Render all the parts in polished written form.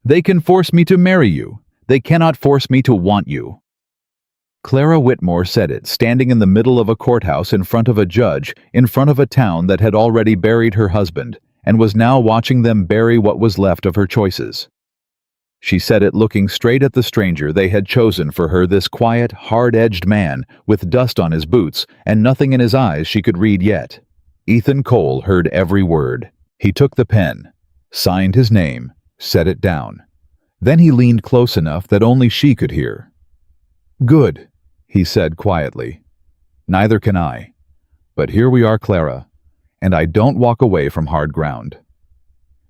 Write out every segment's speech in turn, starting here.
They can force me to marry you. They cannot force me to want you." Clara Whitmore said it, standing in the middle of a courthouse in front of a judge, in front of a town that had already buried her husband, and was now watching them bury what was left of her choices. She said it looking straight at the stranger they had chosen for her, this quiet, hard-edged man, with dust on his boots and nothing in his eyes she could read yet. Ethan Cole heard every word. He took the pen, signed his name, set it down. Then he leaned close enough that only she could hear. "Good," he said quietly. "Neither can I. But here we are, Clara, and I don't walk away from hard ground."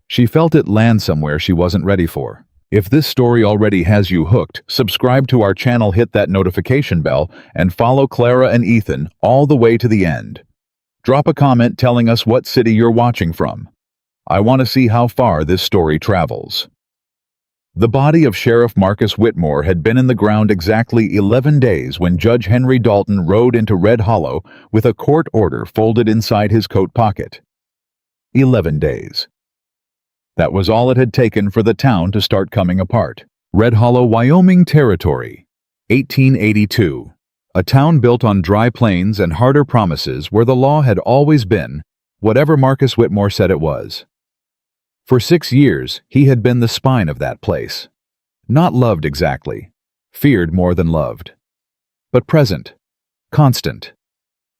She felt it land somewhere she wasn't ready for. If this story already has you hooked, subscribe to our channel, hit that notification bell, and follow Clara and Ethan all the way to the end. Drop a comment telling us what city you're watching from. I want to see how far this story travels. The body of Sheriff Marcus Whitmore had been in the ground exactly 11 days when Judge Henry Dalton rode into Red Hollow with a court order folded inside his coat pocket. 11 days. That was all it had taken for the town to start coming apart. Red Hollow, Wyoming Territory, 1882. A town built on dry plains and harder promises where the law had always been whatever Marcus Whitmore said it was. For 6 years, he had been the spine of that place. Not loved exactly, feared more than loved. But present, constant.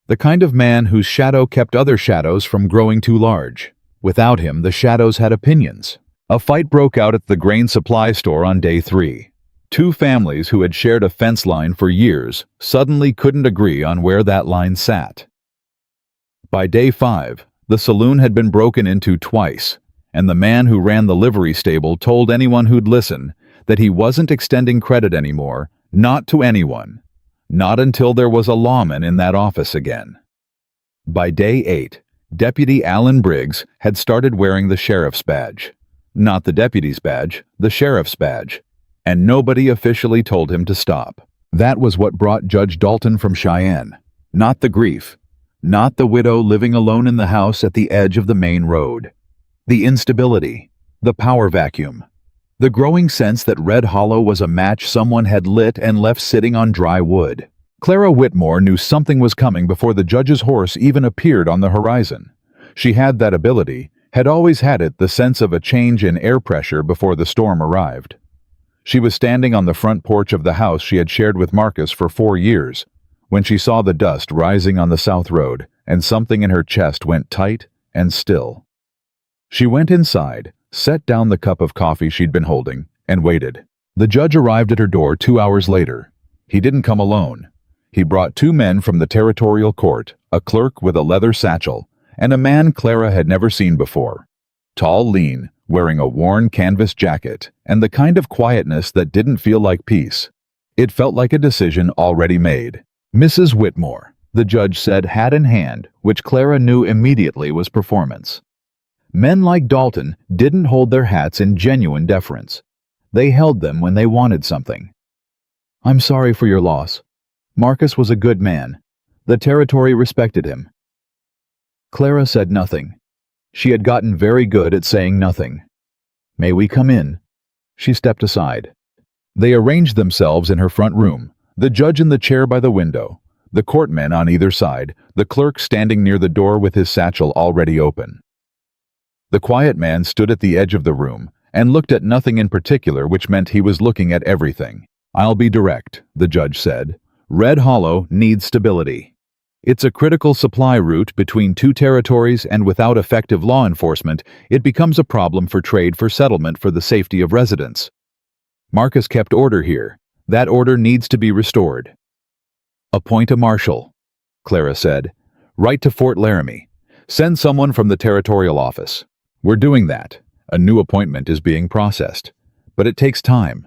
The kind of man whose shadow kept other shadows from growing too large. Without him, the shadows had opinions. A fight broke out at the grain supply store on day 3. 2 families who had shared a fence line for years suddenly couldn't agree on where that line sat. By day 5, the saloon had been broken into twice, and the man who ran the livery stable told anyone who'd listen that he wasn't extending credit anymore, not to anyone, not until there was a lawman in that office again. By day 8, Deputy Alan Briggs had started wearing the sheriff's badge. Not the deputy's badge, the sheriff's badge. And nobody officially told him to stop. That was what brought Judge Dalton from Cheyenne. Not the grief. Not the widow living alone in the house at the edge of the main road. The instability. The power vacuum. The growing sense that Red Hollow was a match someone had lit and left sitting on dry wood. Clara Whitmore knew something was coming before the judge's horse even appeared on the horizon. She had that ability, had always had it, the sense of a change in air pressure before the storm arrived. She was standing on the front porch of the house she had shared with Marcus for 4 years, when she saw the dust rising on the south road, and something in her chest went tight and still. She went inside, set down the cup of coffee she'd been holding, and waited. The judge arrived at her door 2 hours later. He didn't come alone. He brought 2 men from the territorial court, a clerk with a leather satchel, and a man Clara had never seen before. Tall, lean, wearing a worn canvas jacket, and the kind of quietness that didn't feel like peace. It felt like a decision already made. "Mrs. Whitmore," the judge said, hat in hand, which Clara knew immediately was performance. Men like Dalton didn't hold their hats in genuine deference. They held them when they wanted something. "I'm sorry for your loss. Marcus was a good man. The territory respected him." Clara said nothing. She had gotten very good at saying nothing. "May we come in?" She stepped aside. They arranged themselves in her front room, the judge in the chair by the window, the courtmen on either side, the clerk standing near the door with his satchel already open. The quiet man stood at the edge of the room and looked at nothing in particular, which meant he was looking at everything. "I'll be direct," the judge said. "Red Hollow needs stability. It's a critical supply route between 2 territories, and without effective law enforcement, it becomes a problem for trade, for settlement, for the safety of residents. Marcus kept order here. That order needs to be restored." "Appoint a marshal," Clara said. "Write to Fort Laramie. Send someone from the territorial office. We're doing that. A new appointment is being processed. But it takes time.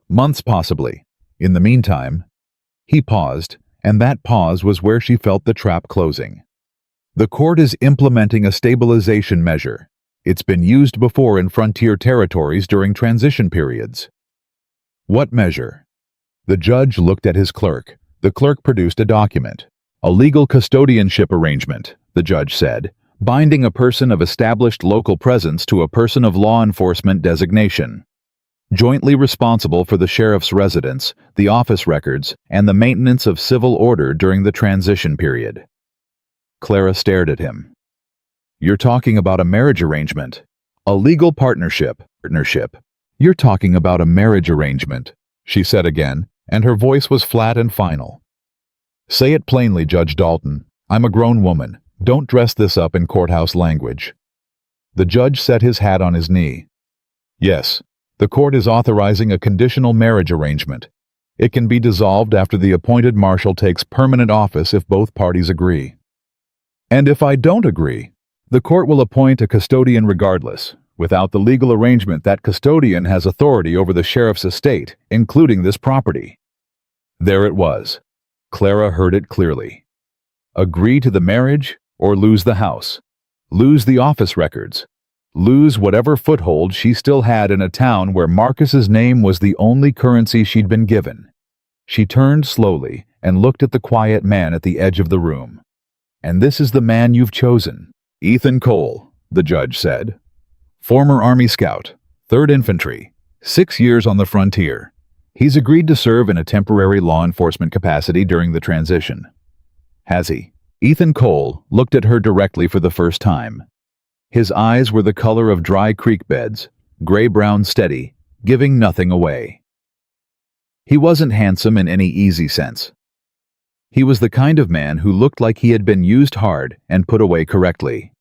Months possibly. In the meantime..." He paused, and that pause was where she felt the trap closing. "The court is implementing a stabilization measure. It's been used before in frontier territories during transition periods." "What measure?" The judge looked at his clerk. The clerk produced a document. "A legal custodianship arrangement," the judge said, "binding a person of established local presence to a person of law enforcement designation." jointly responsible for the sheriff's residence, the office records, and the maintenance of civil order during the transition period. Clara stared at him. "You're talking about a marriage arrangement. A legal partnership. You're talking about a marriage arrangement," she said again, and her voice was flat and final. "Say it plainly, Judge Dalton. I'm a grown woman. Don't dress this up in courthouse language." The judge set his hat on his knee. "Yes, the court is authorizing a conditional marriage arrangement. It can be dissolved after the appointed marshal takes permanent office if both parties agree. And if I don't agree, the court will appoint a custodian regardless. Without the legal arrangement, that custodian has authority over the sheriff's estate, including this property." There it was. Clara heard it clearly. Agree to the marriage or lose the house. Lose the office records. Lose whatever foothold she still had in a town where Marcus's name was the only currency she'd been given. She turned slowly and looked at the quiet man at the edge of the room. "And this is the man you've chosen." "Ethan Cole," the judge said. "Former Army Scout, 3rd Infantry, 6 years on the frontier. He's agreed to serve in a temporary law enforcement capacity during the transition." "Has he?" Ethan Cole looked at her directly for the first time. His eyes were the color of dry creek beds, gray-brown steady, giving nothing away. He wasn't handsome in any easy sense. He was the kind of man who looked like he had been used hard and put away correctly.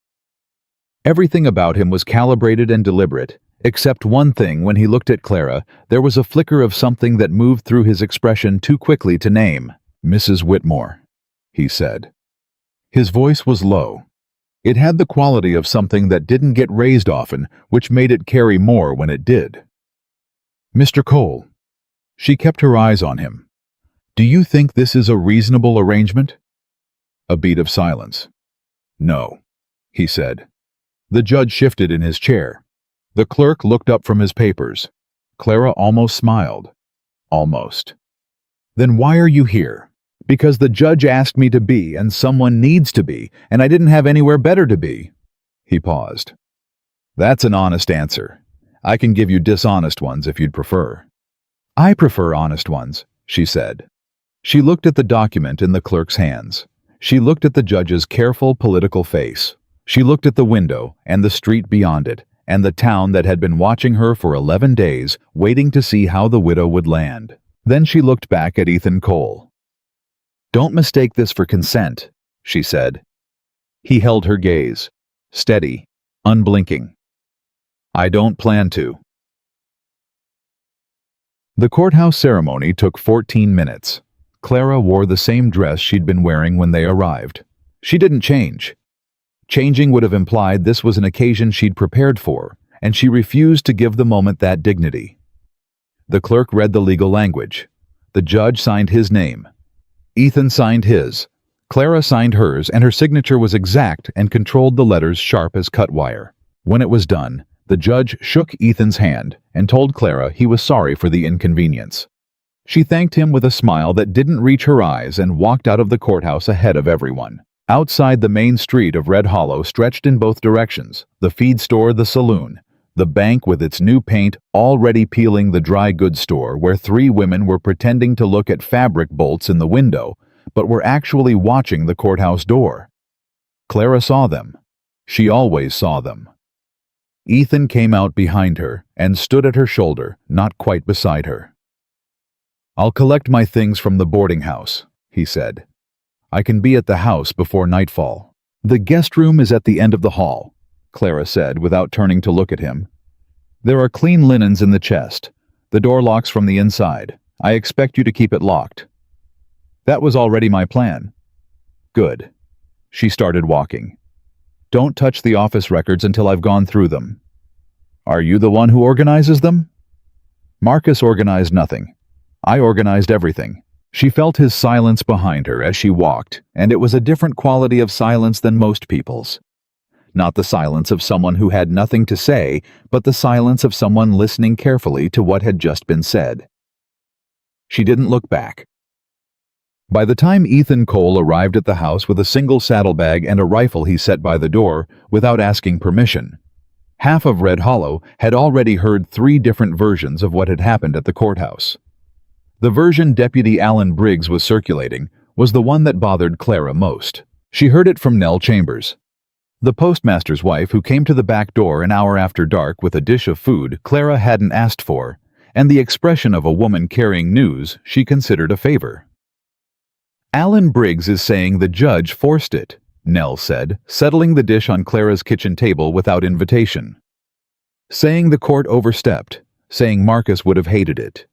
Everything about him was calibrated and deliberate, except one thing. When he looked at Clara, there was a flicker of something that moved through his expression too quickly to name. "Mrs. Whitmore," he said. His voice was low. It had the quality of something that didn't get raised often, which made it carry more when it did. "Mr. Cole." She kept her eyes on him. "Do you think this is a reasonable arrangement?" A beat of silence. "No," he said. The judge shifted in his chair. The clerk looked up from his papers. Clara almost smiled. Almost. "Then why are you here?" "Because the judge asked me to be, and someone needs to be, and I didn't have anywhere better to be." He paused. "That's an honest answer. I can give you dishonest ones if you'd prefer." "I prefer honest ones," she said. She looked at the document in the clerk's hands. She looked at the judge's careful political face. She looked at the window and the street beyond it, and the town that had been watching her for 11 days, waiting to see how the widow would land. Then she looked back at Ethan Cole. "Don't mistake this for consent," she said. He held her gaze, steady, unblinking. "I don't plan to." The courthouse ceremony took 14 minutes. Clara wore the same dress she'd been wearing when they arrived. She didn't change. Changing would have implied this was an occasion she'd prepared for, and she refused to give the moment that dignity. The clerk read the legal language. The judge signed his name. Ethan signed his. Clara signed hers, and her signature was exact and controlled the letters sharp as cut wire. When it was done, the judge shook Ethan's hand and told Clara he was sorry for the inconvenience. She thanked him with a smile that didn't reach her eyes and walked out of the courthouse ahead of everyone. Outside, the main street of Red Hollow stretched in both directions, the feed store, the saloon, the bank with its new paint already peeling, the dry goods store where 3 women were pretending to look at fabric bolts in the window, but were actually watching the courthouse door. Clara saw them. She always saw them. Ethan came out behind her and stood at her shoulder, not quite beside her. "I'll collect my things from the boarding house," he said. "I can be at the house before nightfall." "The guest room is at the end of the hall," Clara said without turning to look at him. "There are clean linens in the chest. The door locks from the inside. I expect you to keep it locked." "That was already my plan." "Good." She started walking. "Don't touch the office records until I've gone through them." "Are you the one who organizes them?" "Marcus organized nothing. I organized everything." She felt his silence behind her as she walked, and it was a different quality of silence than most people's. Not the silence of someone who had nothing to say, but the silence of someone listening carefully to what had just been said. She didn't look back. By the time Ethan Cole arrived at the house with a single saddlebag and a rifle, he set by the door without asking permission. Half of Red Hollow had already heard 3 different versions of what had happened at the courthouse. The version Deputy Alan Briggs was circulating was the one that bothered Clara most. She heard it from Nell Chambers, the postmaster's wife who came to the back door an hour after dark with a dish of food Clara hadn't asked for, and the expression of a woman carrying news she considered a favor. "Alan Briggs is saying the judge forced it," Nell said, settling the dish on Clara's kitchen table without invitation. "Saying the court overstepped, saying Marcus would have hated it."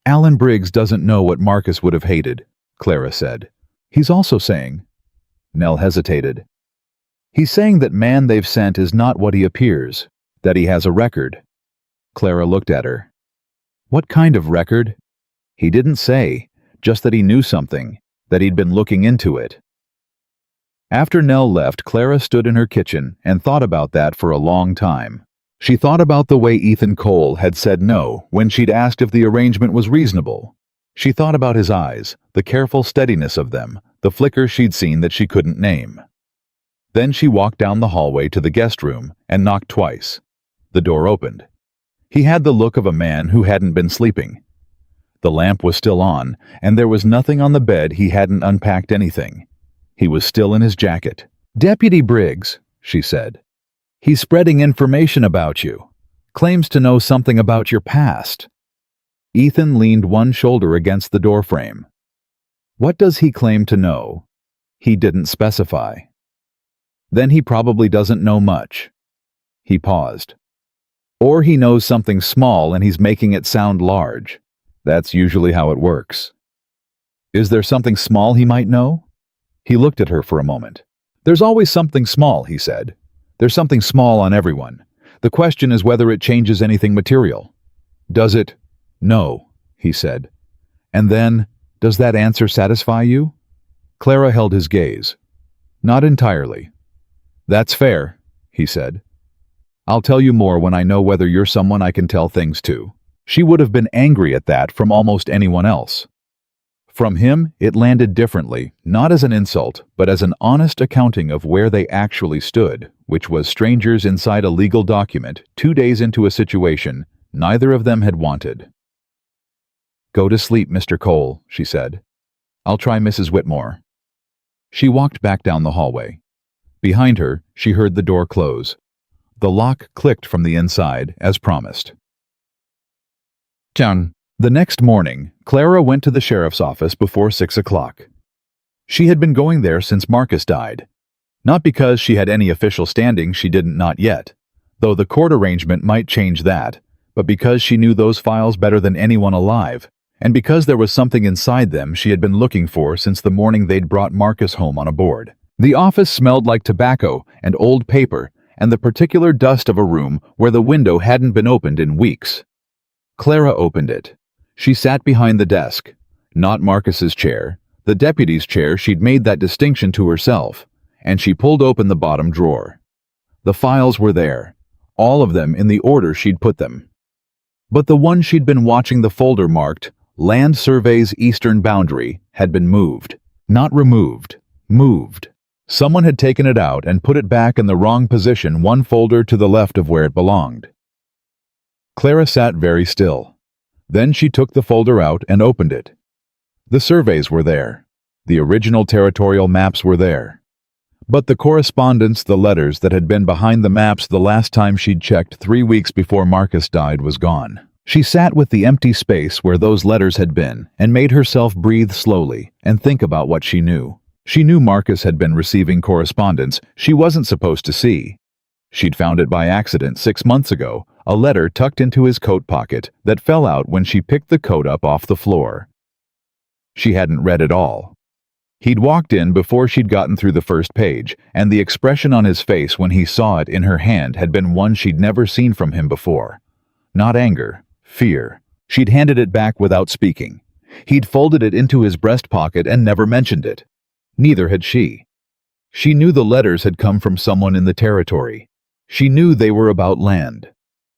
"Alan Briggs doesn't know what Marcus would have hated," Clara said. "He's also saying—" Nell hesitated. "He's saying that man they've sent is not what he appears, that he has a record." Clara looked at her. "What kind of record?" "He didn't say, just that he knew something, that he'd been looking into it." After Nell left, Clara stood in her kitchen and thought about that for a long time. She thought about the way Ethan Cole had said no when she'd asked if the arrangement was reasonable. She thought about his eyes, the careful steadiness of them, the flicker she'd seen that she couldn't name. Then she walked down the hallway to the guest room and knocked twice. The door opened. He had the look of a man who hadn't been sleeping. The lamp was still on, and there was nothing on the bed he hadn't unpacked anything. He was still in his jacket. "Deputy Briggs," she said. "He's spreading information about you. Claims to know something about your past." Ethan leaned one shoulder against the doorframe. "What does he claim to know?" He didn't specify. "Then he probably doesn't know much." He paused. "Or he knows something small and he's making it sound large. That's usually how it works." "Is there something small he might know?" He looked at her for a moment. "There's always something small," he said. "There's something small on everyone. The question is whether it changes anything material." "Does it?" "No," he said. "And then, does that answer satisfy you?" Clara held his gaze. "Not entirely." "That's fair," he said. "I'll tell you more when I know whether you're someone I can tell things to." She would have been angry at that from almost anyone else. From him, it landed differently, not as an insult, but as an honest accounting of where they actually stood, which was strangers inside a legal document 2 days into a situation neither of them had wanted. "Go to sleep, Mr. Cole," she said. "I'll try Mrs. Whitmore." She walked back down the hallway. Behind her, she heard the door close. The lock clicked from the inside, as promised. The next morning, Clara went to the sheriff's office before 6 o'clock. She had been going there since Marcus died. Not because she had any official standing, she didn't, not yet, though the court arrangement might change that, but because she knew those files better than anyone alive, and because there was something inside them she had been looking for since the morning they'd brought Marcus home on a board. The office smelled like tobacco and old paper and the particular dust of a room where the window hadn't been opened in weeks. Clara opened it. She sat behind the desk. Not Marcus's chair, the deputy's chair. She'd made that distinction to herself, and she pulled open the bottom drawer. The files were there, all of them in the order she'd put them. But the one she'd been watching, the folder marked Land Survey's Eastern Boundary, had been moved. Not removed, moved. Someone had taken it out and put it back in the wrong position, one folder to the left of where it belonged. Clara sat very still. Then she took the folder out and opened it. The surveys were there. The original territorial maps were there. But the correspondence, the letters that had been behind the maps the last time she'd checked 3 weeks before Marcus died, was gone. She sat with the empty space where those letters had been and made herself breathe slowly and think about what she knew. She knew Marcus had been receiving correspondence she wasn't supposed to see. She'd found it by accident 6 months ago, a letter tucked into his coat pocket that fell out when she picked the coat up off the floor. She hadn't read it all. He'd walked in before she'd gotten through the first page, and the expression on his face when he saw it in her hand had been one she'd never seen from him before. Not anger, fear. She'd handed it back without speaking. He'd folded it into his breast pocket and never mentioned it. Neither had she. She knew the letters had come from someone in the territory. She knew they were about land.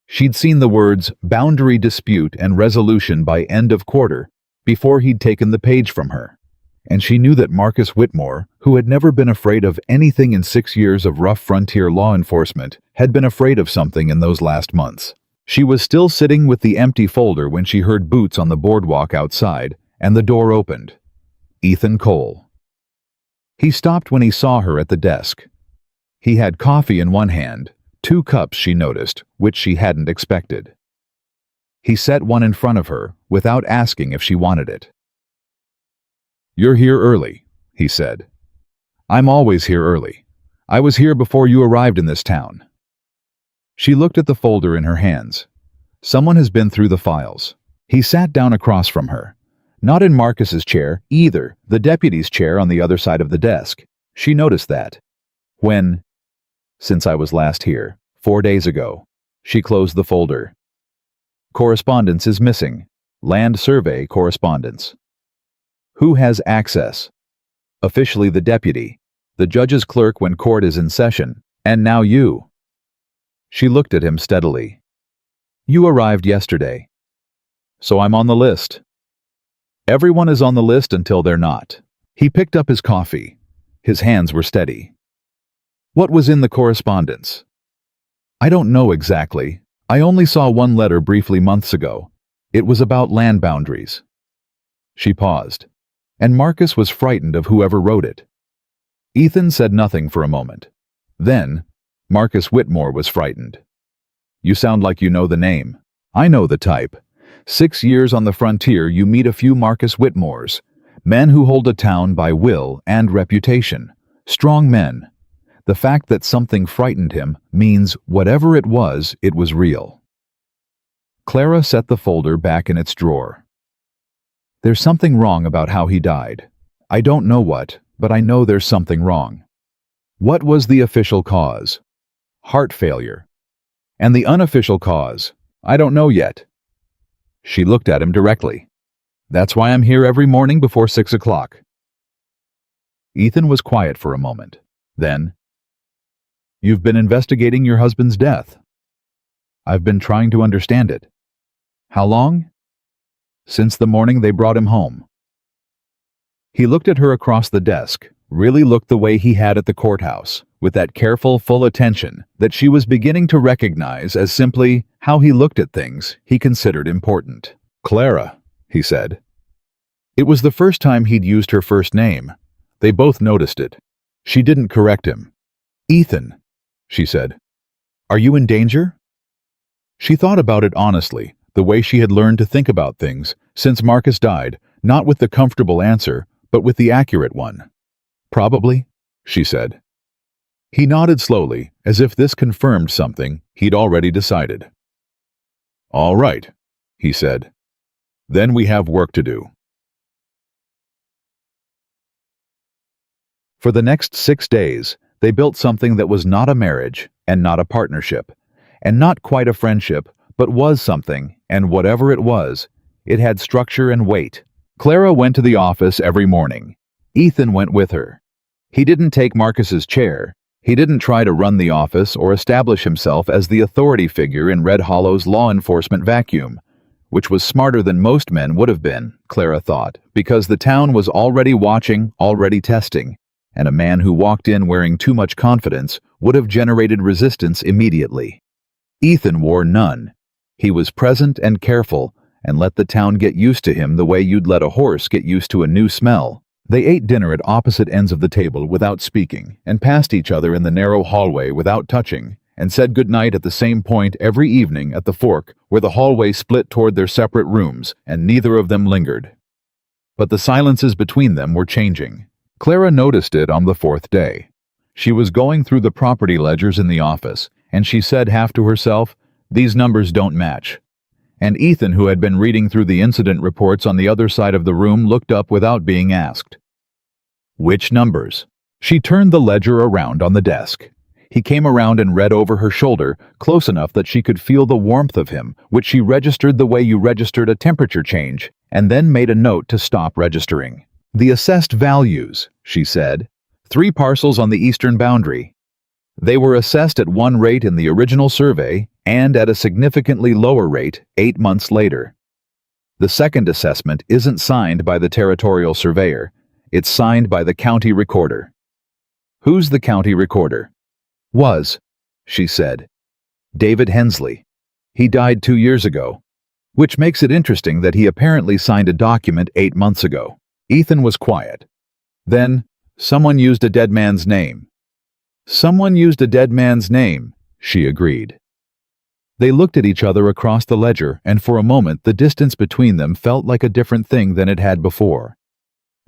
She'd seen the words boundary dispute and resolution by end of quarter before he'd taken the page from her. And she knew that Marcus Whitmore, who had never been afraid of anything in 6 years of rough frontier law enforcement, had been afraid of something in those last months. She was still sitting with the empty folder when she heard boots on the boardwalk outside, and the door opened. Ethan Cole. He stopped when he saw her at the desk. He had coffee in one hand, 2 cups she noticed, which she hadn't expected. He set one in front of her, without asking if she wanted it. "You're here early," he said. "I'm always here early. I was here before you arrived in this town." She looked at the folder in her hands. Someone has been through the files. He sat down across from her. Not in Marcus's chair, either, the deputy's chair on the other side of the desk. She noticed that. Since I was last here, 4 days ago. She closed the folder. Correspondence is missing. Land survey correspondence. Who has access? Officially the deputy, the judge's clerk when court is in session, and now you. She looked at him steadily. You arrived yesterday. So I'm on the list. Everyone is on the list until they're not. He picked up his coffee. His hands were steady. What was in the correspondence? I don't know exactly. I only saw one letter briefly months ago. It was about land boundaries. She paused, and Marcus was frightened of whoever wrote it. Ethan said nothing for a moment. Then, Marcus Whitmore was frightened. You sound like you know the name. I know the type. 6 years on the frontier, you meet a few Marcus Whitmores, men who hold a town by will and reputation. Strong men. The fact that something frightened him means whatever it was real. Clara set the folder back in its drawer. There's something wrong about how he died. I don't know what, but I know there's something wrong. What was the official cause? Heart failure. And the unofficial cause? I don't know yet. She looked at him directly. That's why I'm here every morning before 6 o'clock. Ethan was quiet for a moment. Then, You've been investigating your husband's death. I've been trying to understand it. How long? Since the morning they brought him home. He looked at her across the desk, really looked the way he had at the courthouse, with that careful, full attention that she was beginning to recognize as simply how he looked at things he considered important. Clara, he said. It was the first time he'd used her first name. They both noticed it. She didn't correct him. Ethan, she said. Are you in danger? She thought about it honestly, the way she had learned to think about things since Marcus died, not with the comfortable answer, but with the accurate one. Probably, she said. He nodded slowly, as if this confirmed something he'd already decided. All right, he said. Then we have work to do. For the next 6 days, they built something that was not a marriage and not a partnership, and not quite a friendship, but was something, and whatever it was, it had structure and weight. Clara went to the office every morning. Ethan went with her. He didn't take Marcus's chair. He didn't try to run the office or establish himself as the authority figure in Red Hollow's law enforcement vacuum, which was smarter than most men would have been, Clara thought, because the town was already watching, already testing, and a man who walked in wearing too much confidence would have generated resistance immediately. Ethan wore none. He was present and careful, and let the town get used to him the way you'd let a horse get used to a new smell. They ate dinner at opposite ends of the table without speaking, and passed each other in the narrow hallway without touching, and said goodnight at the same point every evening at the fork where the hallway split toward their separate rooms, and neither of them lingered. But the silences between them were changing. Clara noticed it on the 4th day. She was going through the property ledgers in the office, and she said half to herself, "These numbers don't match." And Ethan, who had been reading through the incident reports on the other side of the room, looked up without being asked. Which numbers? She turned the ledger around on the desk. He came around and read over her shoulder, close enough that she could feel the warmth of him, which she registered the way you registered a temperature change, and then made a note to stop registering. The assessed values, she said. 3 parcels on the eastern boundary. They were assessed at one rate in the original survey and at a significantly lower rate 8 months later. The second assessment isn't signed by the territorial surveyor, It's signed by the county recorder. Who's the county recorder? Was, she said. David Hensley. He died 2 years ago. Which makes it interesting that he apparently signed a document 8 months ago. Ethan was quiet. Then, someone used a dead man's name. Someone used a dead man's name, she agreed. They looked at each other across the ledger, and for a moment the distance between them felt like a different thing than it had before.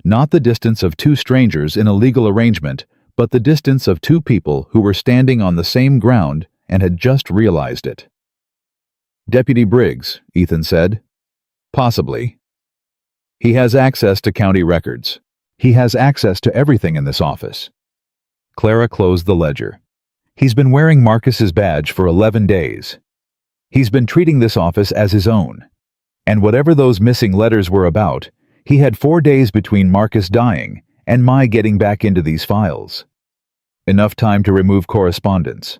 Not the distance of two strangers in a legal arrangement, but the distance of two people who were standing on the same ground and had just realized it. Deputy Briggs, Ethan said. Possibly. He has access to county records. He has access to everything in this office. Clara closed the ledger. He's been wearing Marcus's badge for 11 days. He's been treating this office as his own. And whatever those missing letters were about, he had 4 days between Marcus dying and my getting back into these files. Enough time to remove correspondence.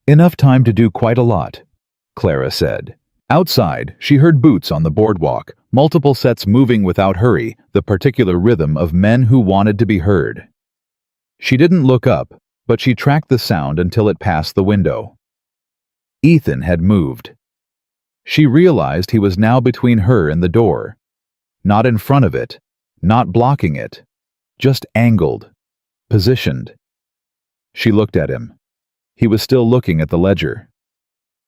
Enough time to do quite a lot, Clara said. Outside, she heard boots on the boardwalk, multiple sets moving without hurry, the particular rhythm of men who wanted to be heard. She didn't look up, but she tracked the sound until it passed the window. Ethan had moved. She realized he was now between her and the door. Not in front of it, not blocking it, just angled, positioned. She looked at him. He was still looking at the ledger.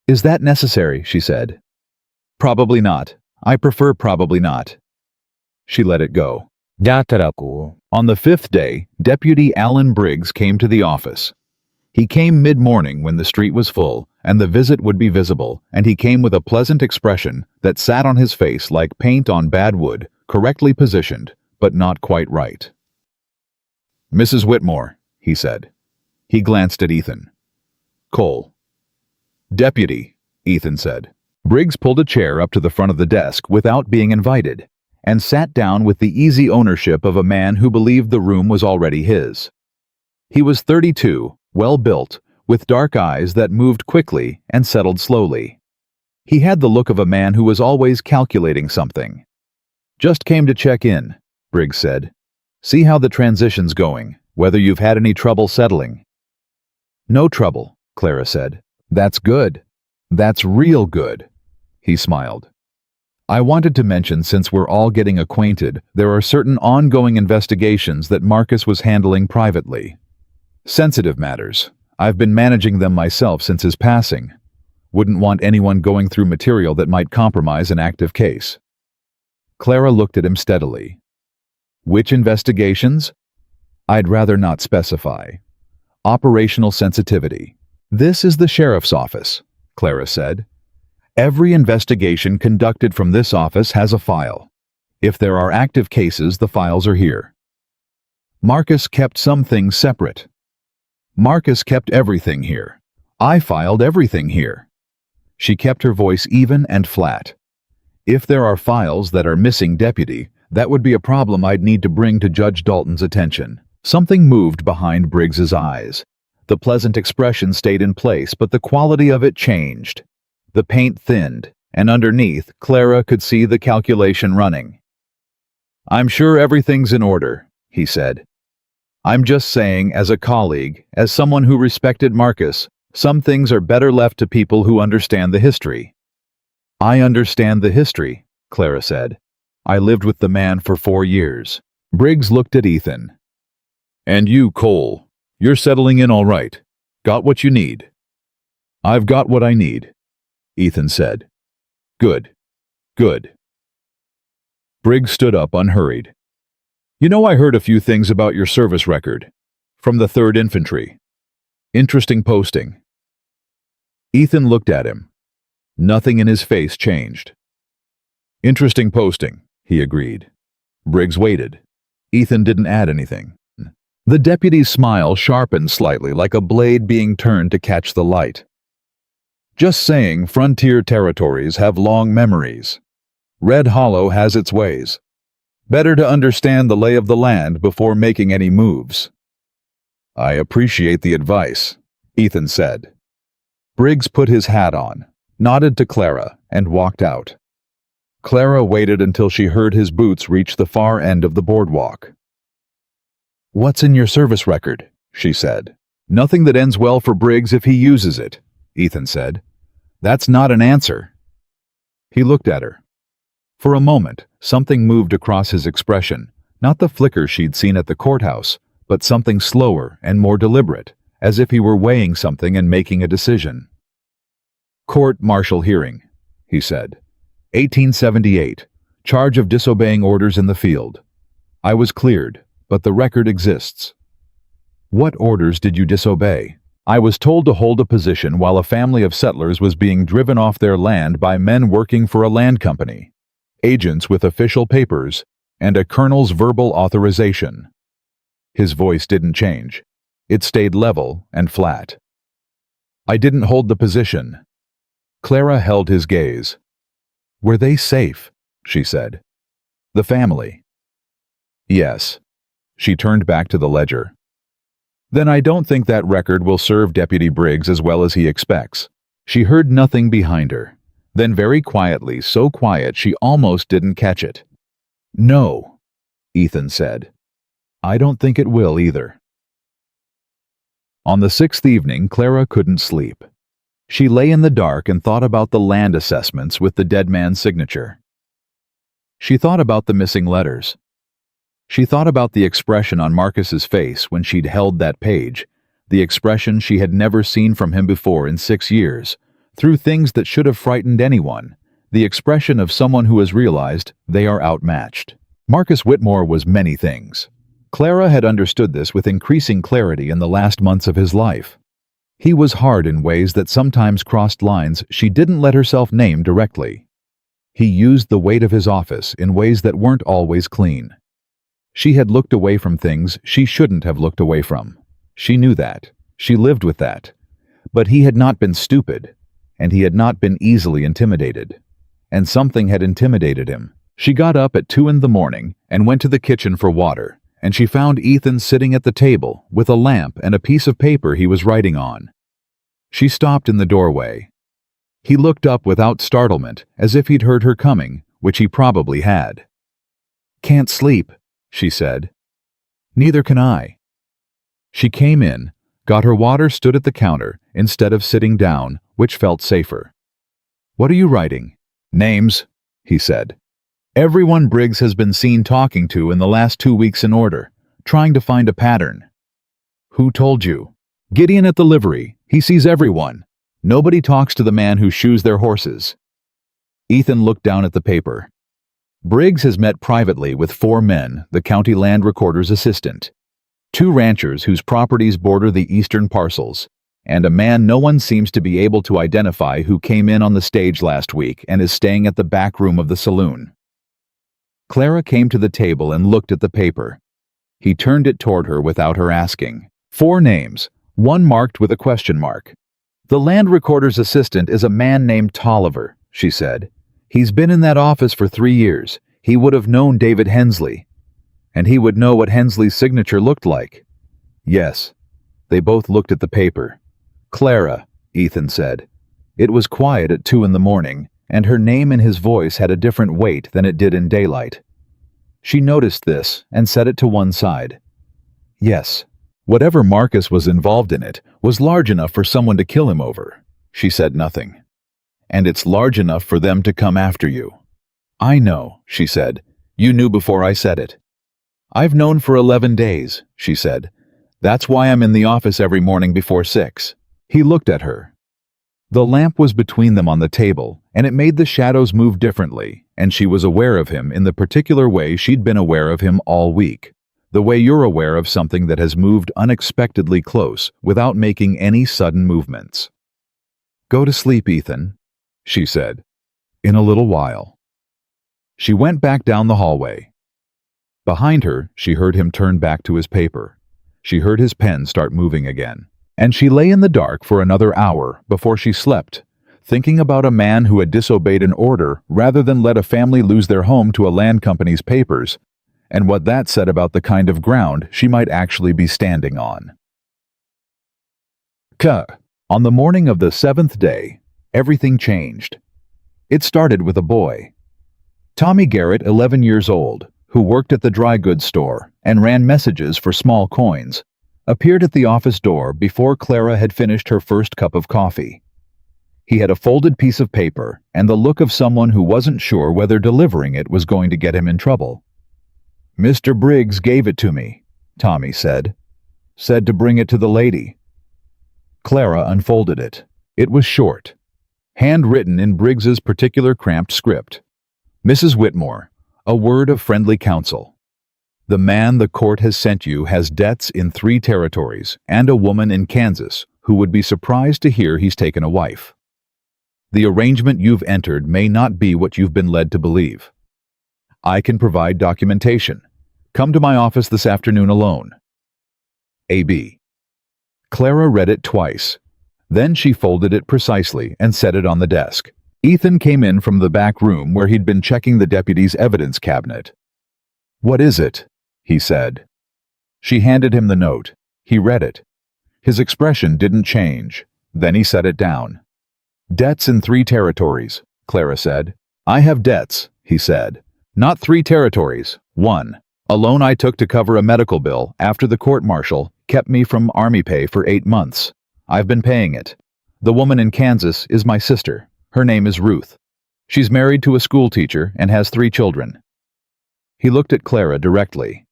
Is that necessary? She said. Probably not. I prefer probably not. She let it go. On the 5th day, Deputy Alan Briggs came to the office. He came mid-morning when the street was full, and the visit would be visible, and he came with a pleasant expression that sat on his face like paint on bad wood, correctly positioned, but not quite right. Mrs. Whitmore, he said. He glanced at Ethan. Cole. Deputy, Ethan said. Briggs pulled a chair up to the front of the desk without being invited, and sat down with the easy ownership of a man who believed the room was already his. He was 32, well-built, with dark eyes that moved quickly and settled slowly. He had the look of a man who was always calculating something. Just came to check in, Briggs said. See how the transition's going, whether you've had any trouble settling. No trouble, Clara said. That's good. That's real good. He smiled. I wanted to mention, since we're all getting acquainted, there are certain ongoing investigations that Marcus was handling privately. Sensitive matters. I've been managing them myself since his passing. Wouldn't want anyone going through material that might compromise an active case. Clara looked at him steadily. Which investigations? I'd rather not specify. Operational sensitivity. This is the sheriff's office, Clara said. Every investigation conducted from this office has a file. If there are active cases, the files are here. Marcus kept some things separate. Marcus kept everything here. I filed everything here. She kept her voice even and flat. If there are files that are missing, Deputy, that would be a problem I'd need to bring to Judge Dalton's attention. Something moved behind Briggs's eyes. The pleasant expression stayed in place, but the quality of it changed. The paint thinned, and underneath, Clara could see the calculation running. I'm sure everything's in order, he said. I'm just saying, as a colleague, as someone who respected Marcus, some things are better left to people who understand the history. I understand the history, Clara said. I lived with the man for 4 years. Briggs looked at Ethan. And you, Cole, you're settling in all right. Got what you need? I've got what I need, Ethan said. Good. Good. Briggs stood up unhurried. You know, I heard a few things about your service record. From the 3rd Infantry. Interesting posting. Ethan looked at him. Nothing in his face changed. Interesting posting, he agreed. Briggs waited. Ethan didn't add anything. The deputy's smile sharpened slightly, like a blade being turned to catch the light. Just saying, frontier territories have long memories. Red Hollow has its ways. Better to understand the lay of the land before making any moves. I appreciate the advice, Ethan said. Briggs put his hat on, nodded to Clara, and walked out. Clara waited until she heard his boots reach the far end of the boardwalk. "What's in your service record?" she said. "Nothing that ends well for Briggs if he uses it," Ethan said. "That's not an answer." He looked at her. For a moment, something moved across his expression, not the flicker she'd seen at the courthouse, but something slower and more deliberate, as if he were weighing something and making a decision. "Court-martial hearing," he said. "1878. Charge of disobeying orders in the field. I was cleared, but the record exists." "What orders did you disobey?" "I was told to hold a position while a family of settlers was being driven off their land by men working for a land company, agents with official papers, and a colonel's verbal authorization." His voice didn't change. It stayed level and flat. "I didn't hold the position." Clara held his gaze. "Were they safe?" she said. "The family?" "Yes." She turned back to the ledger. "Then I don't think that record will serve Deputy Briggs as well as he expects." She heard nothing behind her. Then very quietly, so quiet she almost didn't catch it. "No," Ethan said. "I don't think it will either." On the sixth evening, Clara couldn't sleep. She lay in the dark and thought about the land assessments with the dead man's signature. She thought about the missing letters. She thought about the expression on Marcus's face when she'd held that page, the expression she had never seen from him before in 6 years, through things that should have frightened anyone, the expression of someone who has realized they are outmatched. Marcus Whitmore was many things. Clara had understood this with increasing clarity in the last months of his life. He was hard in ways that sometimes crossed lines she didn't let herself name directly. He used the weight of his office in ways that weren't always clean. She had looked away from things she shouldn't have looked away from. She knew that. She lived with that. But he had not been stupid, and he had not been easily intimidated. And something had intimidated him. She got up at 2 a.m. and went to the kitchen for water, and she found Ethan sitting at the table with a lamp and a piece of paper he was writing on. She stopped in the doorway. He looked up without startlement, as if he'd heard her coming, which he probably had. "Can't sleep," she said. "Neither can I." She came in, got her water, stood at the counter instead of sitting down, which felt safer. "What are you writing?" "Names," he said. "Everyone Briggs has been seen talking to in the last 2 weeks in order, trying to find a pattern." "Who told you?" "Gideon at the livery. He sees everyone. Nobody talks to the man who shoes their horses." Ethan looked down at the paper. "Briggs has met privately with 4 men, the county land recorder's assistant, 2 ranchers whose properties border the eastern parcels, and a man no one seems to be able to identify who came in on the stage last week and is staying at the back room of the saloon." Clara came to the table and looked at the paper. He turned it toward her without her asking. 4 names, one marked with a question mark. "The land recorder's assistant is a man named Tolliver," she said. "He's been in that office for 3 years. He would have known David Hensley. And he would know what Hensley's signature looked like." "Yes." They both looked at the paper. "Clara," Ethan said. It was quiet at 2 a.m, and her name in his voice had a different weight than it did in daylight. She noticed this and set it to one side. "Yes. Whatever Marcus was involved in it was large enough for someone to kill him over." She said nothing. "And it's large enough for them to come after you." "I know," she said. "You knew before I said it." "I've known for 11 days, she said. "That's why I'm in the office every morning before 6. He looked at her. The lamp was between them on the table, and it made the shadows move differently, and she was aware of him in the particular way she'd been aware of him all week. The way you're aware of something that has moved unexpectedly close without making any sudden movements. "Go to sleep, Ethan," she said. "In a little while." She went back down the hallway. Behind her, she heard him turn back to his paper. She heard his pen start moving again. And she lay in the dark for another hour before she slept, thinking about a man who had disobeyed an order rather than let a family lose their home to a land company's papers, and what that said about the kind of ground she might actually be standing on. On the morning of the 7th day, everything changed. It started with a boy. Tommy Garrett, 11 years old, who worked at the dry goods store and ran messages for small coins, appeared at the office door before Clara had finished her first cup of coffee. He had a folded piece of paper and the look of someone who wasn't sure whether delivering it was going to get him in trouble. "Mr. Briggs gave it to me," Tommy said. "Said to bring it to the lady." Clara unfolded it. It was short, handwritten in Briggs's particular cramped script. "Mrs. Whitmore, a word of friendly counsel. The man the court has sent you has debts in 3 territories and a woman in Kansas who would be surprised to hear he's taken a wife. The arrangement you've entered may not be what you've been led to believe. I can provide documentation. Come to my office this afternoon alone. A.B." Clara read it twice. Then she folded it precisely and set it on the desk. Ethan came in from the back room where he'd been checking the deputy's evidence cabinet. "What is it?" he said. She handed him the note. He read it. His expression didn't change. Then he set it down. "Debts in 3 territories," Clara said. "I have debts," he said. "Not 3 territories, 1. A loan I took to cover a medical bill after the court-martial kept me from army pay for 8 months. I've been paying it. The woman in Kansas is my sister. Her name is Ruth. She's married to a school teacher and has 3 children." He looked at Clara directly.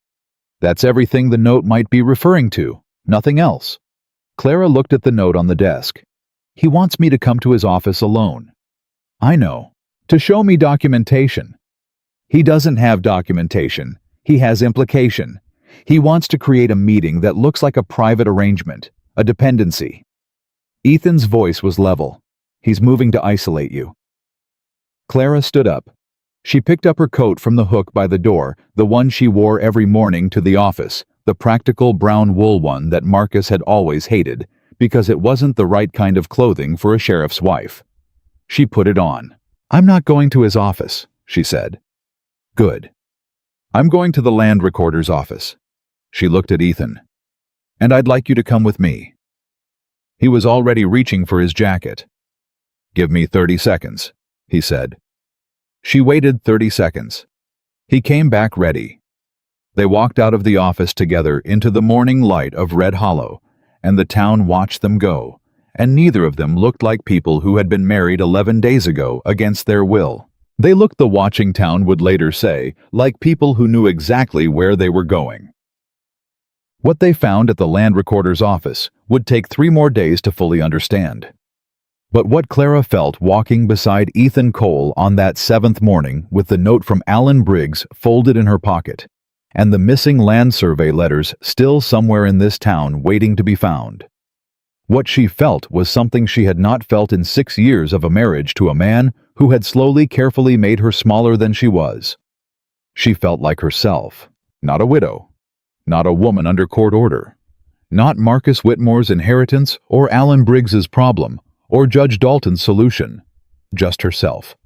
"That's everything the note might be referring to. Nothing else." Clara looked at the note on the desk. "He wants me to come to his office alone." "I know. To show me documentation." "He doesn't have documentation. He has implication. He wants to create a meeting that looks like a private arrangement, a dependency." Ethan's voice was level. "He's moving to isolate you." Clara stood up. She picked up her coat from the hook by the door, the one she wore every morning to the office, the practical brown wool one that Marcus had always hated, because it wasn't the right kind of clothing for a sheriff's wife. She put it on. "I'm not going to his office," she said. "Good. I'm going to the land recorder's office." She looked at Ethan. "And I'd like you to come with me." He was already reaching for his jacket. "Give me 30 seconds, he said. She waited 30 seconds. He came back ready. They walked out of the office together into the morning light of Red Hollow, and the town watched them go, and neither of them looked like people who had been married 11 days ago against their will. They looked, the watching town would later say, like people who knew exactly where they were going. What they found at the land recorder's office would take 3 more days to fully understand. But what Clara felt walking beside Ethan Cole on that 7th morning with the note from Alan Briggs folded in her pocket, and the missing land survey letters still somewhere in this town waiting to be found. What she felt was something she had not felt in 6 years of a marriage to a man who had slowly, carefully made her smaller than she was. She felt like herself, not a widow, not a woman under court order, not Marcus Whitmore's inheritance or Alan Briggs's problem or Judge Dalton's solution, just herself.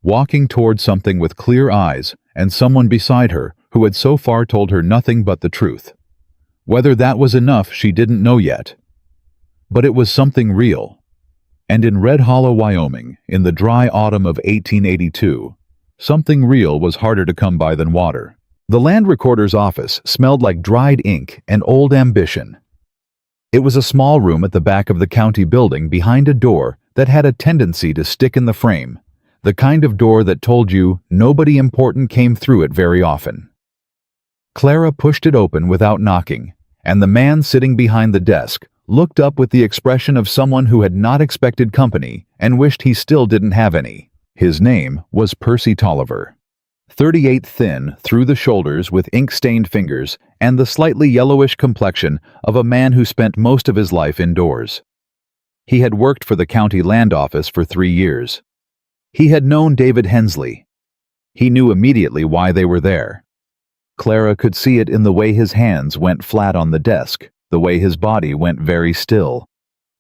Walking toward something with clear eyes and someone beside her who had so far told her nothing but the truth. Whether that was enough, she didn't know yet. But it was something real. And in Red Hollow, Wyoming, in the dry autumn of 1882, something real was harder to come by than water. The land recorder's office smelled like dried ink and old ambition. It was a small room at the back of the county building behind a door that had a tendency to stick in the frame, the kind of door that told you nobody important came through it very often. Clara pushed it open without knocking, and the man sitting behind the desk looked up with the expression of someone who had not expected company and wished he still didn't have any. His name was Percy Tolliver. 38, thin, through the shoulders with ink-stained fingers and the slightly yellowish complexion of a man who spent most of his life indoors. He had worked for the county land office for 3 years. He had known David Hensley. He knew immediately why they were there. Clara could see it in the way his hands went flat on the desk, the way his body went very still,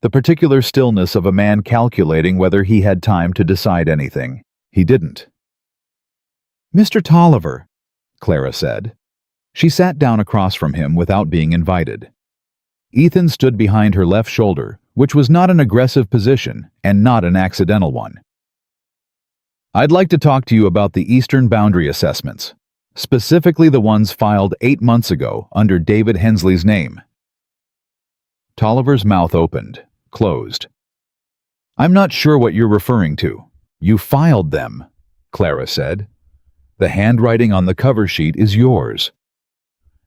the particular stillness of a man calculating whether he had time to decide anything. He didn't. "Mr. Tolliver," Clara said. She sat down across from him without being invited. Ethan stood behind her left shoulder, which was not an aggressive position and not an accidental one. "I'd like to talk to you about the eastern boundary assessments," specifically the ones filed 8 months ago under David Hensley's name. Tolliver's mouth opened, closed. I'm not sure what you're referring to. You filed them, Clara said. The handwriting on the cover sheet is yours.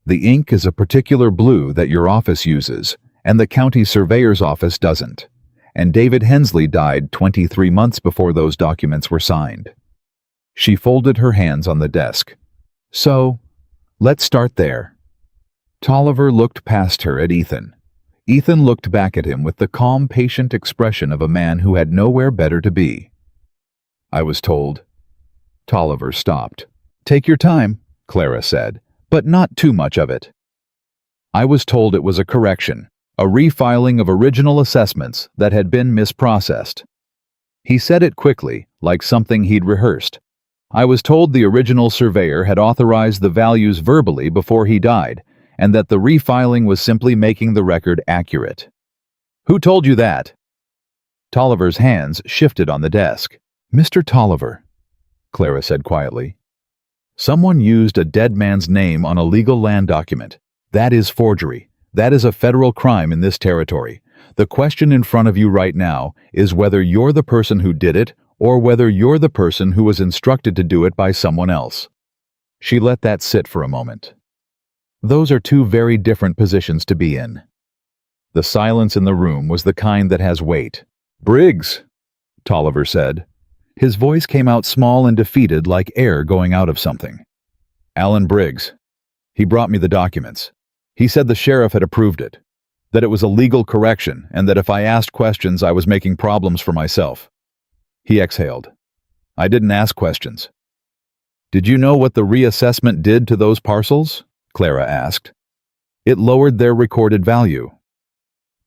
The ink is a particular blue that your office uses, and the county surveyor's office doesn't. And David Hensley died 23 months before those documents were signed. She folded her hands on the desk. So, let's start there. Tolliver looked past her at Ethan. Ethan looked back at him with the calm, patient expression of a man who had nowhere better to be. I was told. Tolliver stopped. Take your time, Clara said, but not too much of it. I was told it was a correction, a refiling of original assessments that had been misprocessed. He said it quickly, like something he'd rehearsed. I was told the original surveyor had authorized the values verbally before he died, and that the refiling was simply making the record accurate. Who told you that? Tolliver's hands shifted on the desk. Mr. Tolliver, Clara said quietly. Someone used a dead man's name on a legal land document. That is forgery. That is a federal crime in this territory. The question in front of you right now is whether you're the person who did it or whether you're the person who was instructed to do it by someone else. She let that sit for a moment. Those are two very different positions to be in. The silence in the room was the kind that has weight. Briggs, Tolliver said. His voice came out small and defeated like air going out of something. Alan Briggs. He brought me the documents. He said the sheriff had approved it, that it was a legal correction, and that if I asked questions I was making problems for myself. He exhaled. I didn't ask questions. Did you know what the reassessment did to those parcels? Clara asked. It lowered their recorded value.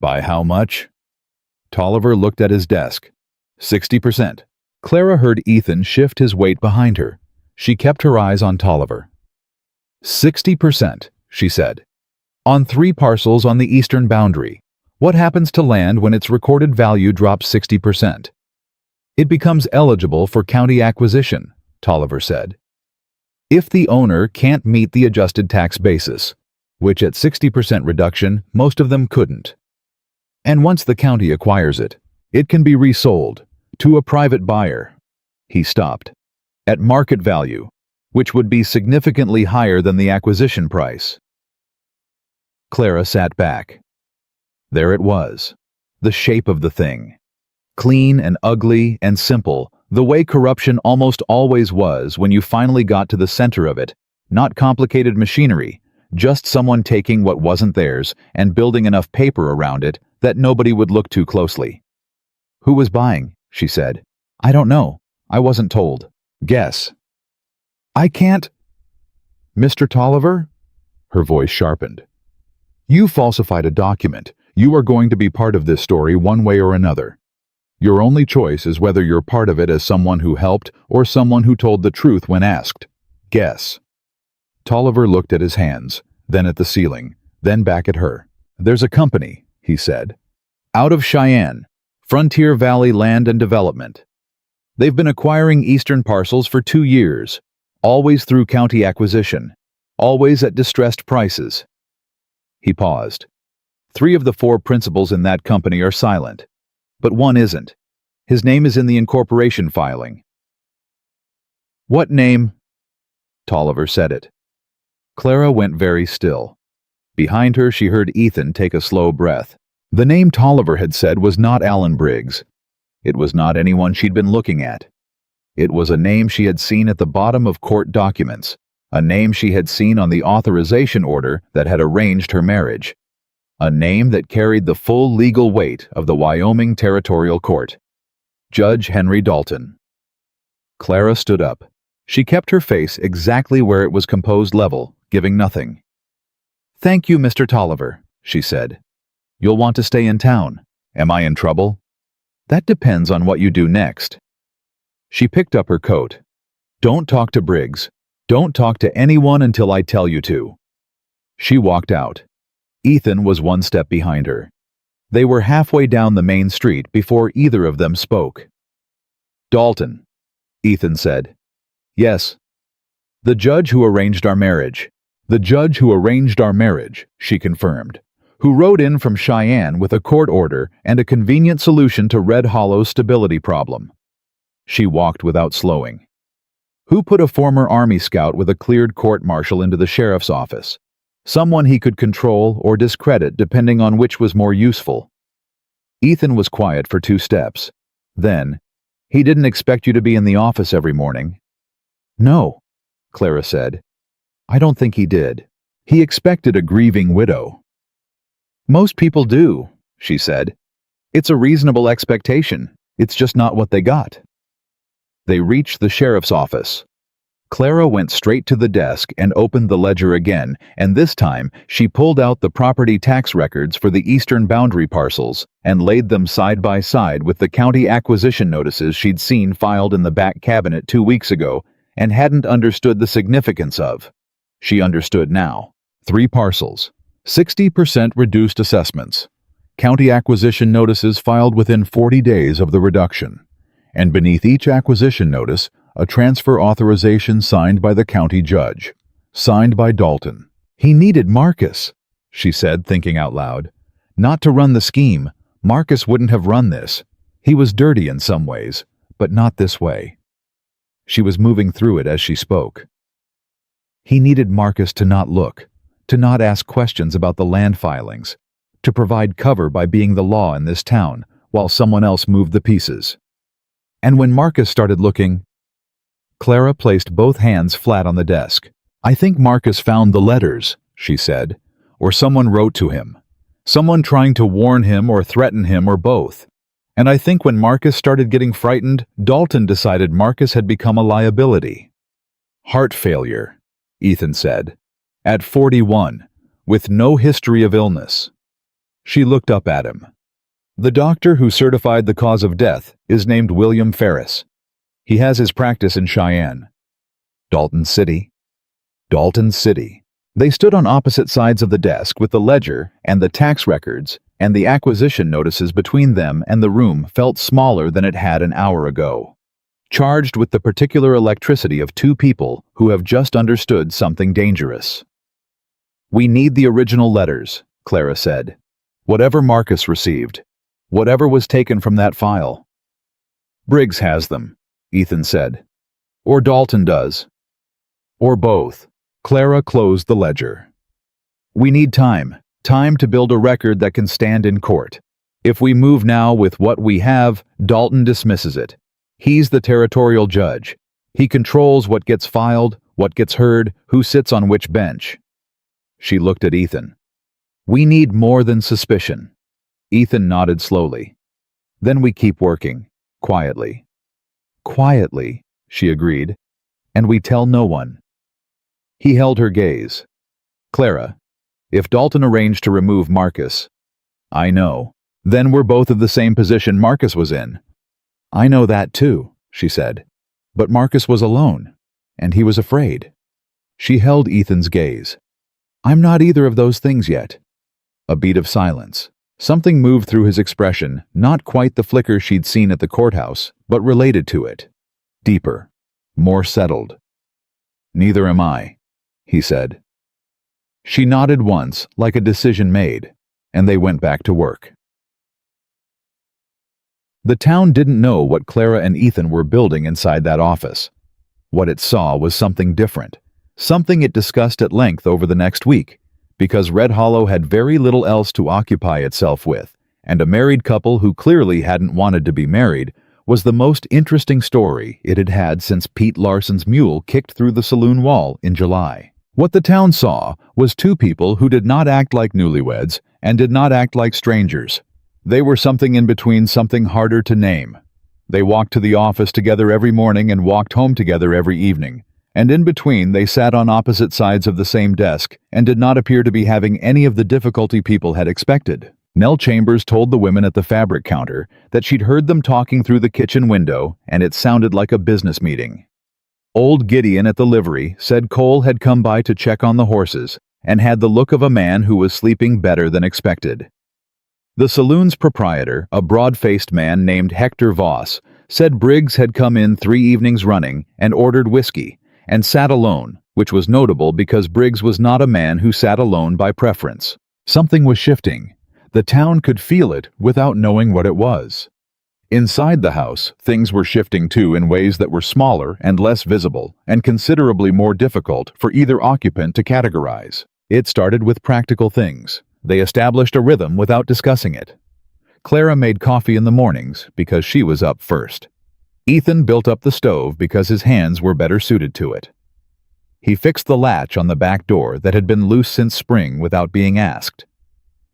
By how much? Tolliver looked at his desk. 60%. Clara heard Ethan shift his weight behind her. She kept her eyes on Tolliver. 60%, she said. On 3 parcels on the eastern boundary. What happens to land when its recorded value drops 60%? It becomes eligible for county acquisition, Tolliver said. If the owner can't meet the adjusted tax basis, which at 60% reduction, most of them couldn't. And once the county acquires it, it can be resold to a private buyer. He stopped. At market value, which would be significantly higher than the acquisition price. Clara sat back. There it was, the shape of the thing. Clean and ugly and simple, the way corruption almost always was when you finally got to the center of it. Not complicated machinery, just someone taking what wasn't theirs and building enough paper around it that nobody would look too closely. Who was buying? She said. I don't know. I wasn't told. Guess. I can't. Mr. Tolliver? Her voice sharpened. You falsified a document. You are going to be part of this story one way or another. Your only choice is whether you're part of it as someone who helped or someone who told the truth when asked. Guess. Tolliver looked at his hands, then at the ceiling, then back at her. There's a company, he said. Out of Cheyenne, Frontier Valley Land and Development. They've been acquiring eastern parcels for 2 years, always through county acquisition, always at distressed prices. He paused. 3 of the 4 principals in that company are silent. But one isn't. His name is in the incorporation filing. What name? Tolliver said it. Clara went very still. Behind her she heard Ethan take a slow breath. The name Tolliver had said was not Alan Briggs. It was not anyone she'd been looking at. It was a name she had seen at the bottom of court documents, a name she had seen on the authorization order that had arranged her marriage. A name that carried the full legal weight of the Wyoming Territorial Court. Judge Henry Dalton. Clara stood up. She kept her face exactly where it was composed level, giving nothing. Thank you, Mr. Tolliver, she said. You'll want to stay in town. Am I in trouble? That depends on what you do next. She picked up her coat. Don't talk to Briggs. Don't talk to anyone until I tell you to. She walked out. Ethan was 1 step behind her. They were halfway down the main street before either of them spoke. Dalton, Ethan said. Yes. The judge who arranged our marriage. The judge who arranged our marriage, she confirmed, who rode in from Cheyenne with a court order and a convenient solution to Red Hollow's stability problem. She walked without slowing. Who put a former Army scout with a cleared court-martial into the sheriff's office? Someone he could control or discredit depending on which was more useful. Ethan was quiet for 2 steps. Then, "He didn't expect you to be in the office every morning." "No," Clara said. "I don't think he did. He expected a grieving widow." "Most people do," she said. "It's a reasonable expectation. It's just not what they got." They reached the sheriff's office. Clara went straight to the desk and opened the ledger again, and this time she pulled out the property tax records for the eastern boundary parcels and laid them side by side with the county acquisition notices she'd seen filed in the back cabinet 2 weeks ago and hadn't understood the significance of. She understood now. 3 parcels, 60% reduced assessments, county acquisition notices filed within 40 days of the reduction, and beneath each acquisition notice, a transfer authorization signed by the county judge, signed by Dalton. He needed Marcus, she said, thinking out loud. Not to run the scheme. Marcus wouldn't have run this. He was dirty in some ways, but not this way. She was moving through it as she spoke. He needed Marcus to not look, to not ask questions about the land filings, to provide cover by being the law in this town while someone else moved the pieces. And when Marcus started looking, Clara placed both hands flat on the desk. "I think Marcus found the letters," she said, "or someone wrote to him. Someone trying to warn him or threaten him or both. And I think when Marcus started getting frightened, Dalton decided Marcus had become a liability." "Heart failure," Ethan said, "at 41, with no history of illness." She looked up at him. "The doctor who certified the cause of death is named William Ferris. He has his practice in Cheyenne." Dalton City. Dalton City. They stood on opposite sides of the desk with the ledger and the tax records, and the acquisition notices between them, and the room felt smaller than it had an hour ago. Charged with the particular electricity of 2 people who have just understood something dangerous. "We need the original letters," Clara said. "Whatever Marcus received. Whatever was taken from that file." "Briggs has them," Ethan said. "Or Dalton does. Or both." Clara closed the ledger. "We need time to build a record that can stand in court. If we move now with what we have, Dalton dismisses it. He's the territorial judge. He controls what gets filed, what gets heard, who sits on which bench." She looked at Ethan. "We need more than suspicion." Ethan nodded slowly. "Then we keep working, quietly." "Quietly," she agreed, "and we tell no one." He held her gaze. "Clara, if Dalton arranged to remove Marcus—" "I know. Then we're both of the same position Marcus was in." "I know that too," she said. "But Marcus was alone, and he was afraid." She held Ethan's gaze. "I'm not either of those things yet." A beat of silence. Something moved through his expression, not quite the flicker she'd seen at the courthouse, but related to it. Deeper. More settled. "Neither am I," he said. She nodded once, like a decision made, and they went back to work. The town didn't know what Clara and Ethan were building inside that office. What it saw was something different, something it discussed at length over the next week, because Red Hollow had very little else to occupy itself with, and a married couple who clearly hadn't wanted to be married was the most interesting story it had had since Pete Larson's mule kicked through the saloon wall in July. What the town saw was 2 people who did not act like newlyweds and did not act like strangers. They were something in between, something harder to name. They walked to the office together every morning and walked home together every evening. And in between they sat on opposite sides of the same desk and did not appear to be having any of the difficulty people had expected. Nell Chambers told the women at the fabric counter that she'd heard them talking through the kitchen window, and it sounded like a business meeting. Old Gideon at the livery said Cole had come by to check on the horses and had the look of a man who was sleeping better than expected. The saloon's proprietor, a broad-faced man named Hector Voss, said Briggs had come in 3 evenings running and ordered whiskey, and sat alone, which was notable because Briggs was not a man who sat alone by preference. Something was shifting. The town could feel it without knowing what it was. Inside the house, things were shifting too in ways that were smaller and less visible, and considerably more difficult for either occupant to categorize. It started with practical things. They established a rhythm without discussing it. Clara made coffee in the mornings because she was up first. Ethan built up the stove because his hands were better suited to it. He fixed the latch on the back door that had been loose since spring without being asked.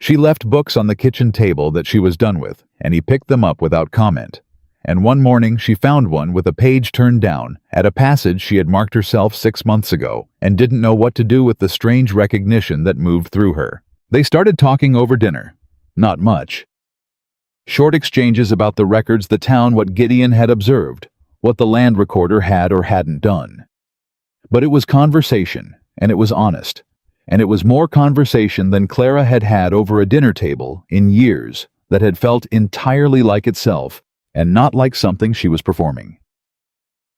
She left books on the kitchen table that she was done with, and he picked them up without comment. And one morning she found one with a page turned down at a passage she had marked herself 6 months ago and didn't know what to do with the strange recognition that moved through her. They started talking over dinner. Not much. Short exchanges about the records, the town, what Gideon had observed, what the land recorder had or hadn't done. But it was conversation, and it was honest, and it was more conversation than Clara had had over a dinner table in years that had felt entirely like itself and not like something she was performing.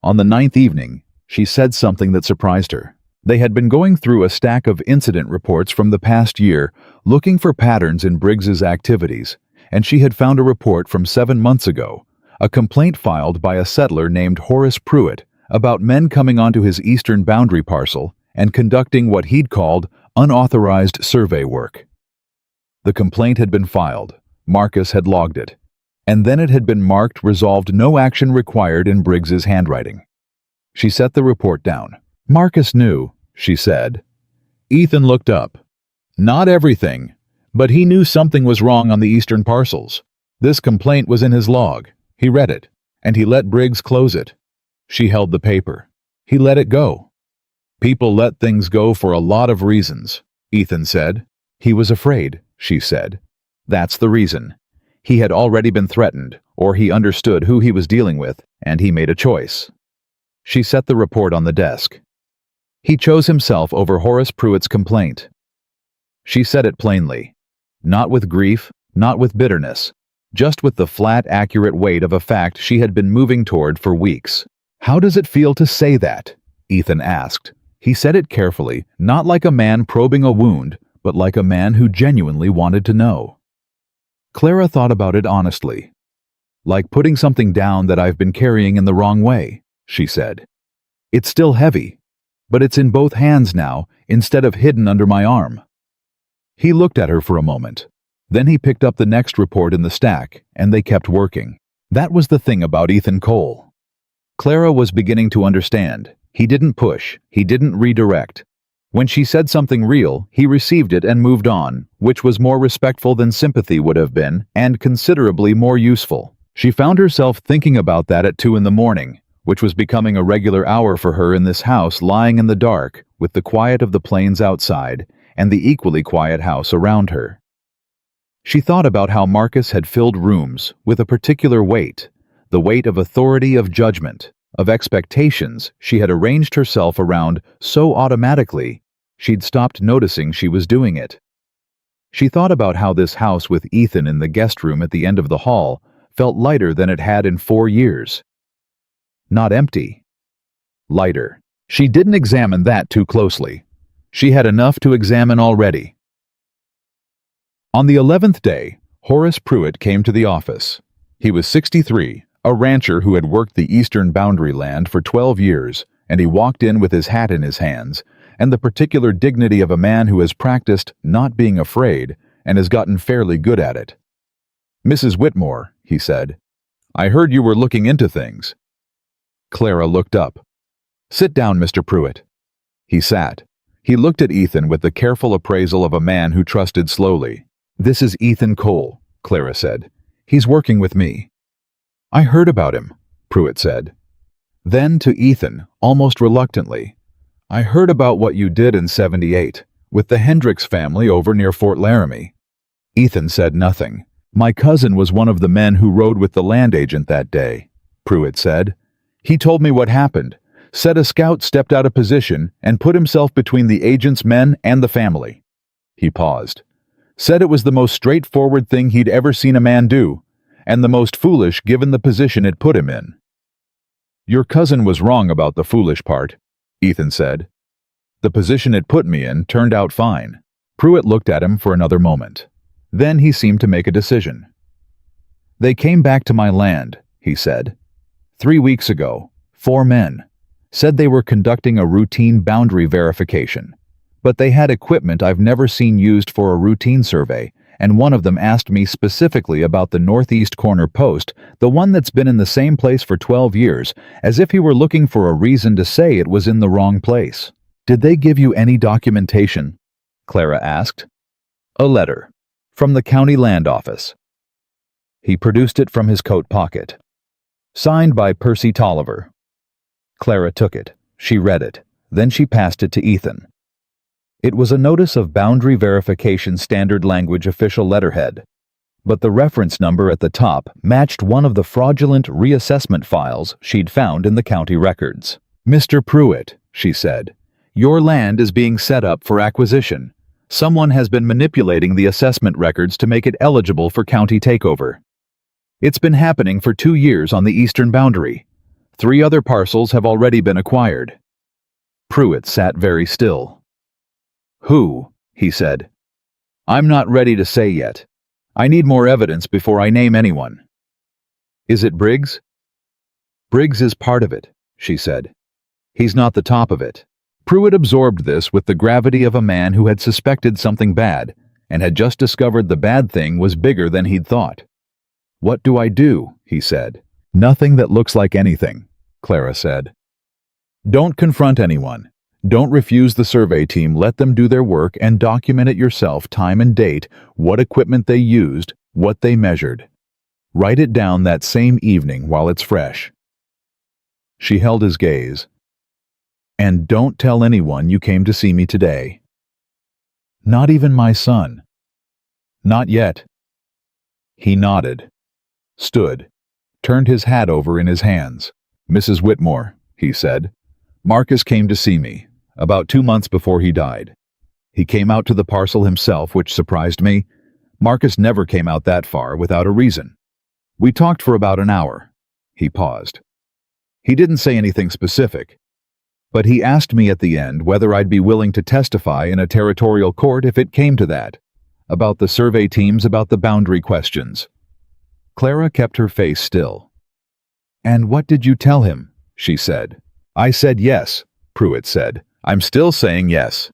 On the 9th evening, she said something that surprised her. They had been going through a stack of incident reports from the past year, looking for patterns in Briggs's activities, and she had found a report from 7 months ago, a complaint filed by a settler named Horace Pruitt about men coming onto his eastern boundary parcel and conducting what he'd called unauthorized survey work. The complaint had been filed, Marcus had logged it, and then it had been marked resolved no action required in Briggs's handwriting. She set the report down. Marcus knew, she said. Ethan looked up. Not everything, but he knew something was wrong on the eastern parcels. This complaint was in his log. He read it, and he let Briggs close it. She held the paper. He let it go. People let things go for a lot of reasons, Ethan said. He was afraid, she said. That's the reason. He had already been threatened, or he understood who he was dealing with, and he made a choice. She set the report on the desk. He chose himself over Horace Pruitt's complaint. She said it plainly. Not with grief, not with bitterness, just with the flat, accurate weight of a fact she had been moving toward for weeks. How does it feel to say that? Ethan asked. He said it carefully, not like a man probing a wound, but like a man who genuinely wanted to know. Clara thought about it honestly. Like putting something down that I've been carrying in the wrong way, she said. It's still heavy, but it's in both hands now instead of hidden under my arm. He looked at her for a moment. Then he picked up the next report in the stack, and they kept working. That was the thing about Ethan Cole. Clara was beginning to understand. He didn't push, he didn't redirect. When she said something real, he received it and moved on, which was more respectful than sympathy would have been, and considerably more useful. She found herself thinking about that at 2 a.m, which was becoming a regular hour for her in this house lying in the dark, with the quiet of the plains outside, and the equally quiet house around her. She thought about how Marcus had filled rooms with a particular weight, the weight of authority, of judgment, of expectations she had arranged herself around so automatically she'd stopped noticing she was doing it. She thought about how this house with Ethan in the guest room at the end of the hall felt lighter than it had in 4 years. Not empty. Lighter. She didn't examine that too closely. She had enough to examine already. On the 11th day, Horace Pruitt came to the office. He was 63, a rancher who had worked the eastern boundary land for 12 years, and he walked in with his hat in his hands, and the particular dignity of a man who has practiced not being afraid and has gotten fairly good at it. Mrs. Whitmore, he said, I heard you were looking into things. Clara looked up. Sit down, Mr. Pruitt. He sat. He looked at Ethan with the careful appraisal of a man who trusted slowly. This is Ethan Cole, Clara said. He's working with me. I heard about him, Pruitt said. Then to Ethan, almost reluctantly, I heard about what you did in 78, with the Hendricks family over near Fort Laramie. Ethan said nothing. My cousin was one of the men who rode with the land agent that day, Pruitt said. He told me what happened, said a scout stepped out of position and put himself between the agent's men and the family. He paused. Said it was the most straightforward thing he'd ever seen a man do, and the most foolish given the position it put him in. Your cousin was wrong about the foolish part. Ethan said. The position it put me in turned out fine. Pruitt looked at him for another moment. Then he seemed to make a decision. They came back to my land, he said. 3 weeks ago, 4 men. Said they were conducting a routine boundary verification. But they had equipment I've never seen used for a routine survey, and one of them asked me specifically about the northeast corner post, the one that's been in the same place for 12 years, as if he were looking for a reason to say it was in the wrong place. Did they give you any documentation? Clara asked. A letter. From the county land office. He produced it from his coat pocket. Signed by Percy Tolliver. Clara took it. She read it. Then she passed it to Ethan. It was a notice of boundary verification standard language official letterhead, but the reference number at the top matched one of the fraudulent reassessment files she'd found in the county records. Mr. Pruitt, she said, your land is being set up for acquisition. Someone has been manipulating the assessment records to make it eligible for county takeover. It's been happening for 2 years on the eastern boundary. 3 other parcels have already been acquired. Pruitt sat very still. Who? He said. I'm not ready to say yet. I need more evidence before I name anyone. Is it Briggs? Briggs is part of it, she said. He's not the top of it. Pruitt absorbed this with the gravity of a man who had suspected something bad and had just discovered the bad thing was bigger than he'd thought. What do I do? He said. Nothing that looks like anything, Clara said. Don't confront anyone. Don't refuse the survey team. Let them do their work and document it yourself, time and date, what equipment they used, what they measured. Write it down that same evening while it's fresh. She held his gaze. And don't tell anyone you came to see me today. Not even my son. Not yet. He nodded, stood, turned his hat over in his hands. Mrs. Whitmore, he said. Marcus came to see me, about 2 months before he died. He came out to the parcel himself, which surprised me. Marcus never came out that far without a reason. We talked for about an hour. He paused. He didn't say anything specific, but he asked me at the end whether I'd be willing to testify in a territorial court if it came to that, about the survey teams, about the boundary questions. Clara kept her face still. And what did you tell him? She said. I said yes, Pruitt said. I'm still saying yes.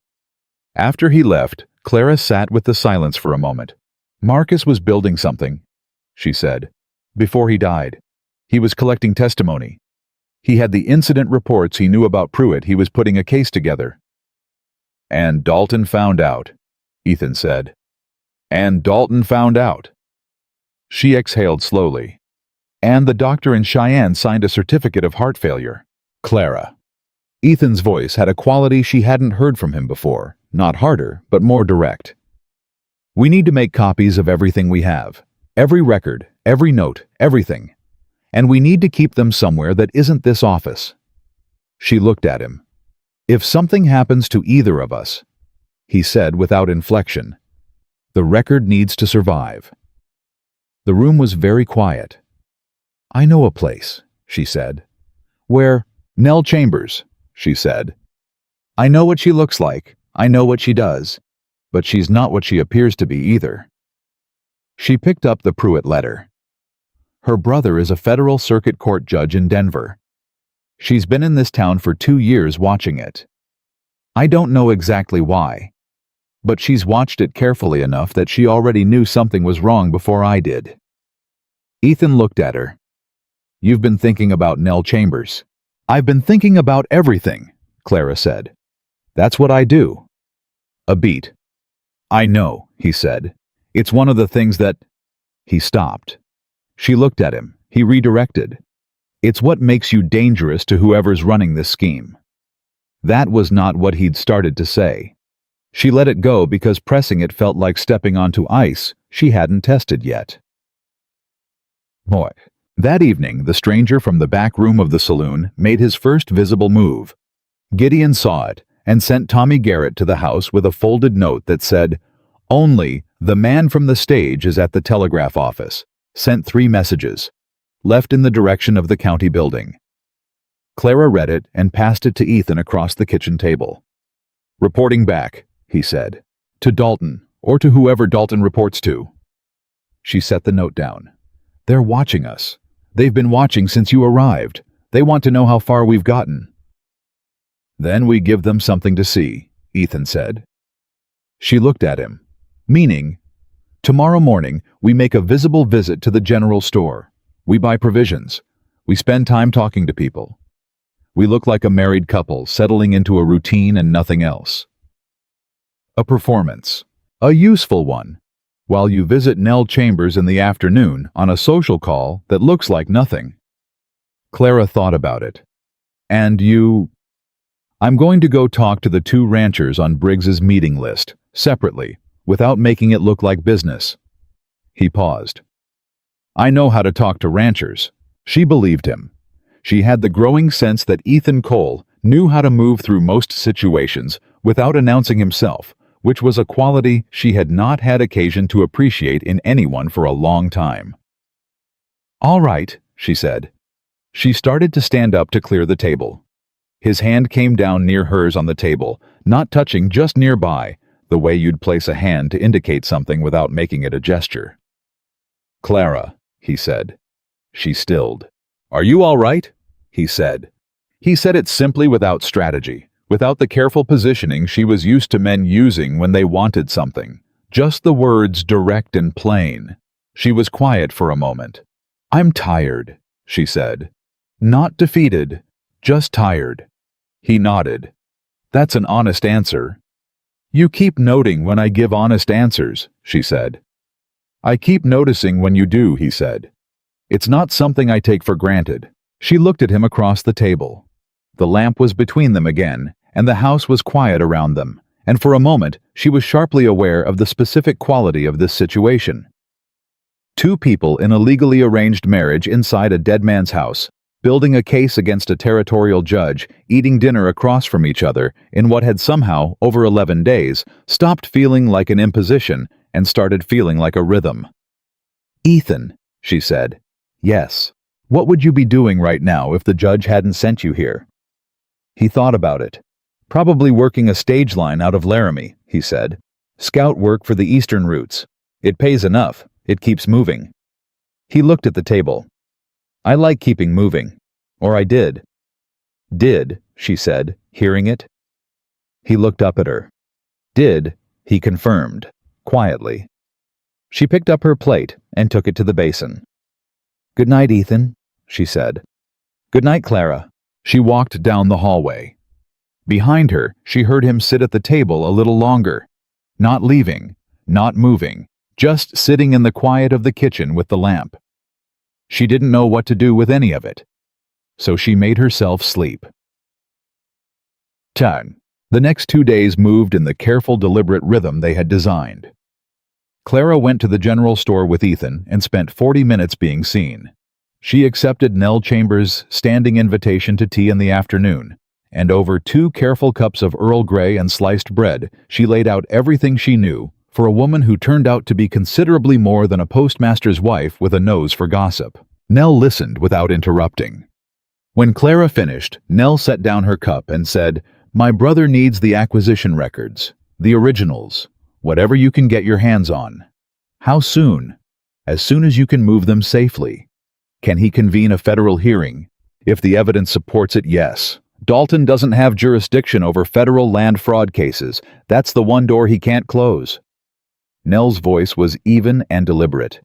After he left, Clara sat with the silence for a moment. Marcus was building something, she said, before he died. He was collecting testimony. He had the incident reports he knew about Pruitt. He was putting a case together. And Dalton found out, Ethan said. And Dalton found out. She exhaled slowly. And the doctor in Cheyenne signed a certificate of heart failure. Clara. Ethan's voice had a quality she hadn't heard from him before, not harder, but more direct. We need to make copies of everything we have. Every record, every note, everything. And we need to keep them somewhere that isn't this office. She looked at him. If something happens to either of us, he said without inflection, the record needs to survive. The room was very quiet. I know a place, she said. Where? Nell Chambers, she said. I know what she looks like. I know what she does. But she's not what she appears to be either. She picked up the Pruitt letter. Her brother is a federal circuit court judge in Denver. She's been in this town for 2 years watching it. I don't know exactly why, but she's watched it carefully enough that she already knew something was wrong before I did. Ethan looked at her. You've been thinking about Nell Chambers. I've been thinking about everything, Clara said. That's what I do. A beat. I know, he said. It's one of the things that... He stopped. She looked at him. He redirected. It's what makes you dangerous to whoever's running this scheme. That was not what he'd started to say. She let it go because pressing it felt like stepping onto ice she hadn't tested yet. Boy. That evening, the stranger from the back room of the saloon made his first visible move. Gideon saw it and sent Tommy Garrett to the house with a folded note that said, Only the man from the stage is at the telegraph office. Sent 3 messages. Left in the direction of the county building. Clara read it and passed it to Ethan across the kitchen table. "Reporting back," he said. "To Dalton, or to whoever Dalton reports to." She set the note down. "They're watching us. They've been watching since you arrived. They want to know how far we've gotten." "Then we give them something to see," Ethan said. She looked at him. "Meaning, tomorrow morning we make a visible visit to the general store. We buy provisions. We spend time talking to people. We look like a married couple settling into a routine and nothing else. A performance. A useful one. While you visit Nell Chambers in the afternoon on a social call that looks like nothing." Clara thought about it. "And you—" "I'm going to go talk to the 2 ranchers on Briggs's meeting list, separately, without making it look like business." He paused. "I know how to talk to ranchers." She believed him. She had the growing sense that Ethan Cole knew how to move through most situations without announcing himself, which was a quality she had not had occasion to appreciate in anyone for a long time. "All right," she said. She started to stand up to clear the table. His hand came down near hers on the table, not touching, just nearby, the way you'd place a hand to indicate something without making it a gesture. "Clara," he said. She stilled. "Are you all right?" he said. He said it simply, without strategy, without the careful positioning she was used to men using when they wanted something. Just the words, direct and plain. She was quiet for a moment. "I'm tired," she said. "Not defeated, just tired." He nodded. "That's an honest answer." "You keep noting when I give honest answers," she said. "I keep noticing when you do," he said. "It's not something I take for granted." She looked at him across the table. The lamp was between them again, and the house was quiet around them, and for a moment she was sharply aware of the specific quality of this situation. 2 people in a legally arranged marriage inside a dead man's house, building a case against a territorial judge, eating dinner across from each other in what had somehow, over 11 days, stopped feeling like an imposition and started feeling like a rhythm. "Ethan," she said. "Yes. What would you be doing right now if the judge hadn't sent you here?" He thought about it. "Probably working a stage line out of Laramie," he said. "Scout work for the eastern routes. It pays enough. It keeps moving." He looked at the table. "I like keeping moving. Or I did." "Did," she said, hearing it. He looked up at her. "Did," he confirmed, quietly. She picked up her plate and took it to the basin. "Good night, Ethan," she said. "Good night, Clara." She walked down the hallway. Behind her, she heard him sit at the table a little longer. Not leaving, not moving, just sitting in the quiet of the kitchen with the lamp. She didn't know what to do with any of it. So she made herself sleep. 10. The next 2 days moved in the careful, deliberate rhythm they had designed. Clara went to the general store with Ethan and spent 40 minutes being seen. She accepted Nell Chambers' standing invitation to tea in the afternoon, and over 2 careful cups of Earl Grey and sliced bread, she laid out everything she knew for a woman who turned out to be considerably more than a postmaster's wife with a nose for gossip. Nell listened without interrupting. When Clara finished, Nell set down her cup and said, "My brother needs the acquisition records, the originals, whatever you can get your hands on." "How soon?" "As soon as you can move them safely." "Can he convene a federal hearing?" "If the evidence supports it, yes. Dalton doesn't have jurisdiction over federal land fraud cases. That's the one door he can't close." Nell's voice was even and deliberate.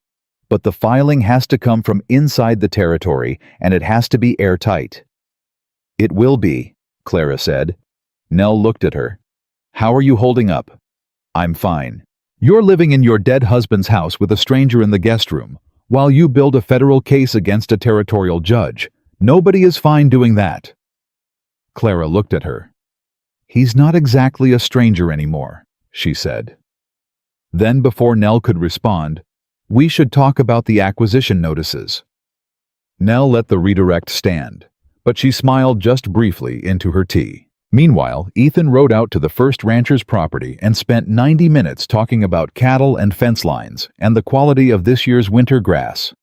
"But the filing has to come from inside the territory, and it has to be airtight." "It will be," Clara said. Nell looked at her. "How are you holding up?" "I'm fine." "You're living in your dead husband's house with a stranger in the guest room, while you build a federal case against a territorial judge. Nobody is fine doing that." Clara looked at her. "He's not exactly a stranger anymore," she said. Then, before Nell could respond, "We should talk about the acquisition notices." Nell let the redirect stand, but she smiled just briefly into her tea. Meanwhile, Ethan rode out to the first rancher's property and spent 90 minutes talking about cattle and fence lines and the quality of this year's winter grass.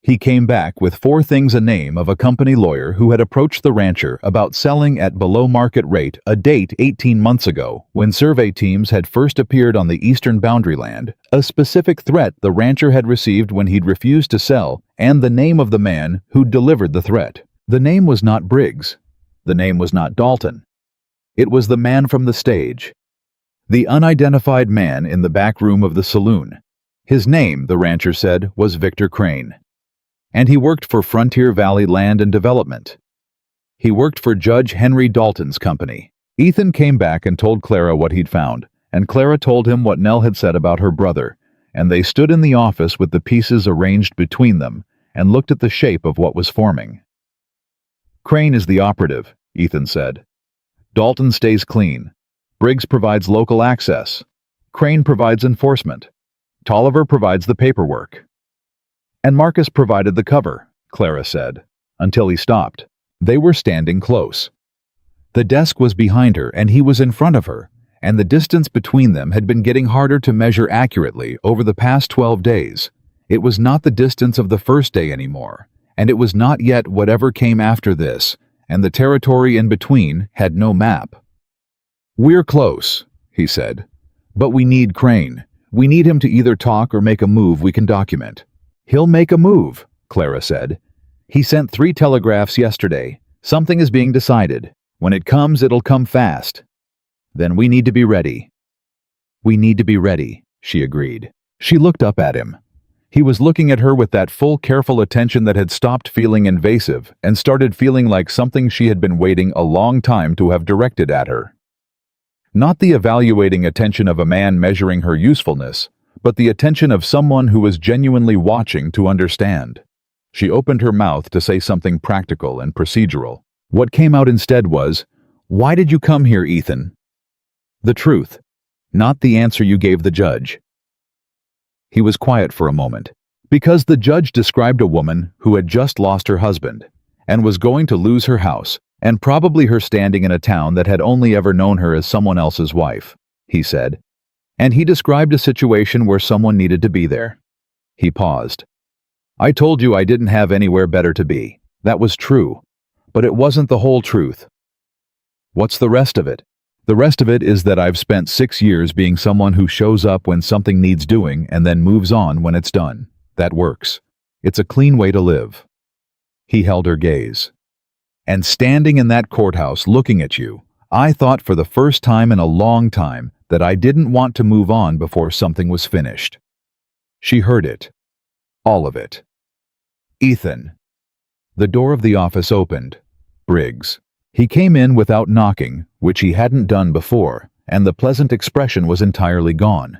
He came back with 4 things: a name of a company lawyer who had approached the rancher about selling at below market rate, a date 18 months ago when survey teams had first appeared on the eastern boundary land, a specific threat the rancher had received when he'd refused to sell, and the name of the man who'd delivered the threat. The name was not Briggs. The name was not Dalton. It was the man from the stage. The unidentified man in the back room of the saloon. His name, the rancher said, was Victor Crane. And he worked for Frontier Valley Land and Development. He worked for Judge Henry Dalton's company. Ethan came back and told Clara what he'd found, and Clara told him what Nell had said about her brother, and they stood in the office with the pieces arranged between them and looked at the shape of what was forming. Crane is the operative, Ethan said. Dalton stays clean. Briggs provides local access. Crane provides enforcement. Tolliver provides the paperwork. And Marcus provided the cover, Clara said, until he stopped. They were standing close. The desk was behind her and he was in front of her, and the distance between them had been getting harder to measure accurately over the past 12 days. It was not the distance of the first day anymore, and it was not yet whatever came after this, and the territory in between had no map. "We're close," he said, "but we need Crane. We need him to either talk or make a move we can document." "He'll make a move," Clara said. "He sent 3 telegraphs yesterday. Something is being decided. When it comes, it'll come fast. Then we need to be ready." "We need to be ready," she agreed. She looked up at him. He was looking at her with that full, careful attention that had stopped feeling invasive and started feeling like something she had been waiting a long time to have directed at her. Not the evaluating attention of a man measuring her usefulness, but the attention of someone who was genuinely watching to understand. She opened her mouth to say something practical and procedural. What came out instead was, "Why did you come here, Ethan?" The truth, not the answer you gave the judge. He was quiet for a moment, because the judge described a woman who had just lost her husband and was going to lose her house, and probably her standing in a town that had only ever known her as someone else's wife, he said. And he described a situation where someone needed to be there. He paused. "I told you I didn't have anywhere better to be. That was true, but it wasn't the whole truth." "What's the rest of it?" "The rest of it is that I've spent 6 years being someone who shows up when something needs doing and then moves on when it's done. That works. It's a clean way to live." He held her gaze. "And standing in that courthouse looking at you, I thought for the first time in a long time that I didn't want to move on before something was finished." She heard it. All of it. "Ethan." The door of the office opened. Briggs. He came in without knocking, which he hadn't done before, and the pleasant expression was entirely gone.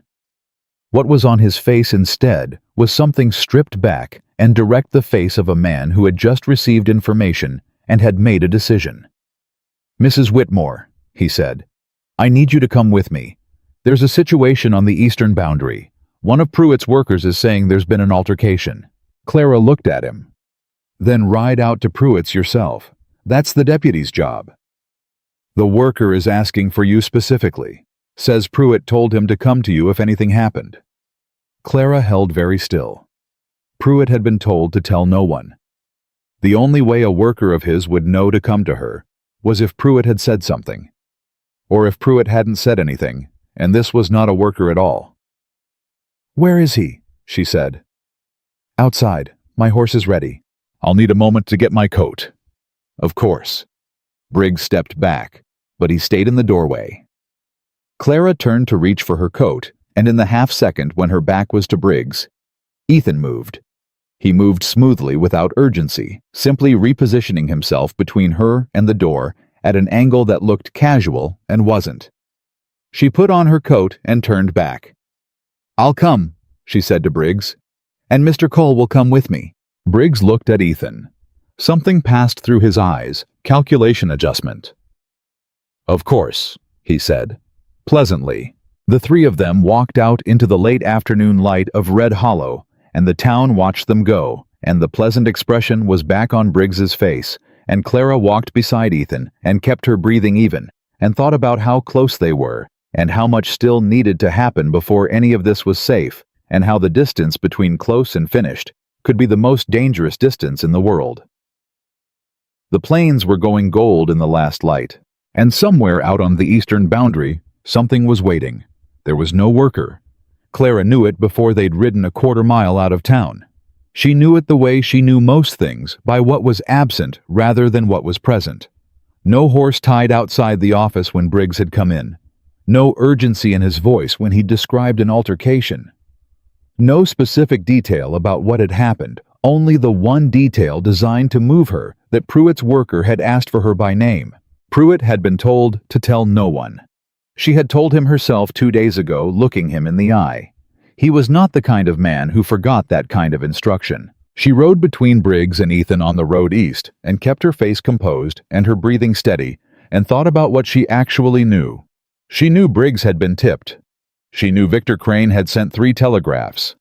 What was on his face instead was something stripped back and direct, the face of a man who had just received information and had made a decision. "Mrs. Whitmore," he said, "I need you to come with me. There's a situation on the eastern boundary. One of Pruitt's workers is saying there's been an altercation." Clara looked at him. "Then ride out to Pruitt's yourself. That's the deputy's job." "The worker is asking for you specifically. Says Pruitt told him to come to you if anything happened." Clara held very still. Pruitt had been told to tell no one. The only way a worker of his would know to come to her was if Pruitt had said something. Or if Pruitt hadn't said anything, and this was not a worker at all. "Where is he?" she said. "Outside. My horse is ready. I'll need a moment to get my coat." "Of course." Briggs stepped back, but he stayed in the doorway. Clara turned to reach for her coat, and in the half-second when her back was to Briggs, Ethan moved. He moved smoothly without urgency, simply repositioning himself between her and the door at an angle that looked casual and wasn't. She put on her coat and turned back. "I'll come," she said to Briggs, "and Mr. Cole will come with me." Briggs looked at Ethan. Something passed through his eyes, calculation adjustment. "Of course," he said, pleasantly. The 3 of them walked out into the late afternoon light of Red Hollow, and the town watched them go, and the pleasant expression was back on Briggs's face, and Clara walked beside Ethan and kept her breathing even, and thought about how close they were, and how much still needed to happen before any of this was safe, and how the distance between close and finished could be the most dangerous distance in the world. The plains were going gold in the last light, and somewhere out on the eastern boundary, something was waiting. There was no worker. Clara knew it before they'd ridden a quarter-mile out of town. She knew it the way she knew most things, by what was absent rather than what was present. No horse tied outside the office when Briggs had come in. No urgency in his voice when he described an altercation. No specific detail about what had happened, only the one detail designed to move her, that Pruitt's worker had asked for her by name. Pruitt had been told to tell no one. She had told him herself 2 days ago, looking him in the eye. He was not the kind of man who forgot that kind of instruction. She rode between Briggs and Ethan on the road east, and kept her face composed and her breathing steady, and thought about what she actually knew. She knew Briggs had been tipped. She knew Victor Crane had sent 3 telegraphs.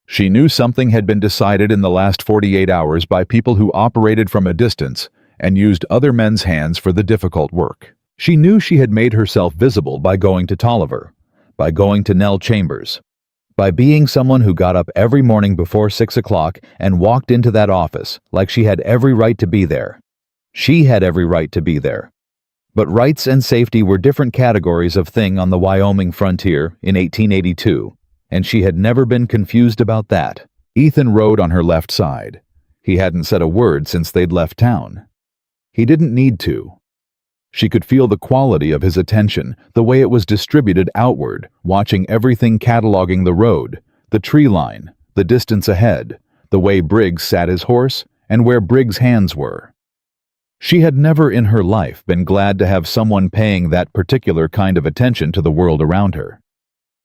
She knew something had been decided in the last 48 hours by people who operated from a distance and used other men's hands for the difficult work. She knew she had made herself visible by going to Tolliver, by going to Nell Chambers, by being someone who got up every morning before 6 o'clock and walked into that office like she had every right to be there. She had every right to be there. But rights and safety were different categories of thing on the Wyoming frontier in 1882, and she had never been confused about that. Ethan rode on her left side. He hadn't said a word since they'd left town. He didn't need to. She could feel the quality of his attention, the way it was distributed outward, watching everything, cataloging the road, the tree line, the distance ahead, the way Briggs sat his horse, and where Briggs' hands were. She had never in her life been glad to have someone paying that particular kind of attention to the world around her.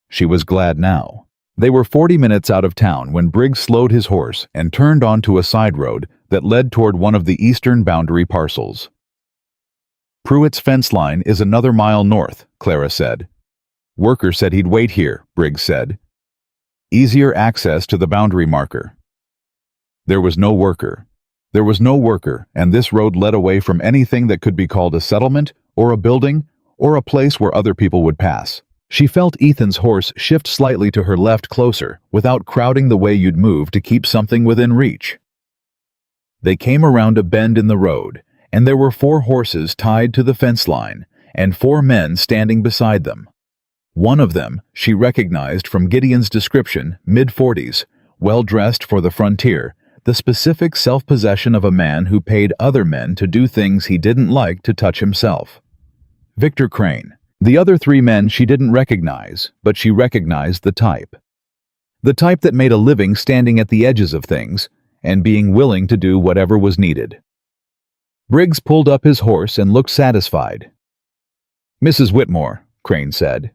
She was glad now. They were 40 minutes out of town when Briggs slowed his horse and turned onto a side road that led toward one of the eastern boundary parcels. "Pruitt's fence line is another mile north," Clara said. "Worker said he'd wait here," Briggs said. "Easier access to the boundary marker." There was no worker. There was no worker, and this road led away from anything that could be called a settlement, or a building, or a place where other people would pass. She felt Ethan's horse shift slightly to her left closer, without crowding the way you'd move to keep something within reach. They came around a bend in the road, and there were 4 horses tied to the fence line, and 4 men standing beside them. One of them she recognized from Gideon's description, mid-40s, well-dressed for the frontier, the specific self-possession of a man who paid other men to do things he didn't like to touch himself. Victor Crane. The other 3 men she didn't recognize, but she recognized the type. The type that made a living standing at the edges of things, and being willing to do whatever was needed. Briggs pulled up his horse and looked satisfied. "Mrs. Whitmore," Crane said.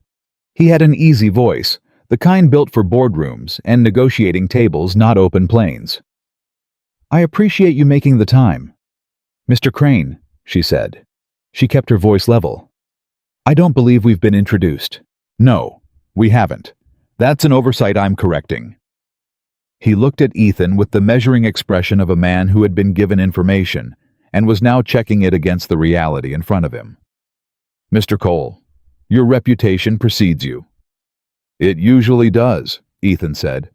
He had an easy voice, the kind built for boardrooms and negotiating tables, not open plains. "I appreciate you making the time." "Mr. Crane," she said. She kept her voice level. "I don't believe we've been introduced." "No, we haven't. That's an oversight I'm correcting." He looked at Ethan with the measuring expression of a man who had been given information and was now checking it against the reality in front of him. "Mr. Cole, your reputation precedes you." "It usually does," Ethan said.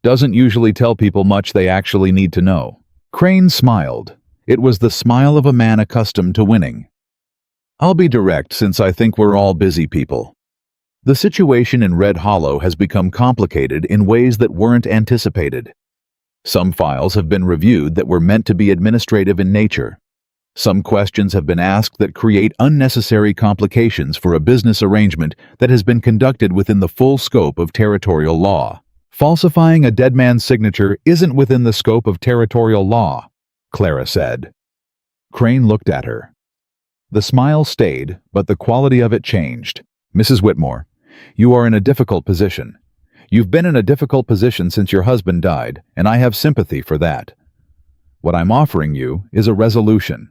"Doesn't usually tell people much they actually need to know." Crane smiled. It was the smile of a man accustomed to winning. "I'll be direct since I think we're all busy people. The situation in Red Hollow has become complicated in ways that weren't anticipated. Some files have been reviewed that were meant to be administrative in nature. Some questions have been asked that create unnecessary complications for a business arrangement that has been conducted within the full scope of territorial law. Falsifying a dead man's signature isn't within the scope of territorial law," Clara said. Crane looked at her. The smile stayed, but the quality of it changed. "Mrs. Whitmore, you are in a difficult position. You've been in a difficult position since your husband died, and I have sympathy for that. What I'm offering you is a resolution.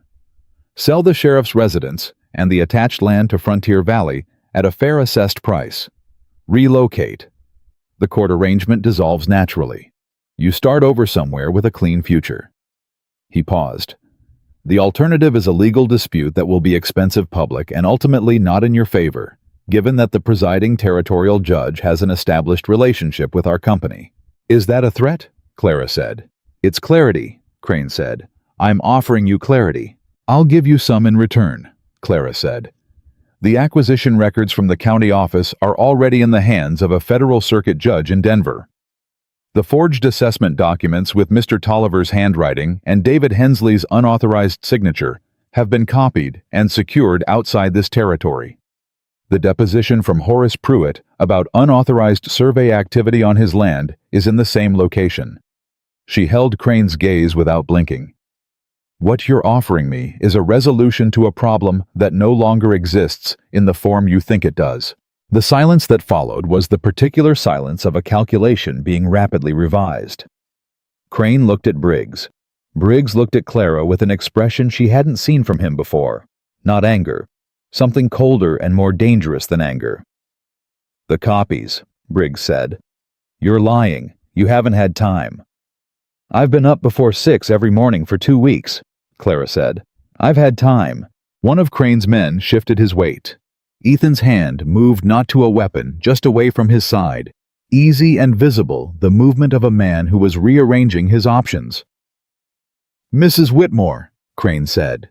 Sell the sheriff's residence and the attached land to Frontier Valley at a fair assessed price. Relocate. The court arrangement dissolves naturally. You start over somewhere with a clean future." He paused. "The alternative is a legal dispute that will be expensive public and ultimately not in your favor, given that the presiding territorial judge has an established relationship with our company." "Is that a threat?" Clara said. It's clarity, Crane said. I'm offering you clarity. I'll give you some in return, Clara said. The acquisition records from the county office are already in the hands of a federal circuit judge in Denver. The forged assessment documents with Mr. Tolliver's handwriting and David Hensley's unauthorized signature have been copied and secured outside this territory. The deposition from Horace Pruitt about unauthorized survey activity on his land is in the same location. She held Crane's gaze without blinking. What you're offering me is a resolution to a problem that no longer exists in the form you think it does. The silence that followed was the particular silence of a calculation being rapidly revised. Crane looked at Briggs. Briggs looked at Clara with an expression she hadn't seen from him before. Not anger. Something colder and more dangerous than anger. The copies, Briggs said. You're lying. You haven't had time. I've been up before 6 every morning for 2 weeks, Clara said. I've had time. One of Crane's men shifted his weight. Ethan's hand moved not to a weapon, just away from his side. Easy and visible, the movement of a man who was rearranging his options. Mrs. Whitmore, Crane said.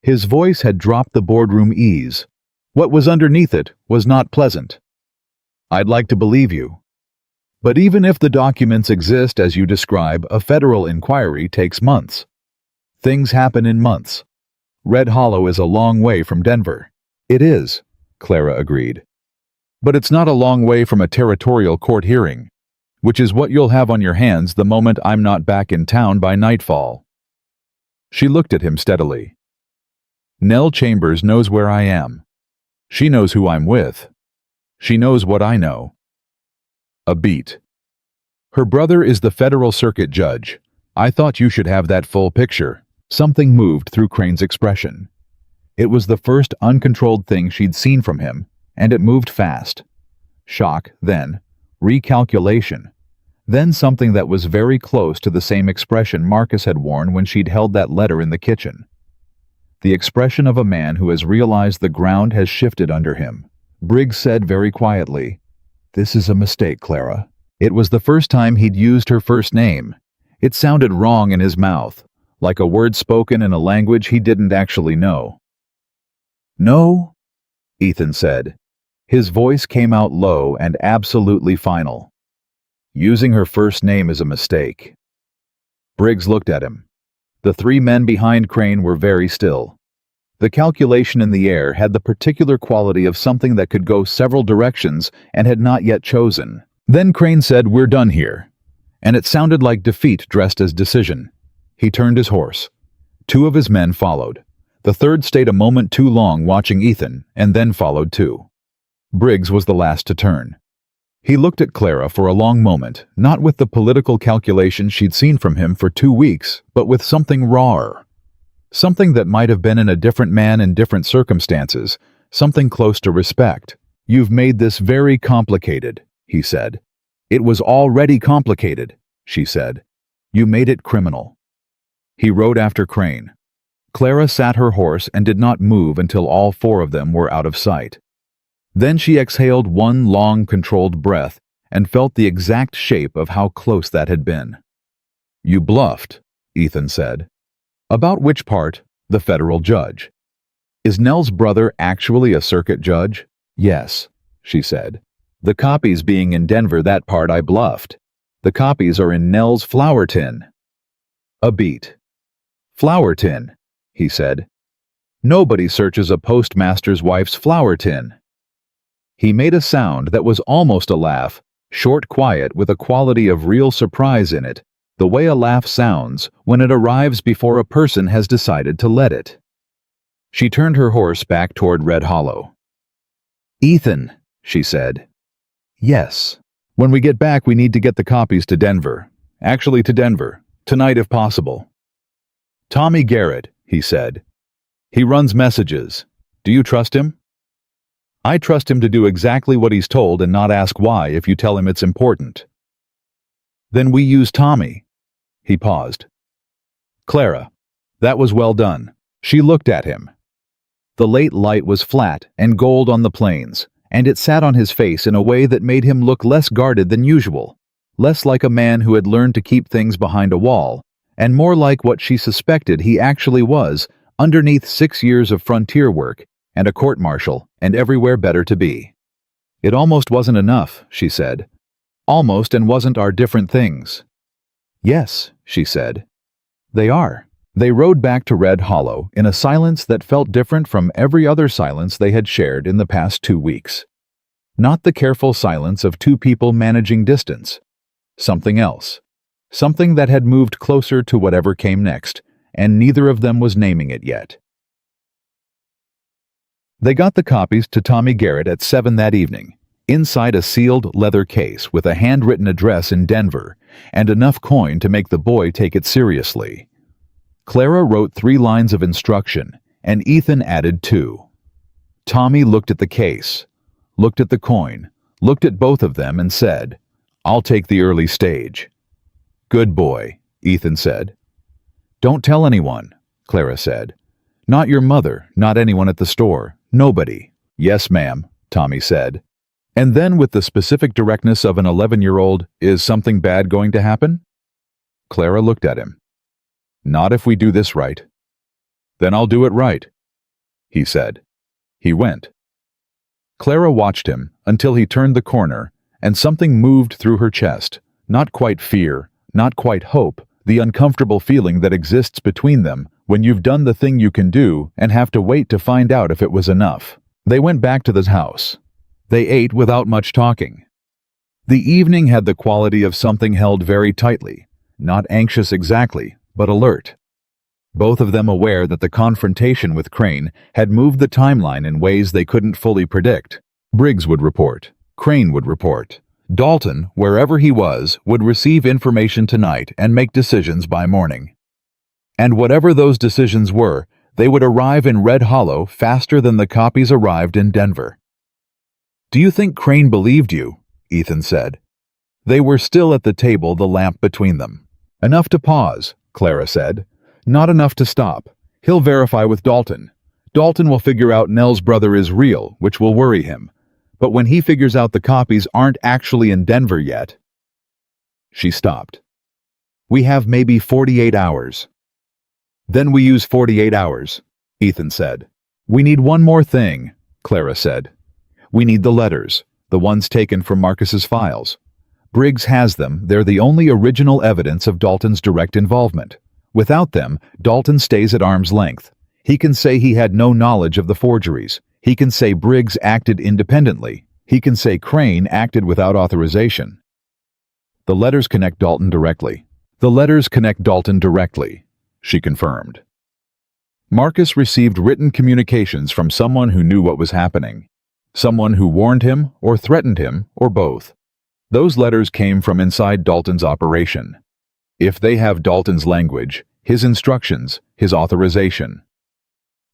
His voice had dropped the boardroom ease. What was underneath it was not pleasant. I'd like to believe you. But even if the documents exist as you describe, a federal inquiry takes months. Things happen in months. Red Hollow is a long way from Denver. It is, Clara agreed. But it's not a long way from a territorial court hearing, which is what you'll have on your hands the moment I'm not back in town by nightfall. She looked at him steadily. Nell Chambers knows where I am. She knows who I'm with. She knows what I know. A beat. Her brother is the federal circuit judge. I thought you should have that full picture. Something moved through Crane's expression. It was the first uncontrolled thing she'd seen from him, and it moved fast. Shock, then recalculation, then something that was very close to the same expression Marcus had worn when she'd held that letter in the kitchen. The expression of a man who has realized the ground has shifted under him. Briggs said very quietly, "This is a mistake, Clara." It was the first time he'd used her first name. It sounded wrong in his mouth, like a word spoken in a language he didn't actually know. "No," Ethan said. His voice came out low and absolutely final. Using her first name is a mistake. Briggs looked at him. The 3 men behind Crane were very still. The calculation in the air had the particular quality of something that could go several directions and had not yet chosen. Then Crane said, "We're done here." And it sounded like defeat dressed as decision. He turned his horse. 2 of his men followed. The 3rd stayed a moment too long watching Ethan, and then followed too. Briggs was the last to turn. He looked at Clara for a long moment, not with the political calculation she'd seen from him for 2 weeks, but with something rawer. Something that might have been in a different man in different circumstances, something close to respect. "You've made this very complicated," he said. "It was already complicated," she said. "You made it criminal." He rode after Crane. Clara sat her horse and did not move until all 4 of them were out of sight. Then she exhaled one long, controlled breath and felt the exact shape of how close that had been. "You bluffed," Ethan said. "About which part?" "The federal judge." "Is Nell's brother actually a circuit judge?" "Yes," she said. "The copies being in Denver, that part I bluffed. The copies are in Nell's flour tin." A beat. "Flour tin," he said. "Nobody searches a postmaster's wife's flour tin." He made a sound that was almost a laugh, short, quiet, with a quality of real surprise in it, the way a laugh sounds when it arrives before a person has decided to let it. She turned her horse back toward Red Hollow. "Ethan," she said. "Yes. When we get back, we need to get the copies to Denver. Actually, to Denver. Tonight, if possible." "Tommy Garrett," he said. "He runs messages. Do you trust him?" "I trust him to do exactly what he's told and not ask why if you tell him it's important." "Then we use Tommy." He paused. "Clara, that was well done." She looked at him. The late light was flat and gold on the plains, and it sat on his face in a way that made him look less guarded than usual, less like a man who had learned to keep things behind a wall, and more like what she suspected he actually was underneath 6 years of frontier work and a court-martial and everywhere better to be. It almost wasn't enough, she said. Almost and wasn't are different things. Yes, she said. They are. They rode back to Red Hollow in a silence that felt different from every other silence they had shared in the past 2 weeks. Not the careful silence of two people managing distance. Something else. Something that had moved closer to whatever came next, and neither of them was naming it yet. They got the copies to Tommy Garrett at 7 that evening, inside a sealed leather case with a handwritten address in Denver and enough coin to make the boy take it seriously. Clara wrote 3 lines of instruction, and Ethan added 2. Tommy looked at the case, looked at the coin, looked at both of them and said, "I'll take the early stage." "Good boy," Ethan said. "Don't tell anyone," Clara said. "Not your mother, not anyone at the store, nobody." "Yes, ma'am," Tommy said. And then with the specific directness of an 11-year-old, "Is something bad going to happen?" Clara looked at him. "Not if we do this right." "Then I'll do it right," he said. He went. Clara watched him until he turned the corner, and something moved through her chest, not quite fear, not quite hope, the uncomfortable feeling that exists between them when you've done the thing you can do and have to wait to find out if it was enough. They went back to the house. They ate without much talking. The evening had the quality of something held very tightly, not anxious exactly, but alert. Both of them aware that the confrontation with Crane had moved the timeline in ways they couldn't fully predict. Briggs would report. Crane would report. Dalton, wherever he was, would receive information tonight and make decisions by morning. And whatever those decisions were, they would arrive in Red Hollow faster than the copies arrived in Denver. "Do you think Crane believed you?" Ethan said. They were still at the table, the lamp between them. "Enough to pause," Clara said. "Not enough to stop. He'll verify with Dalton. Dalton will figure out Nell's brother is real, which will worry him. But when he figures out the copies aren't actually in Denver yet..." She stopped. "We have maybe 48 hours. "Then we use 48 hours, Ethan said. "We need one more thing," Clara said. "We need the letters, the ones taken from Marcus's files. Briggs has them. They're the only original evidence of Dalton's direct involvement. Without them, Dalton stays at arm's length. He can say he had no knowledge of the forgeries. He can say Briggs acted independently. He can say Crane acted without authorization. The letters connect Dalton directly. The letters connect Dalton directly," she confirmed. Marcus received written communications from someone who knew what was happening. Someone who warned him or threatened him or both. Those letters came from inside Dalton's operation. If they have Dalton's language, his instructions, his authorization.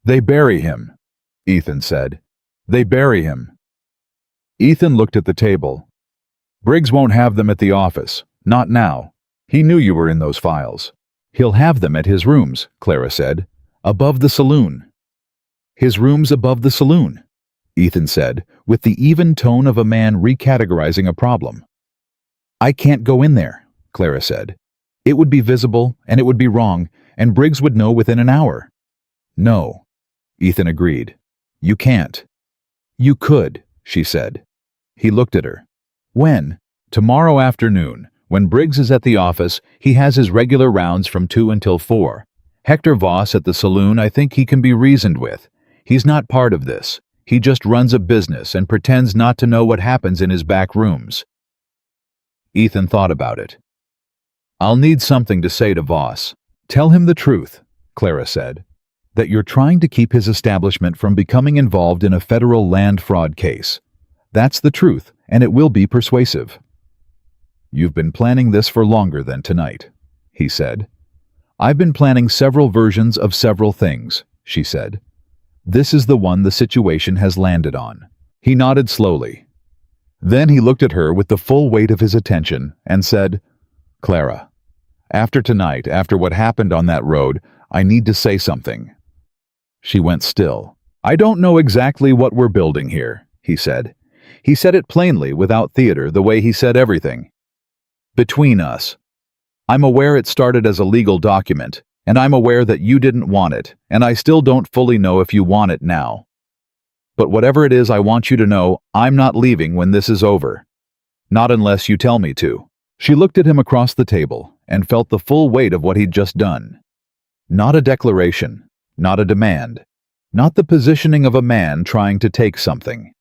"They bury him," Ethan said. "They bury him." Ethan looked at the table. "Briggs won't have them at the office. Not now. He knew you were in those files." "He'll have them at his rooms," Clara said. "Above the saloon." "His rooms above the saloon," Ethan said, with the even tone of a man recategorizing a problem. "I can't go in there," Clara said. "It would be visible, and it would be wrong, and Briggs would know within an hour." "No," Ethan agreed. "You can't." "You could," she said. He looked at her. "When?" "Tomorrow afternoon. When Briggs is at the office, he has his regular rounds from 2 until 4. Hector Voss at the saloon I think he can be reasoned with. He's not part of this. He just runs a business and pretends not to know what happens in his back rooms." Ethan thought about it. "I'll need something to say to Voss." "Tell him the truth," Clara said. "That you're trying to keep his establishment from becoming involved in a federal land fraud case. That's the truth, and it will be persuasive." "You've been planning this for longer than tonight," he said. "I've been planning several versions of several things," she said. "This is the one the situation has landed on." He nodded slowly. Then he looked at her with the full weight of his attention and said, "Clara, after tonight, after what happened on that road, I need to say something." She went still. "I don't know exactly what we're building here," he said. He said it plainly, without theater, the way he said everything. Between us. I'm aware it started as a legal document, and I'm aware that you didn't want it, and I still don't fully know if you want it now. But whatever it is, I want you to know, I'm not leaving when this is over. Not unless you tell me to." She looked at him across the table and felt the full weight of what he'd just done. Not a declaration, not a demand, not the positioning of a man trying to take something.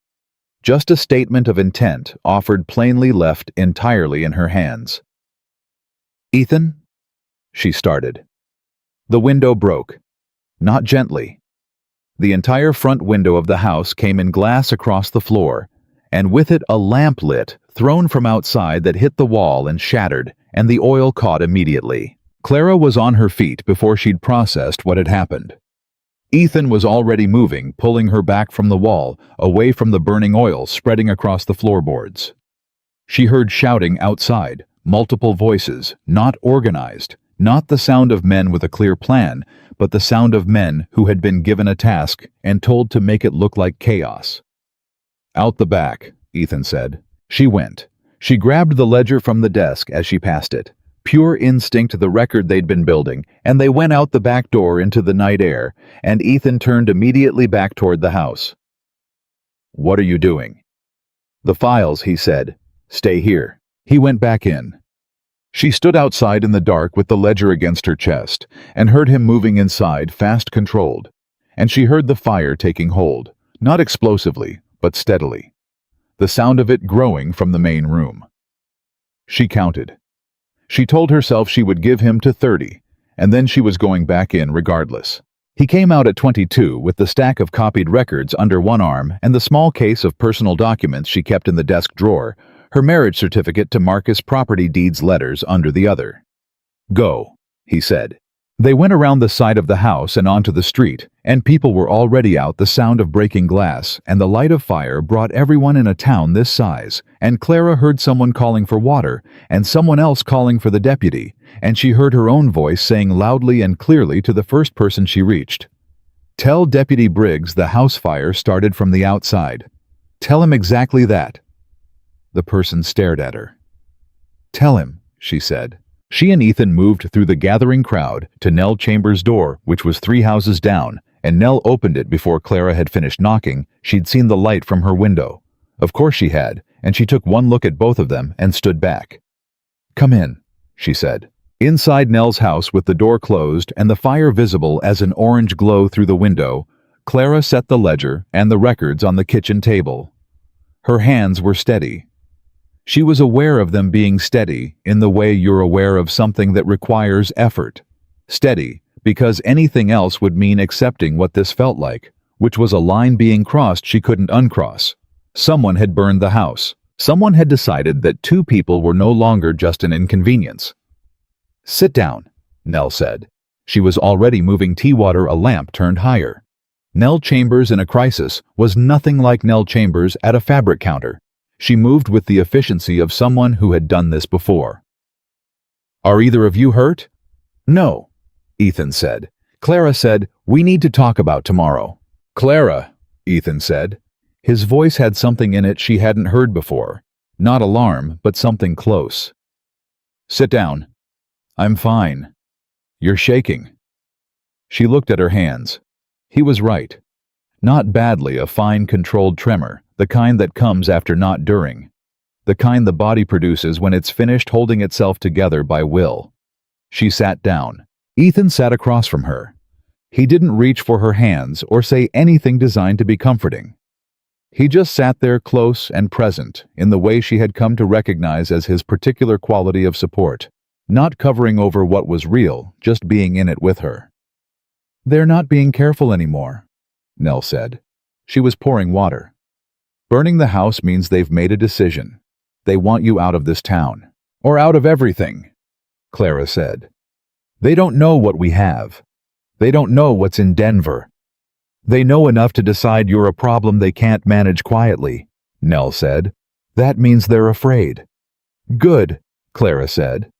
Just a statement of intent offered plainly, left entirely in her hands. "Ethan?" she started. The window broke. Not gently. The entire front window of the house came in glass across the floor, and with it a lamp lit, thrown from outside, that hit the wall and shattered, and the oil caught immediately. Clara was on her feet before she'd processed what had happened. Ethan was already moving, pulling her back from the wall, away from the burning oil spreading across the floorboards. She heard shouting outside, multiple voices, not organized, not the sound of men with a clear plan, but the sound of men who had been given a task and told to make it look like chaos. "Out the back," Ethan said. She went. She grabbed the ledger from the desk as she passed it. Pure instinct, the record they'd been building, and they went out the back door into the night air, and Ethan turned immediately back toward the house. "What are you doing?" "The files," he said. "Stay here." He went back in. She stood outside in the dark with the ledger against her chest, and heard him moving inside, fast controlled. And she heard the fire taking hold, not explosively, but steadily. The sound of it growing from the main room. She counted. She told herself she would give him to 30, and then she was going back in regardless. He came out at 22 with the stack of copied records under one arm and the small case of personal documents she kept in the desk drawer, her marriage certificate to Marcus property deeds letters under the other. "Go," he said. They went around the side of the house and onto the street, and people were already out. The sound of breaking glass and the light of fire brought everyone in a town this size, and Clara heard someone calling for water and someone else calling for the deputy, and she heard her own voice saying loudly and clearly to the first person she reached, "Tell Deputy Briggs the house fire started from the outside. Tell him exactly that." The person stared at her. "Tell him," she said. She and Ethan moved through the gathering crowd to Nell Chambers' door, which was 3 houses down, and Nell opened it before Clara had finished knocking. She'd seen the light from her window. Of course she had, and she took one look at both of them and stood back. "Come in," she said. Inside Nell's house, with the door closed and the fire visible as an orange glow through the window, Clara set the ledger and the records on the kitchen table. Her hands were steady. She was aware of them being steady in the way you're aware of something that requires effort. Steady, because anything else would mean accepting what this felt like, which was a line being crossed she couldn't uncross. Someone had burned the house. Someone had decided that 2 people were no longer just an inconvenience. "Sit down," Nell said. She was already moving tea water, a lamp turned higher. Nell Chambers in a crisis was nothing like Nell Chambers at a fabric counter. She moved with the efficiency of someone who had done this before. "Are either of you hurt?" "No," Ethan said. Clara said, "We need to talk about tomorrow." "Clara," Ethan said. His voice had something in it she hadn't heard before. Not alarm, but something close. "Sit down." "I'm fine." "You're shaking." She looked at her hands. He was right. Not badly, a fine, controlled tremor. The kind that comes after, not during. The kind the body produces when it's finished holding itself together by will. She sat down. Ethan sat across from her. He didn't reach for her hands or say anything designed to be comforting. He just sat there, close and present, in the way she had come to recognize as his particular quality of support, not covering over what was real, just being in it with her. "They're not being careful anymore," Nell said. She was pouring water. "Burning the house means they've made a decision. They want you out of this town. Or out of everything," Clara said. "They don't know what we have. They don't know what's in Denver. They know enough to decide you're a problem they can't manage quietly," Nell said. "That means they're afraid." "Good," Clara said.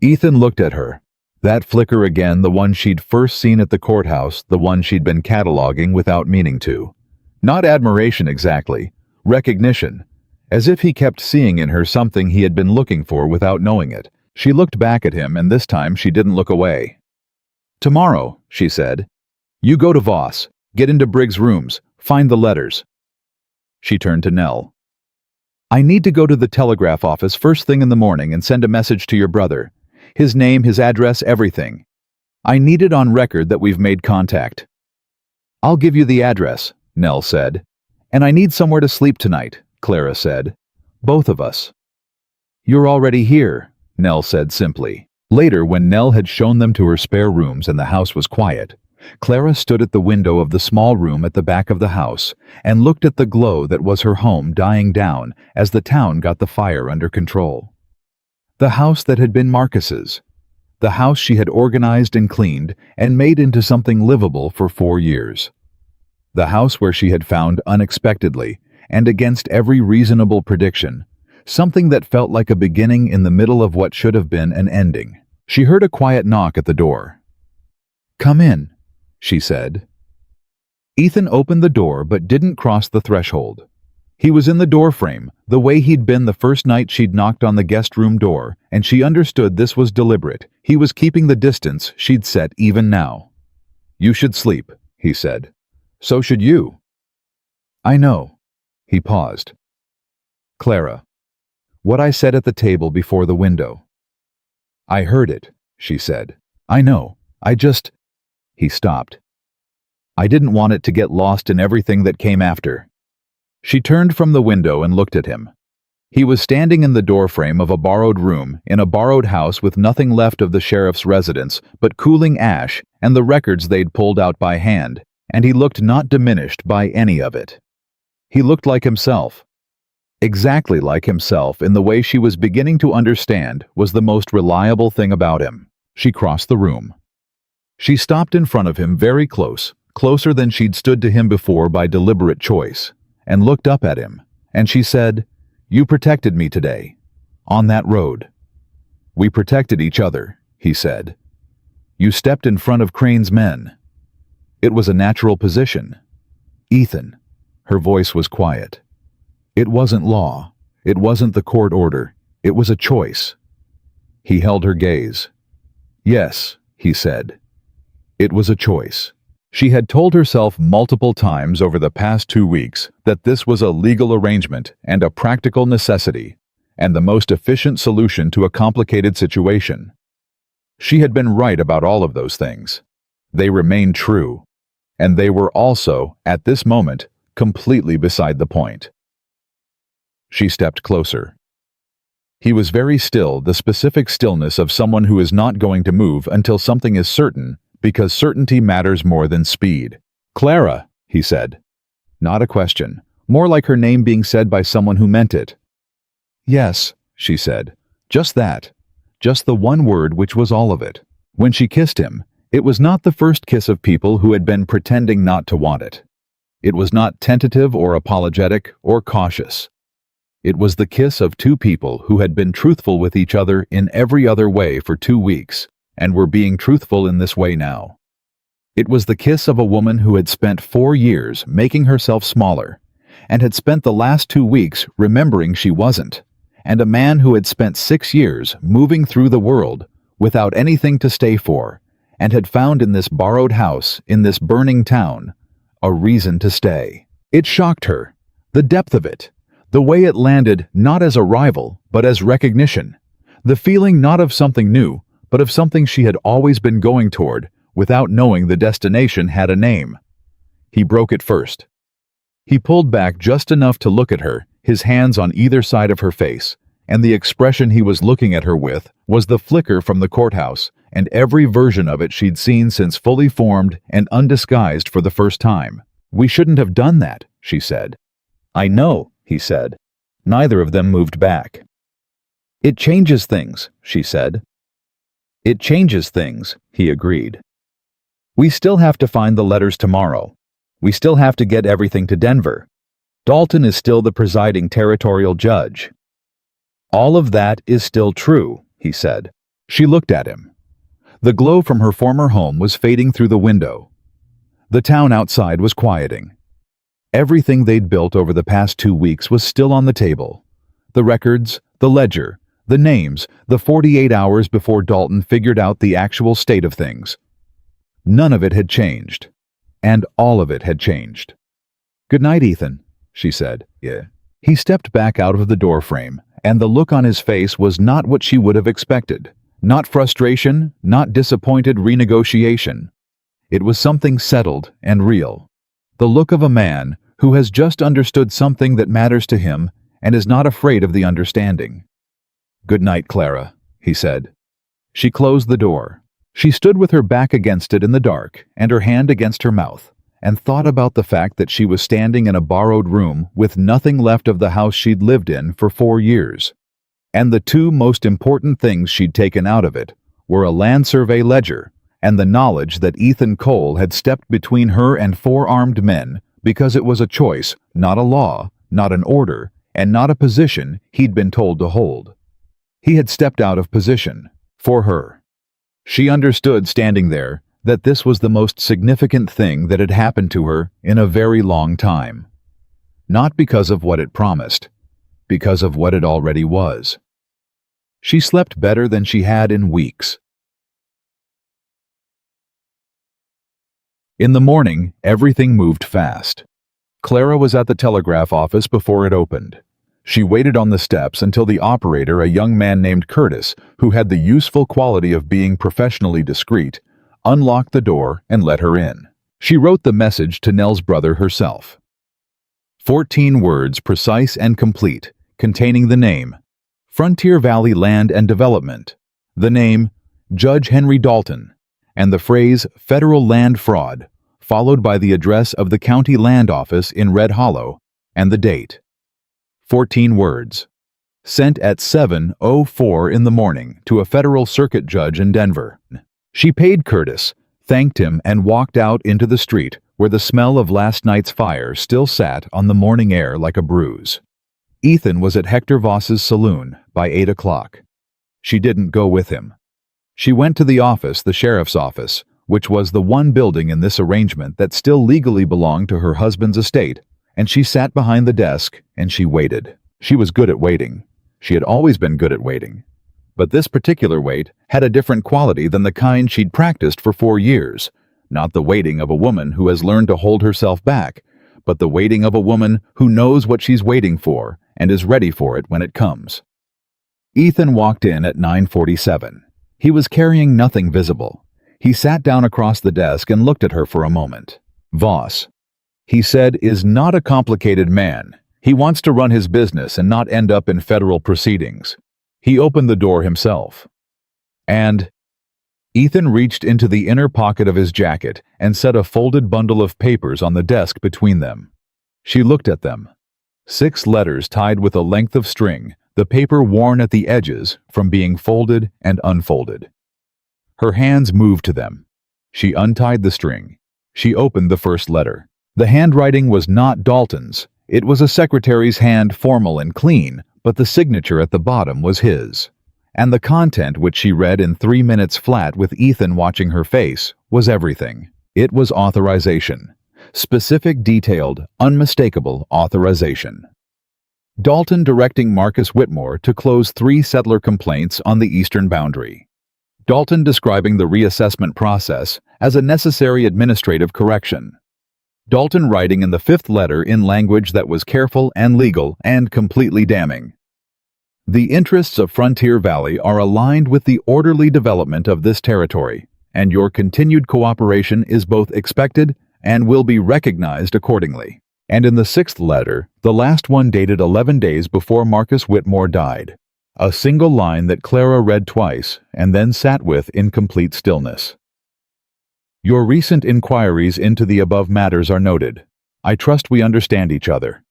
Ethan looked at her. That flicker again, the one she'd first seen at the courthouse, the one she'd been cataloging without meaning to. Not admiration exactly. Recognition. as if he kept seeing in her something he had been looking for without knowing it. She looked back at him, and this time she didn't look away. "Tomorrow," she said. "You go to Voss, get into Briggs' rooms, find the letters." She turned to Nell. "I need to go to the telegraph office first thing in the morning and send a message to your brother. His name, his address, everything. I need it on record that we've made contact." "I'll give you the address," Nell said. "And I need somewhere to sleep tonight," Clara said. "Both of us." "You're already here," Nell said simply. Later, when Nell had shown them to her spare rooms and the house was quiet, Clara stood at the window of the small room at the back of the house and looked at the glow that was her home dying down as the town got the fire under control. The house that had been Marcus's. The house she had organized and cleaned and made into something livable for 4 years. The house where she had found unexpectedly, and against every reasonable prediction, something that felt like a beginning in the middle of what should have been an ending. She heard a quiet knock at the door. "Come in," she said. Ethan opened the door but didn't cross the threshold. He was in the doorframe, the way he'd been the first night she'd knocked on the guest room door, and she understood this was deliberate. He was keeping the distance she'd set even now. "You should sleep," he said. "So should you." "I know." He paused. "Clara, what I said at the table before the window." "I heard it," she said. "I know. He stopped. "I didn't want it to get lost in everything that came after." She turned from the window and looked at him. He was standing in the doorframe of a borrowed room in a borrowed house with nothing left of the sheriff's residence but cooling ash and the records they'd pulled out by hand, and he looked not diminished by any of it. He looked like himself. Exactly like himself in the way she was beginning to understand was the most reliable thing about him. She crossed the room. She stopped in front of him very close, closer than she'd stood to him before by deliberate choice, and looked up at him, and she said, "You protected me today. On that road." "We protected each other," he said. "You stepped in front of Crane's men." It was a natural position. "Ethan," her voice was quiet. "It wasn't law. It wasn't the court order. It was a choice." He held her gaze. "Yes," he said. "It was a choice." She had told herself multiple times over the past 2 weeks that this was a legal arrangement and a practical necessity, and the most efficient solution to a complicated situation. She had been right about all of those things. They remained true, and they were also, at this moment, completely beside the point. She stepped closer. He was very still, the specific stillness of someone who is not going to move until something is certain, because certainty matters more than speed. "Clara," he said. Not a question, more like her name being said by someone who meant it. "Yes," she said. Just that. Just the one word which was all of it. When she kissed him, it was not the first kiss of people who had been pretending not to want it. It was not tentative or apologetic or cautious. It was the kiss of two people who had been truthful with each other in every other way for 2 weeks, and were being truthful in this way now. It was the kiss of a woman who had spent 4 years making herself smaller, and had spent the last 2 weeks remembering she wasn't, and a man who had spent 6 years moving through the world without anything to stay for, and had found in this borrowed house, in this burning town, a reason to stay. It shocked her, the depth of it, the way it landed not as a rival, but as recognition, the feeling not of something new, but of something she had always been going toward, without knowing the destination had a name. He broke it first. He pulled back just enough to look at her, his hands on either side of her face, and the expression he was looking at her with was the flicker from the courthouse, and every version of it she'd seen since fully formed and undisguised for the first time. "We shouldn't have done that," she said. "I know," he said. Neither of them moved back. "It changes things," she said. "It changes things," he agreed. "We still have to find the letters tomorrow. We still have to get everything to Denver. Dalton is still the presiding territorial judge." "All of that is still true," he said. She looked at him. The glow from her former home was fading through the window. The town outside was quieting. Everything they'd built over the past 2 weeks was still on the table. The records, the ledger, the names, the 48 hours before Dalton figured out the actual state of things. None of it had changed. And all of it had changed. "Good night, Ethan," she said. "Yeah." He stepped back out of the doorframe, and the look on his face was not what she would have expected. Not frustration, not disappointed renegotiation. It was something settled and real. The look of a man who has just understood something that matters to him and is not afraid of the understanding. "Good night, Clara," he said. She closed the door. She stood with her back against it in the dark and her hand against her mouth, and thought about the fact that she was standing in a borrowed room with nothing left of the house she'd lived in for 4 years. And the two most important things she'd taken out of it were a land survey ledger and the knowledge that Ethan Cole had stepped between her and 4 armed men because it was a choice, not a law, not an order, and not a position he'd been told to hold. He had stepped out of position for her. She understood standing there that this was the most significant thing that had happened to her in a very long time. Not because of what it promised, because of what it already was. She slept better than she had in weeks. In the morning, everything moved fast. Clara was at the telegraph office before it opened. She waited on the steps until the operator, a young man named Curtis, who had the useful quality of being professionally discreet, unlocked the door and let her in. She wrote the message to Nell's brother herself. 14 words, precise and complete, containing the name, Frontier Valley Land and Development, the name, Judge Henry Dalton, and the phrase, Federal Land Fraud, followed by the address of the County Land Office in Red Hollow, and the date. 14 words. Sent at 7:04 in the morning to a federal circuit judge in Denver. She paid Curtis, thanked him, and walked out into the street where the smell of last night's fire still sat on the morning air like a bruise. Ethan was at Hector Voss's saloon by 8 o'clock. She didn't go with him. She went to the office, the sheriff's office, which was the one building in this arrangement that still legally belonged to her husband's estate, and she sat behind the desk and she waited. She was good at waiting. She had always been good at waiting. But this particular wait had a different quality than the kind she'd practiced for 4 years. Not the waiting of a woman who has learned to hold herself back, but the waiting of a woman who knows what she's waiting for and is ready for it when it comes. Ethan walked in at 9:47. He was carrying nothing visible. He sat down across the desk and looked at her for a moment. Voss, he said, is not a complicated man. He wants to run his business and not end up in federal proceedings. He opened the door himself. And Ethan reached into the inner pocket of his jacket and set a folded bundle of papers on the desk between them. She looked at them. 6 letters tied with a length of string, the paper worn at the edges from being folded and unfolded. Her hands moved to them. She untied the string. She opened the first letter. The handwriting was not Dalton's. It was a secretary's hand, formal and clean, but the signature at the bottom was his. And the content, which she read in 3 minutes flat with Ethan watching her face, was everything. It was authorization. Specific, detailed, unmistakable authorization. Dalton directing Marcus Whitmore to close 3 settler complaints on the eastern boundary. Dalton describing the reassessment process as a necessary administrative correction. Dalton writing in the 5th letter in language that was careful and legal and completely damning. The interests of Frontier Valley are aligned with the orderly development of this territory, and your continued cooperation is both expected and will be recognized accordingly. And in the 6th letter, the last one dated 11 days before Marcus Whitmore died, a single line that Clara read twice and then sat with in complete stillness. Your recent inquiries into the above matters are noted. I trust we understand each other.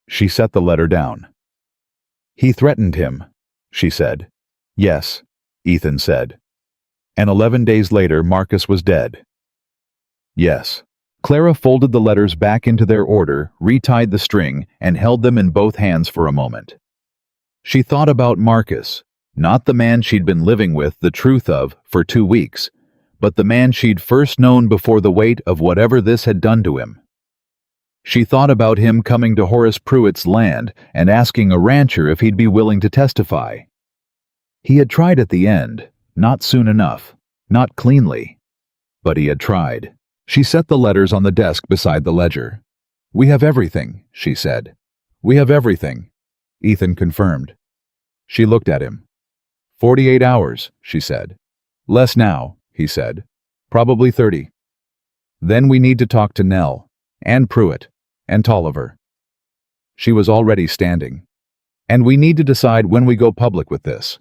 She set the letter down. He threatened him, she said. Yes, Ethan said. And 11 days later, Marcus was dead. Yes. Clara folded the letters back into their order, retied the string, and held them in both hands for a moment. She thought about Marcus, not the man she'd been living with the truth of for 2 weeks, but the man she'd first known before the weight of whatever this had done to him. She thought about him coming to Horace Pruitt's land and asking a rancher if he'd be willing to testify. He had tried at the end, not soon enough, not cleanly. But he had tried. She set the letters on the desk beside the ledger. "We have everything," she said. "We have everything," Ethan confirmed. She looked at him. 48 hours, she said. "Less now," he said. "Probably 30. Then we need to talk to Nell, and Pruitt, and Tolliver." She was already standing. "And we need to decide when we go public with this,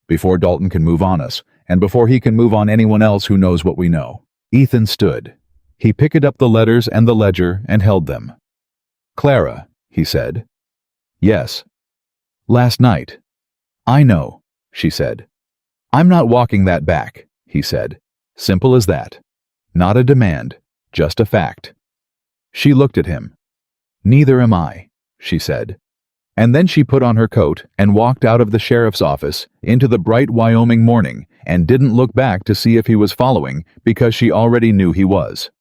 before Dalton can move on us, and before he can move on anyone else who knows what we know." Ethan stood. He picked up the letters and the ledger and held them. "Clara," he said. "Yes." "Last night." "I know," she said. "I'm not walking that back," he said. "Simple as that. Not a demand, just a fact." She looked at him. "Neither am I," she said. And then she put on her coat and walked out of the sheriff's office into the bright Wyoming morning and didn't look back to see if he was following because she already knew he was.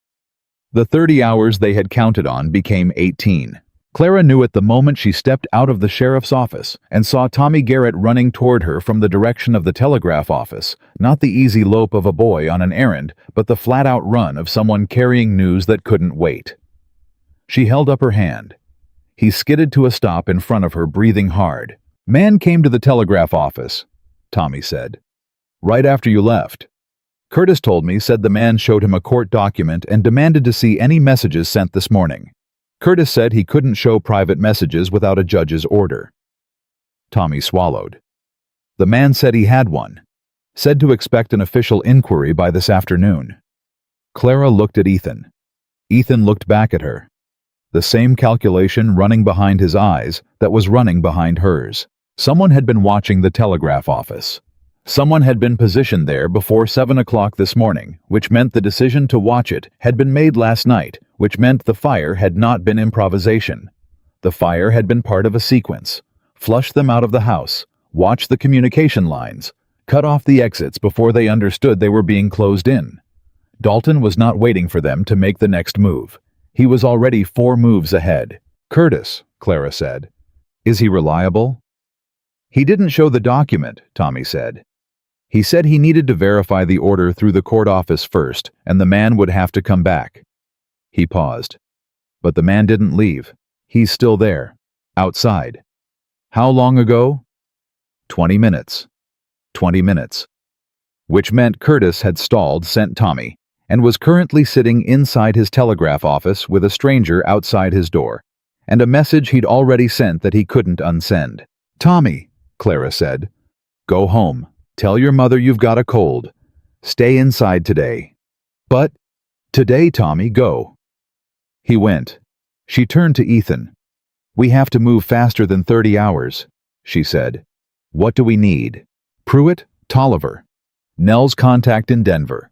The 30 hours they had counted on became 18. Clara knew it the moment she stepped out of the sheriff's office and saw Tommy Garrett running toward her from the direction of the telegraph office, not the easy lope of a boy on an errand, but the flat-out run of someone carrying news that couldn't wait. She held up her hand. He skidded to a stop in front of her, breathing hard. "Man came to the telegraph office," Tommy said. "Right after you left. Curtis told me, said the man showed him a court document and demanded to see any messages sent this morning. Curtis said he couldn't show private messages without a judge's order." Tommy swallowed. "The man said he had one. Said to expect an official inquiry by this afternoon." Clara looked at Ethan. Ethan looked back at her. The same calculation running behind his eyes that was running behind hers. Someone had been watching the telegraph office. Someone had been positioned there before 7 o'clock this morning, which meant the decision to watch it had been made last night, which meant the fire had not been improvisation. The fire had been part of a sequence. Flush them out of the house, watch the communication lines, cut off the exits before they understood they were being closed in. Dalton was not waiting for them to make the next move. He was already 4 moves ahead. "Curtis," Clara said. "Is he reliable?" "He didn't show the document," Tommy said. "He said he needed to verify the order through the court office first, and the man would have to come back." He paused. "But the man didn't leave. He's still there. Outside." "How long ago?" 20 minutes. 20 minutes. Which meant Curtis had stalled, sent Tommy, and was currently sitting inside his telegraph office with a stranger outside his door, and a message he'd already sent that he couldn't unsend. "Tommy," Clara said, "go home. Tell your mother you've got a cold. Stay inside today." "But today, Tommy, go." He went. She turned to Ethan. "We have to move faster than 30 hours, she said. "What do we need?" "Pruitt, Tolliver. Nell's contact in Denver.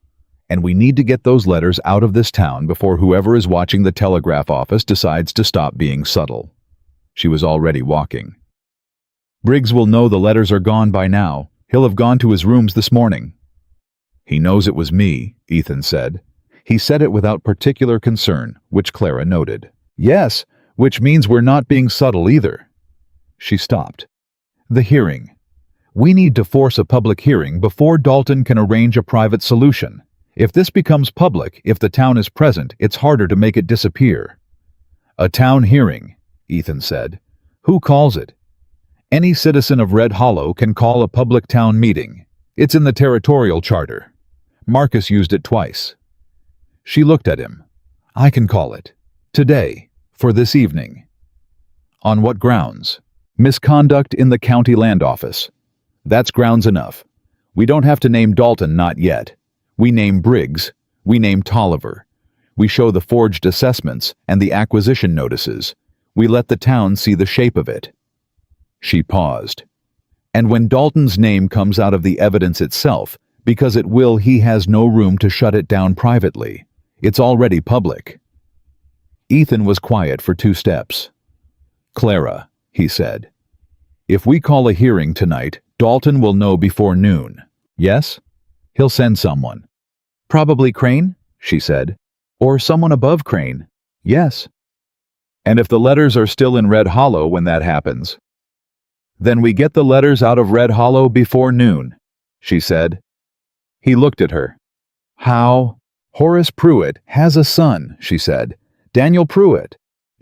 And we need to get those letters out of this town before whoever is watching the telegraph office decides to stop being subtle." She was already walking. "Briggs will know the letters are gone by now. He'll have gone to his rooms this morning." "He knows it was me," Ethan said. He said it without particular concern, which Clara noted. "Yes, which means we're not being subtle either." She stopped. "The hearing. We need to force a public hearing before Dalton can arrange a private solution. If this becomes public, if the town is present, it's harder to make it disappear." "A town hearing," Ethan said. "Who calls it?" "Any citizen of Red Hollow can call a public town meeting. It's in the territorial charter. Marcus used it twice." She looked at him. "I can call it. Today. For this evening." "On what grounds?" "Misconduct in the county land office. That's grounds enough. We don't have to name Dalton, not yet. We name Briggs. We name Tolliver. We show the forged assessments and the acquisition notices. We let the town see the shape of it." She paused. "And when Dalton's name comes out of the evidence itself, because it will, he has no room to shut it down privately. It's already public." Ethan was quiet for 2 steps. "Clara," he said, "if we call a hearing tonight, Dalton will know before noon. Yes? He'll send someone." "Probably Crane," she said. "Or someone above Crane." "Yes." And if the letters are still in Red Hollow when that happens, then we get the letters out of Red Hollow before noon, she said. He looked at her. How? Horace Pruitt has a son, she said. Daniel Pruitt,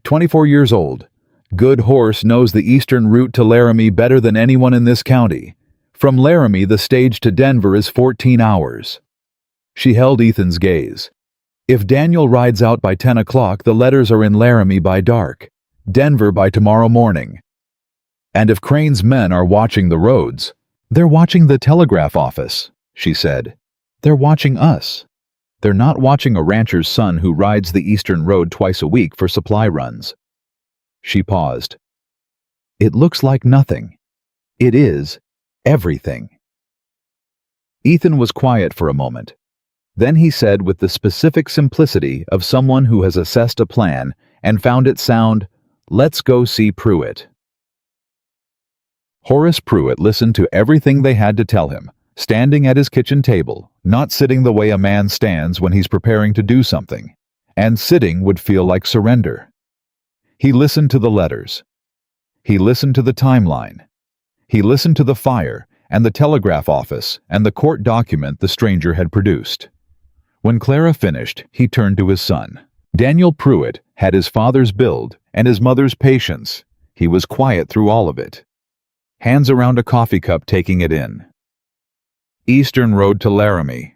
24 years old. Good horse knows the eastern route to Laramie better than anyone in this county. From Laramie, the stage to Denver is 14 hours. She held Ethan's gaze. If Daniel rides out by 10 o'clock, the letters are in Laramie by dark, Denver by tomorrow morning. And if Crane's men are watching the roads, they're watching the telegraph office, she said. They're watching us. They're not watching a rancher's son who rides the eastern road twice a week for supply runs. She paused. It looks like nothing. It is everything. Ethan was quiet for a moment. Then he said with the specific simplicity of someone who has assessed a plan and found it sound, "Let's go see Pruitt." Horace Pruitt listened to everything they had to tell him, standing at his kitchen table, not sitting the way a man stands when he's preparing to do something, and sitting would feel like surrender. He listened to the letters. He listened to the timeline. He listened to the fire and the telegraph office and the court document the stranger had produced. When Clara finished, he turned to his son. Daniel Pruitt had his father's build and his mother's patience. He was quiet through all of it. Hands around a coffee cup, taking it in. Eastern road to Laramie,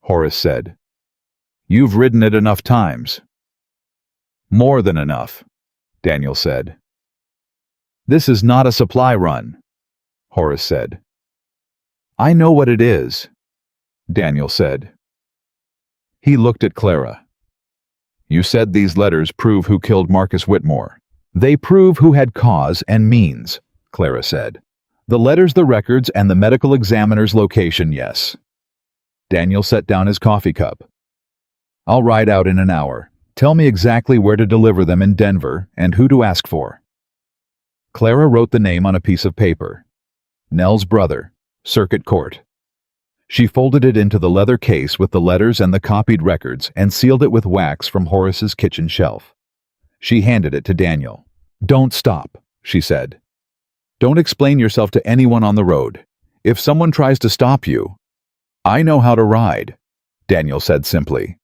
Horace said. You've ridden it enough times. More than enough, Daniel said. This is not a supply run, Horace said. I know what it is, Daniel said. He looked at Clara. You said these letters prove who killed Marcus Whitmore. They prove who had cause and means, Clara said. The letters, the records, and the medical examiner's location, yes. Daniel set down his coffee cup. I'll ride out in an hour. Tell me exactly where to deliver them in Denver and who to ask for. Clara wrote the name on a piece of paper. Nell's brother, Circuit Court. She folded it into the leather case with the letters and the copied records and sealed it with wax from Horace's kitchen shelf. She handed it to Daniel. Don't stop, she said. Don't explain yourself to anyone on the road. If someone tries to stop you, I know how to ride, Daniel said simply.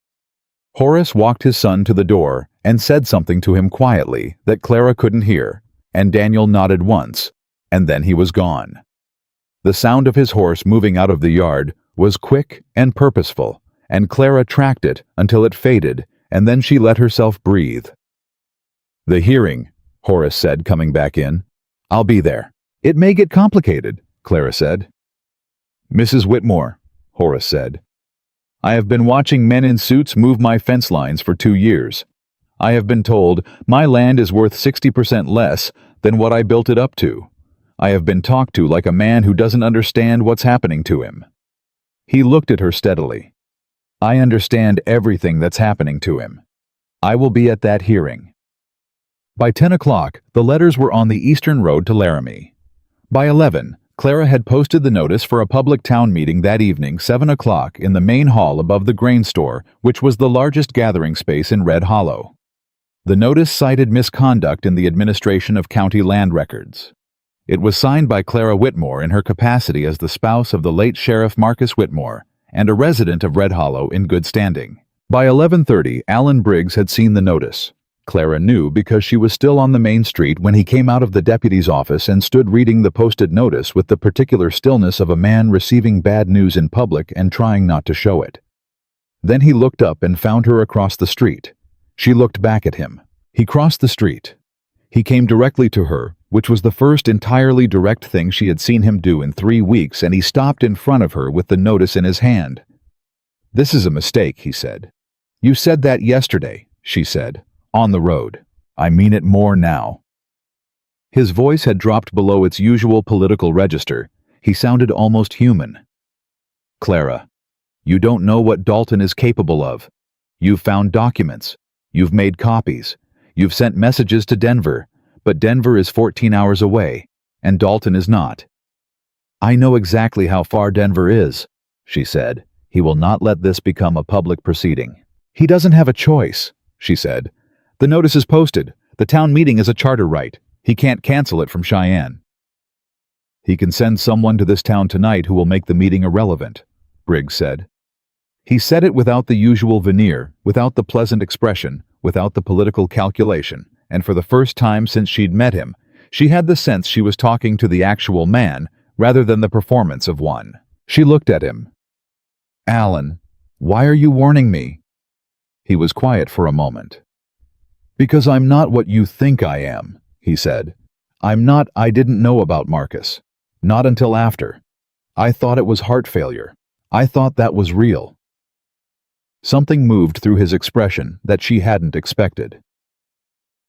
Horace walked his son to the door and said something to him quietly that Clara couldn't hear, and Daniel nodded once, and then he was gone. The sound of his horse moving out of the yard was quick and purposeful, and Clara tracked it until it faded, and then she let herself breathe. The hearing, Horace said, coming back in. I'll be there. It may get complicated, Clara said. Mrs. Whitmore, Horace said. I have been watching men in suits move my fence lines for 2 years. I have been told my land is worth 60% less than what I built it up to. I have been talked to like a man who doesn't understand what's happening to him. He looked at her steadily. I understand everything that's happening to him. I will be at that hearing. By 10 o'clock, the letters were on the eastern road to Laramie. By 11, Clara had posted the notice for a public town meeting that evening, 7 o'clock, in the main hall above the grain store, which was the largest gathering space in Red Hollow. The notice cited misconduct in the administration of county land records. It was signed by Clara Whitmore in her capacity as the spouse of the late Sheriff Marcus Whitmore and a resident of Red Hollow in good standing. By 11:30, Alan Briggs had seen the notice. Clara knew because she was still on the main street when he came out of the deputy's office and stood reading the posted notice with the particular stillness of a man receiving bad news in public and trying not to show it. Then he looked up and found her across the street. She looked back at him. He crossed the street. He came directly to her, which was the first entirely direct thing she had seen him do in 3 weeks, and he stopped in front of her with the notice in his hand. This is a mistake, he said. You said that yesterday, she said. On the road. I mean it more now. His voice had dropped below its usual political register. He sounded almost human. Clara, you don't know what Dalton is capable of. You've found documents. You've made copies. You've sent messages to Denver, but Denver is 14 hours away, and Dalton is not. I know exactly how far Denver is, she said. He will not let this become a public proceeding. He doesn't have a choice, she said. The notice is posted. The town meeting is a charter right. He can't cancel it from Cheyenne. He can send someone to this town tonight who will make the meeting irrelevant, Briggs said. He said it without the usual veneer, without the pleasant expression, without the political calculation, and for the first time since she'd met him, she had the sense she was talking to the actual man rather than the performance of one. She looked at him. "Alan, why are you warning me?" He was quiet for a moment. "Because I'm not what you think I am," he said. I didn't know about Marcus. Not until after. I thought it was heart failure. I thought that was real." Something moved through his expression that she hadn't expected.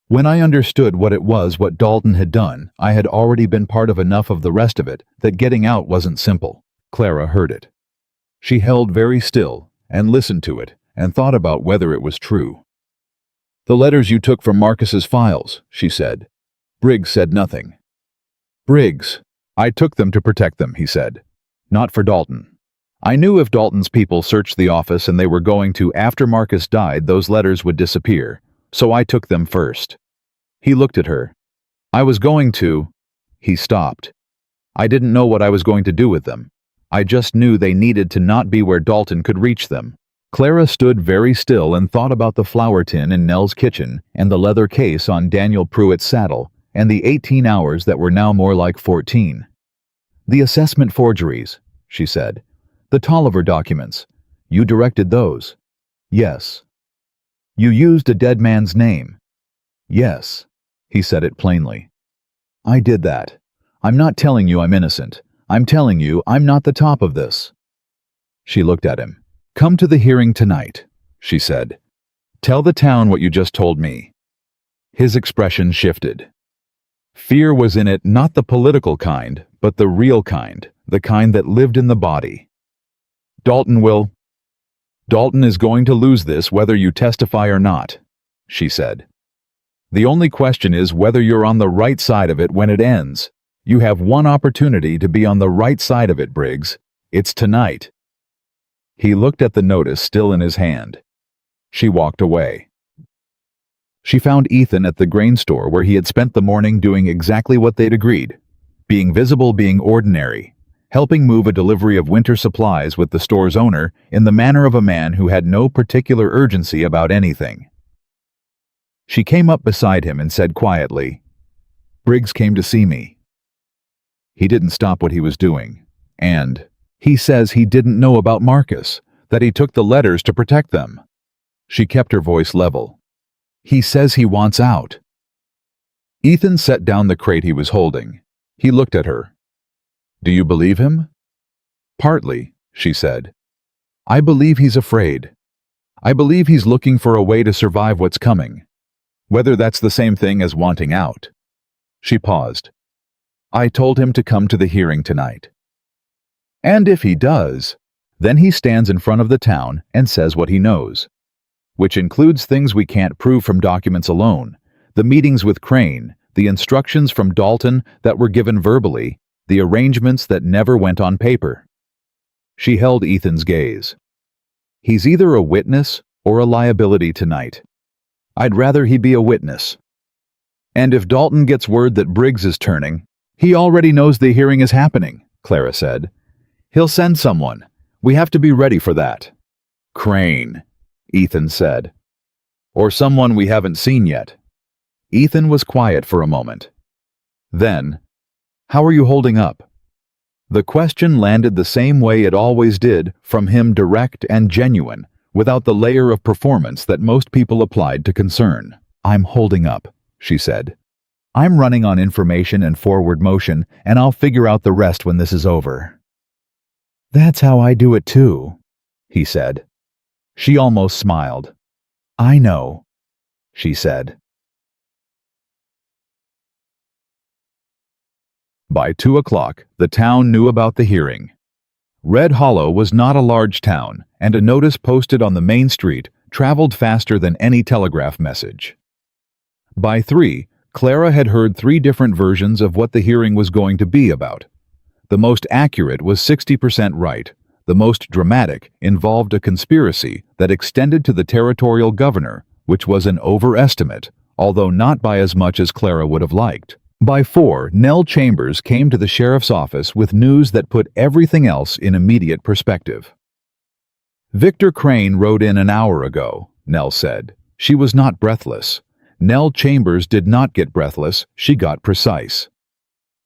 "When I understood what Dalton had done, I had already been part of enough of the rest of it that getting out wasn't simple." Clara heard it. She held very still and listened to it and thought about whether it was true. "The letters you took from Marcus's files," she said. Briggs said nothing. "Briggs, I took them to protect them," he said. "Not for Dalton. I knew if Dalton's people searched the office and they were going to, after Marcus died, those letters would disappear, so I took them first." He looked at her. "I was going to—" He stopped. "I didn't know what I was going to do with them. I just knew they needed to not be where Dalton could reach them." Clara stood very still and thought about the flour tin in Nell's kitchen and the leather case on Daniel Pruitt's saddle and the 18 hours that were now more like 14. "The assessment forgeries," she said. "The Tolliver documents. You directed those." "Yes." "You used a dead man's name." "Yes." He said it plainly. "I did that. I'm not telling you I'm innocent. I'm telling you I'm not the top of this." She looked at him. "Come to the hearing tonight," she said. "Tell the town what you just told me." His expression shifted. Fear was in it, not the political kind, but the real kind, the kind that lived in the body. Dalton is going to lose this whether you testify or not," she said. "The only question is whether you're on the right side of it when it ends. You have one opportunity to be on the right side of it, Briggs. It's tonight." He looked at the notice still in his hand. She walked away. She found Ethan at the grain store where he had spent the morning doing exactly what they'd agreed. Being visible, being ordinary. Helping move a delivery of winter supplies with the store's owner in the manner of a man who had no particular urgency about anything. She came up beside him and said quietly, "Briggs came to see me. He didn't stop what he was doing. And he says he didn't know about Marcus, that he took the letters to protect them." She kept her voice level. "He says he wants out." Ethan set down the crate he was holding. He looked at her. "Do you believe him?" "Partly," she said. "I believe he's afraid. I believe he's looking for a way to survive what's coming. Whether that's the same thing as wanting out." She paused. "I told him to come to the hearing tonight. And if he does, then he stands in front of the town and says what he knows. Which includes things we can't prove from documents alone, the meetings with Crane, the instructions from Dalton that were given verbally, the arrangements that never went on paper." She held Ethan's gaze. "He's either a witness or a liability tonight. I'd rather he be a witness. And if Dalton gets word that Briggs is turning, he already knows the hearing is happening," Clara said. "He'll send someone. We have to be ready for that." "Crane," Ethan said. "Or someone we haven't seen yet." Ethan was quiet for a moment. Then, "How are you holding up?" The question landed the same way it always did, from him, direct and genuine, without the layer of performance that most people applied to concern. "I'm holding up," she said. "I'm running on information and forward motion, and I'll figure out the rest when this is over." "That's how I do it too," he said. She almost smiled. "I know," she said. By 2 o'clock, the town knew about the hearing. Red Hollow was not a large town, and a notice posted on the main street traveled faster than any telegraph message. By 3, Clara had heard 3 different versions of what the hearing was going to be about. The most accurate was 60% right. The most dramatic involved a conspiracy that extended to the territorial governor, which was an overestimate, although not by as much as Clara would have liked. By 4, Nell Chambers came to the sheriff's office with news that put everything else in immediate perspective. Victor Crane rode in an hour ago, Nell said. She was not breathless. Nell Chambers did not get breathless, she got precise.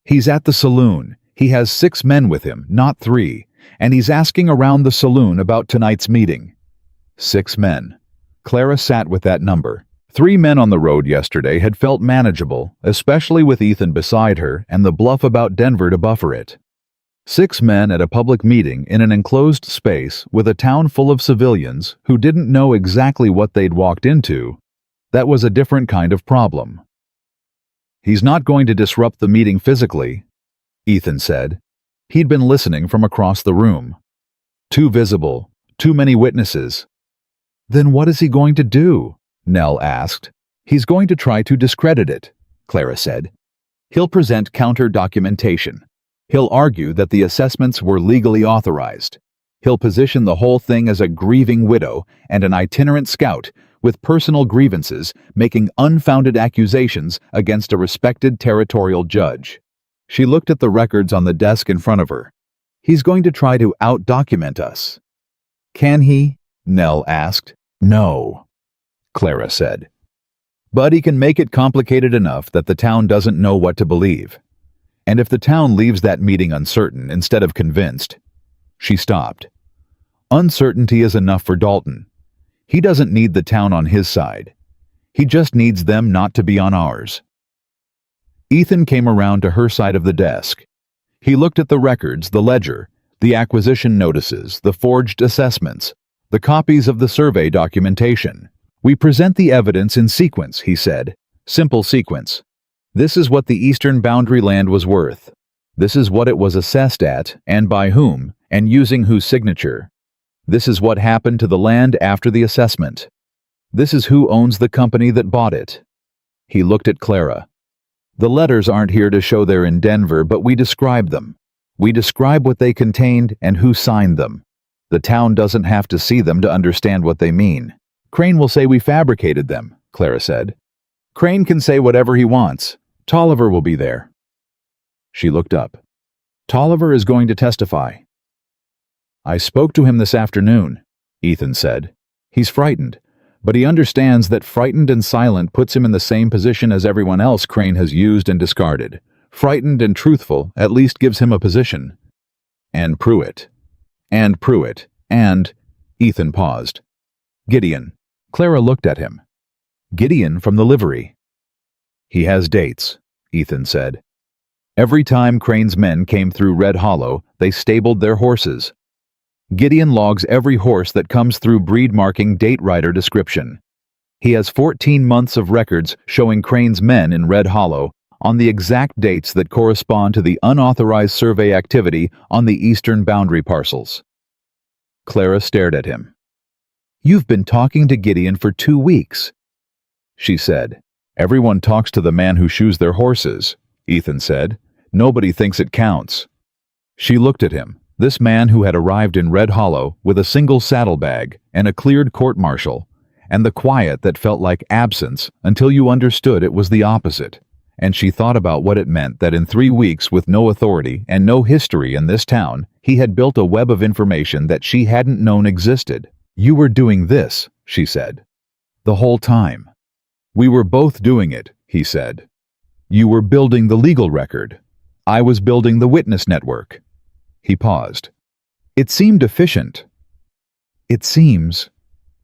He's at the saloon. He has 6 men with him, not 3, and he's asking around the saloon about tonight's meeting. 6 men. Clara sat with that number. 3 men on the road yesterday had felt manageable, especially with Ethan beside her and the bluff about Denver to buffer it. 6 men at a public meeting in an enclosed space with a town full of civilians who didn't know exactly what they'd walked into. That was a different kind of problem. He's not going to disrupt the meeting physically, Ethan said. He'd been listening from across the room. Too visible, too many witnesses. Then what is he going to do? Nell asked. He's going to try to discredit it, Clara said. He'll present counter-documentation. He'll argue that the assessments were legally authorized. He'll position the whole thing as a grieving widow and an itinerant scout with personal grievances, making unfounded accusations against a respected territorial judge. She looked at the records on the desk in front of her. He's going to try to out-document us. Can he? Nell asked. No, Clara said. But he can make it complicated enough that the town doesn't know what to believe. And if the town leaves that meeting uncertain instead of convinced. She stopped. Uncertainty is enough for Dalton. He doesn't need the town on his side. He just needs them not to be on ours. Ethan came around to her side of the desk. He looked at the records, the ledger, the acquisition notices, the forged assessments, the copies of the survey documentation. We present the evidence in sequence, he said. Simple sequence. This is what the eastern boundary land was worth. This is what it was assessed at, and by whom, and using whose signature. This is what happened to the land after the assessment. This is who owns the company that bought it. He looked at Clara. The letters aren't here to show they're in Denver, but we describe them. We describe what they contained and who signed them. The town doesn't have to see them to understand what they mean. Crane will say we fabricated them, Clara said. Crane can say whatever he wants. Tolliver will be there. She looked up. Tolliver is going to testify. I spoke to him this afternoon, Ethan said. He's frightened, but he understands that frightened and silent puts him in the same position as everyone else Crane has used and discarded. Frightened and truthful at least gives him a position. And Pruitt. And Pruitt. And... Ethan paused. Gideon. Clara looked at him. Gideon from the livery. He has dates, Ethan said. Every time Crane's men came through Red Hollow, they stabled their horses. Gideon logs every horse that comes through breed marking date rider description. He has 14 months of records showing Crane's men in Red Hollow on the exact dates that correspond to the unauthorized survey activity on the eastern boundary parcels. Clara stared at him. You've been talking to Gideon for 2 weeks, she said. Everyone talks to the man who shoes their horses, Ethan said. Nobody thinks it counts. She looked at him, this man who had arrived in Red Hollow with a single saddlebag and a cleared court-martial, and the quiet that felt like absence until you understood it was the opposite. And she thought about what it meant that in 3 weeks with no authority and no history in this town, he had built a web of information that she hadn't known existed. You were doing this, she said. The whole time. We were both doing it, he said. You were building the legal record. I was building the witness network. He paused. It seemed efficient. It seems,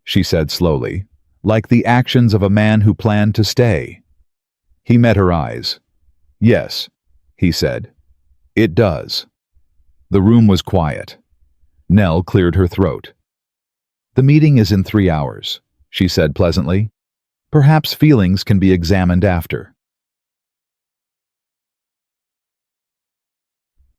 she said slowly, like the actions of a man who planned to stay. He met her eyes. Yes, he said. It does. The room was quiet. Nell cleared her throat. The meeting is in 3 hours, she said pleasantly. Perhaps feelings can be examined after.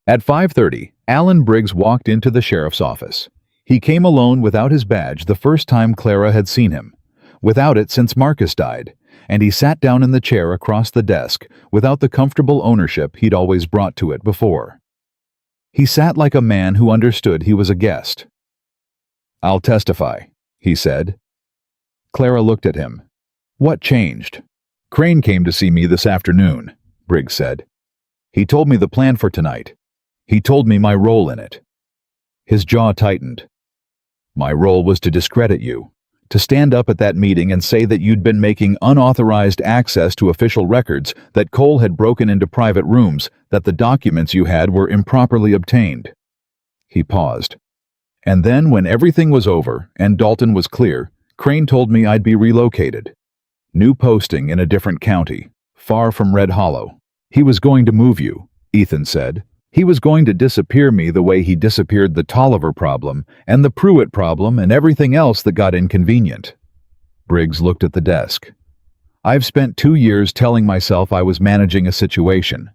At 5:30, Alan Briggs walked into the sheriff's office. He came alone without his badge the first time Clara had seen him, without it since Marcus died, and he sat down in the chair across the desk without the comfortable ownership he'd always brought to it before. He sat like a man who understood he was a guest. I'll testify, he said. Clara looked at him. What changed? Crane came to see me this afternoon, Briggs said. He told me the plan for tonight. He told me my role in it. His jaw tightened. My role was to discredit you, to stand up at that meeting and say that you'd been making unauthorized access to official records, that Cole had broken into private rooms, that the documents you had were improperly obtained. He paused. And then, when everything was over and Dalton was clear, Crane told me I'd be relocated. New posting in a different county, far from Red Hollow. He was going to move you, Ethan said. He was going to disappear me the way he disappeared the Tolliver problem and the Pruitt problem and everything else that got inconvenient. Briggs looked at the desk. I've spent 2 years telling myself I was managing a situation,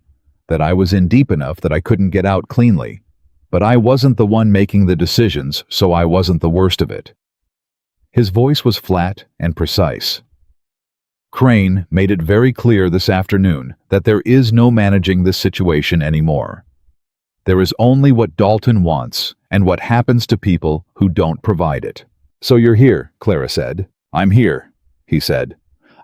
that I was in deep enough that I couldn't get out cleanly. But I wasn't the one making the decisions, so I wasn't the worst of it. His voice was flat and precise. Crane made it very clear this afternoon that there is no managing this situation anymore. There is only what Dalton wants and what happens to people who don't provide it. So you're here, Clara said. I'm here, he said.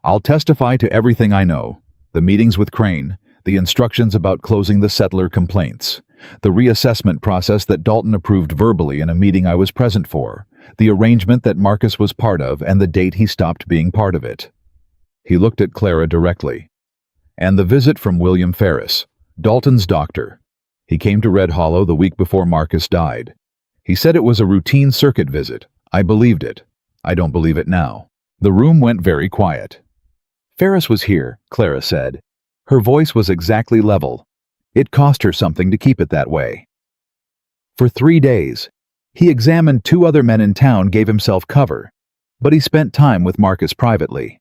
I'll testify to everything I know. The meetings with Crane, the instructions about closing the settler complaints, the reassessment process that Dalton approved verbally in a meeting I was present for, the arrangement that Marcus was part of and the date he stopped being part of it. He looked at Clara directly. And the visit from William Ferris, Dalton's doctor. He came to Red Hollow the week before Marcus died. He said it was a routine circuit visit. I believed it. I don't believe it now. The room went very quiet. Ferris was here, Clara said. Her voice was exactly level. It cost her something to keep it that way. For 3 days, he examined 2 other men in town, gave himself cover, but he spent time with Marcus privately.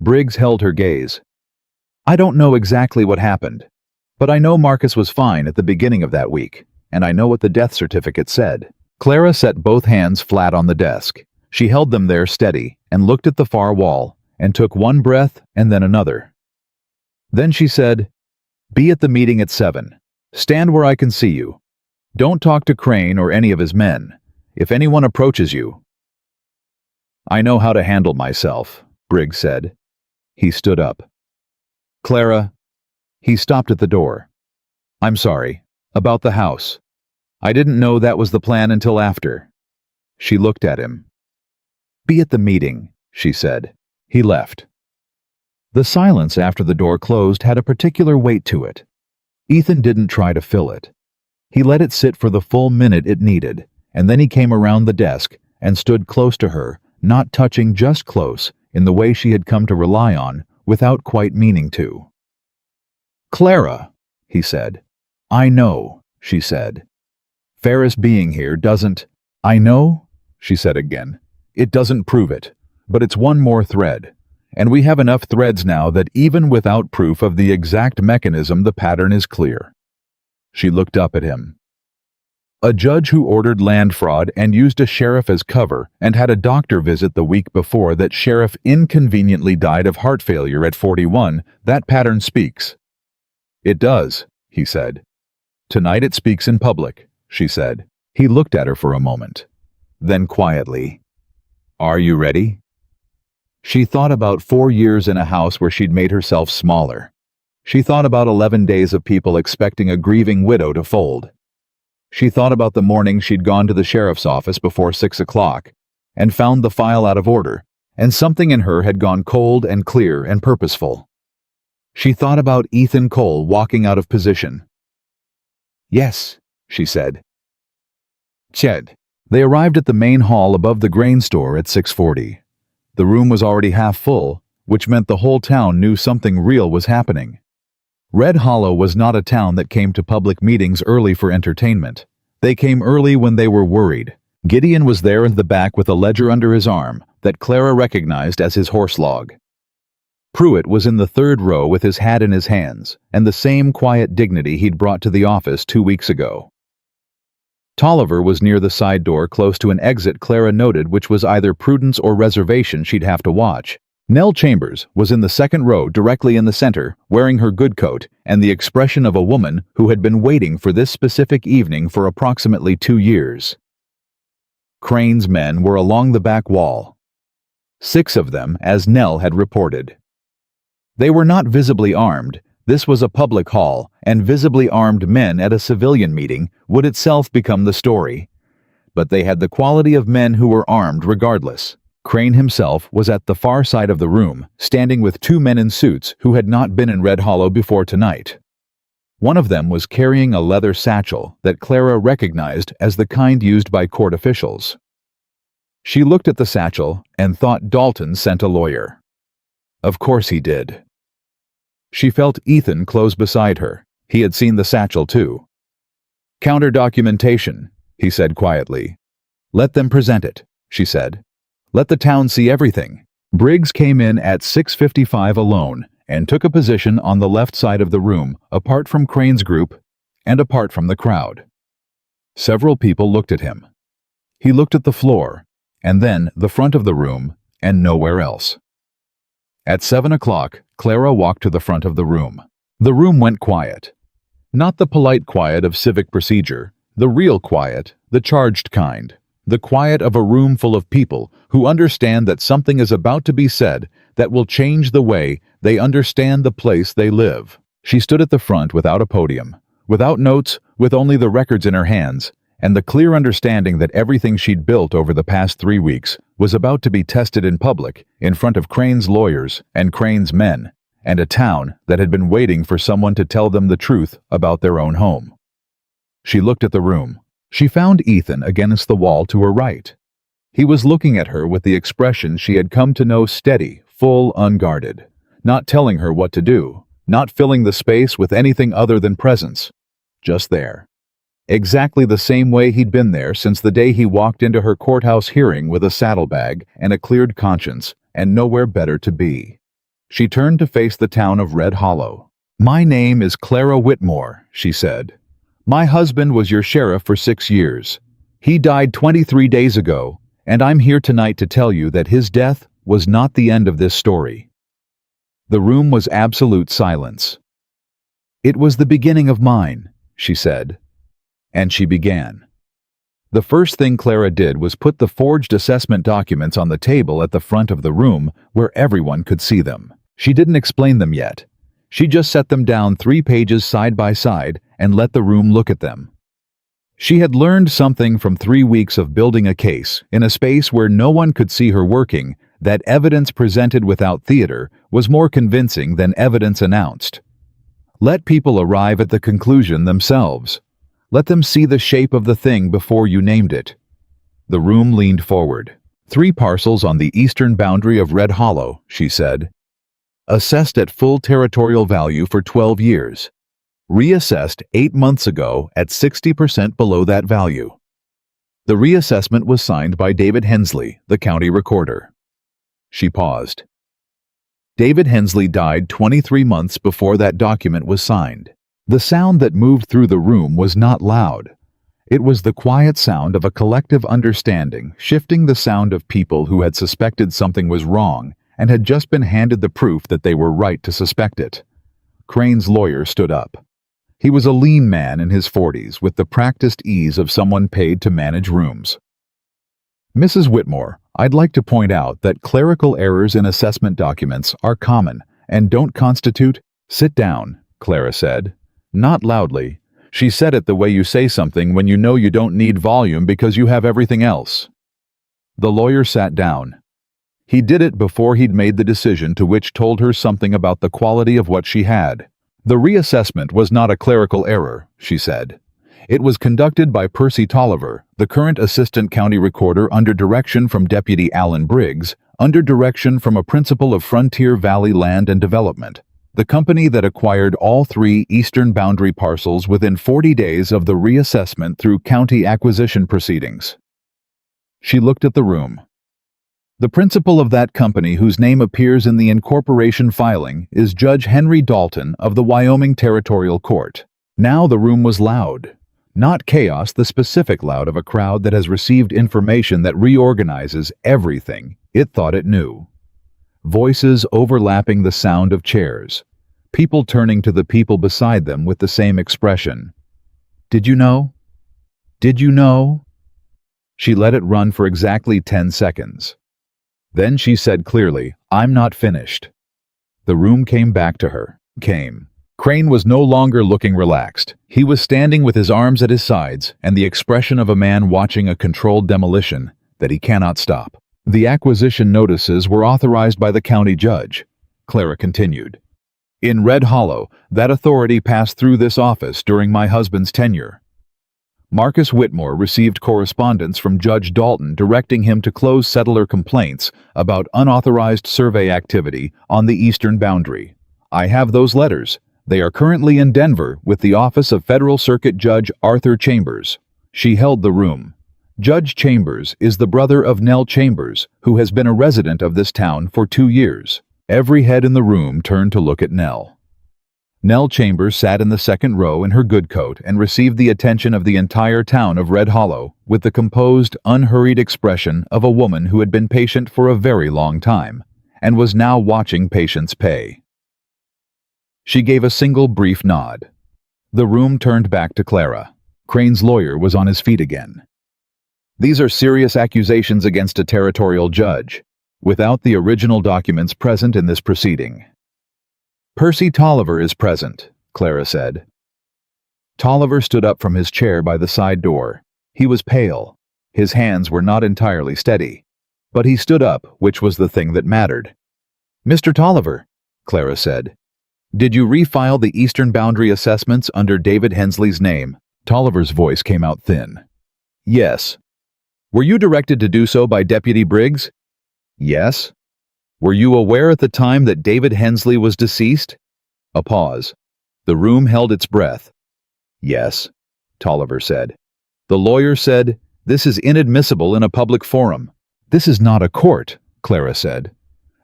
Briggs held her gaze. I don't know exactly what happened, but I know Marcus was fine at the beginning of that week, and I know what the death certificate said. Clara set both hands flat on the desk. She held them there steady and looked at the far wall and took one breath and then another. Then she said, Be at the meeting at 7. Stand where I can see you. Don't talk to Crane or any of his men. If anyone approaches you. I know how to handle myself, Briggs said. He stood up. Clara. He stopped at the door. I'm sorry. About the house. I didn't know that was the plan until after. She looked at him. Be at the meeting, she said. He left. The silence after the door closed had a particular weight to it. Ethan didn't try to fill it. He let it sit for the full minute it needed, and then he came around the desk and stood close to her, not touching, just close, in the way she had come to rely on, without quite meaning to. Clara, he said. I know, she said. Ferris being here doesn't... I know, she said again. It doesn't prove it, but it's one more thread. And we have enough threads now that even without proof of the exact mechanism, the pattern is clear. She looked up at him. A judge who ordered land fraud and used a sheriff as cover and had a doctor visit the week before that sheriff inconveniently died of heart failure at 41, that pattern speaks. It does, he said. Tonight it speaks in public, she said. He looked at her for a moment. Then quietly, Are you ready? She thought about 4 years in a house where she'd made herself smaller. She thought about 11 days of people expecting a grieving widow to fold. She thought about the morning she'd gone to the sheriff's office before 6 o'clock and found the file out of order, and something in her had gone cold and clear and purposeful. She thought about Ethan Cole walking out of position. Yes, she said. Ched. They arrived at the main hall above the grain store at 6:40. The room was already half full, which meant the whole town knew something real was happening. Red Hollow was not a town that came to public meetings early for entertainment. They came early when they were worried. Gideon was there in the back with a ledger under his arm that Clara recognized as his horse log. Pruitt was in the 3rd row with his hat in his hands and the same quiet dignity he'd brought to the office 2 weeks ago. Tolliver was near the side door close to an exit Clara noted, which was either Prudence or reservation she'd have to watch. Nell Chambers was in the 2nd row directly in the center, wearing her good coat and the expression of a woman who had been waiting for this specific evening for approximately 2 years. Crane's men were along the back wall. 6 of them, as Nell had reported. They were not visibly armed. This was a public hall, and visibly armed men at a civilian meeting would itself become the story. But they had the quality of men who were armed regardless. Crane himself was at the far side of the room, standing with two men in suits who had not been in Red Hollow before tonight. One of them was carrying a leather satchel that Clara recognized as the kind used by court officials. She looked at the satchel and thought Dalton sent a lawyer. Of course he did. She felt Ethan close beside her. He had seen the satchel too. "Counter-documentation," he said quietly. "Let them present it," she said. "Let the town see everything." Briggs came in at 6:55 alone and took a position on the left side of the room, apart from Crane's group and apart from the crowd. Several people looked at him. He looked at the floor, and then the front of the room, and nowhere else. At 7 o'clock, Clara walked to the front of the room. The room went quiet. Not the polite quiet of civic procedure, the real quiet, the charged kind. The quiet of a room full of people who understand that something is about to be said that will change the way they understand the place they live. She stood at the front without a podium, without notes, with only the records in her hands, and the clear understanding that everything she'd built over the past 3 weeks was about to be tested in public, in front of Crane's lawyers and Crane's men, and a town that had been waiting for someone to tell them the truth about their own home. She looked at the room. She found Ethan against the wall to her right. He was looking at her with the expression she had come to know, steady, full, unguarded, not telling her what to do, not filling the space with anything other than presence, just there. Exactly the same way he'd been there since the day he walked into her courthouse hearing with a saddlebag and a cleared conscience, and nowhere better to be. She turned to face the town of Red Hollow. "My name is Clara Whitmore," she said. "My husband was your sheriff for 6 years. He died 23 days ago, and I'm here tonight to tell you that his death was not the end of this story." The room was absolute silence. "It was the beginning of mine," she said. And she began. The first thing Clara did was put the forged assessment documents on the table at the front of the room where everyone could see them. She didn't explain them yet. She just set them down 3 pages side by side and let the room look at them. She had learned something from 3 weeks of building a case in a space where no one could see her working, that evidence presented without theater was more convincing than evidence announced. Let people arrive at the conclusion themselves. Let them see the shape of the thing before you named it. The room leaned forward. 3 parcels on the eastern boundary of Red Hollow, she said. Assessed at full territorial value for 12 years. Reassessed 8 months ago at 60% below that value. The reassessment was signed by David Hensley, the county recorder. She paused. David Hensley died 23 months before that document was signed. The sound that moved through the room was not loud. It was the quiet sound of a collective understanding, shifting the sound of people who had suspected something was wrong and had just been handed the proof that they were right to suspect it. Crane's lawyer stood up. He was a lean man in his 40s with the practiced ease of someone paid to manage rooms. "Mrs. Whitmore, I'd like to point out that clerical errors in assessment documents are common and don't constitute—" "Sit down," Clara said. Not loudly. She said it the way you say something when you know you don't need volume because you have everything else. The lawyer sat down. He did it before he'd made the decision, to which told her something about the quality of what she had. "The reassessment was not a clerical error," she said. "It was conducted by Percy Tolliver, the current assistant county recorder, under direction from Deputy Alan Briggs, under direction from a principal of Frontier Valley Land and Development, the company that acquired all 3 eastern boundary parcels within 40 days of the reassessment through county acquisition proceedings." She looked at the room. "The principal of that company, whose name appears in the incorporation filing, is Judge Henry Dalton of the Wyoming Territorial Court." Now the room was loud. Not chaos, the specific loud of a crowd that has received information that reorganizes everything it thought it knew. Voices overlapping the sound of chairs. People turning to the people beside them with the same expression. "Did you know? Did you know?" She let it run for exactly 10 seconds. Then she said clearly, "I'm not finished." The room came back to her. Came. Crane was no longer looking relaxed. He was standing with his arms at his sides and the expression of a man watching a controlled demolition that he cannot stop. The acquisition notices were authorized by the county judge. Clara continued. In Red Hollow, that authority passed through this office during my husband's tenure. Marcus Whitmore received correspondence from Judge Dalton directing him to close settler complaints about unauthorized survey activity on the eastern boundary. I have those letters. They are currently in Denver with the office of Federal Circuit Judge Arthur Chambers. She held the room. Judge Chambers is the brother of Nell Chambers, who has been a resident of this town for 2 years. Every head in the room turned to look at Nell. Nell Chambers sat in the second row in her good coat and received the attention of the entire town of Red Hollow with the composed, unhurried expression of a woman who had been patient for a very long time and was now watching patience pay. She gave a single brief nod. The room turned back to Clara. Crane's lawyer was on his feet again. These are serious accusations against a territorial judge, without the original documents present in this proceeding. Percy Tolliver is present, Clara said. Tolliver stood up from his chair by the side door. He was pale. His hands were not entirely steady. But he stood up, which was the thing that mattered. Mr. Tolliver, Clara said, did you refile the eastern boundary assessments under David Hensley's name? Tolliver's voice came out thin. Yes. Were you directed to do so by Deputy Briggs? Yes. Were you aware at the time that David Hensley was deceased? A pause. The room held its breath. Yes, Tolliver said. The lawyer said, this is inadmissible in a public forum. This is not a court, Clara said.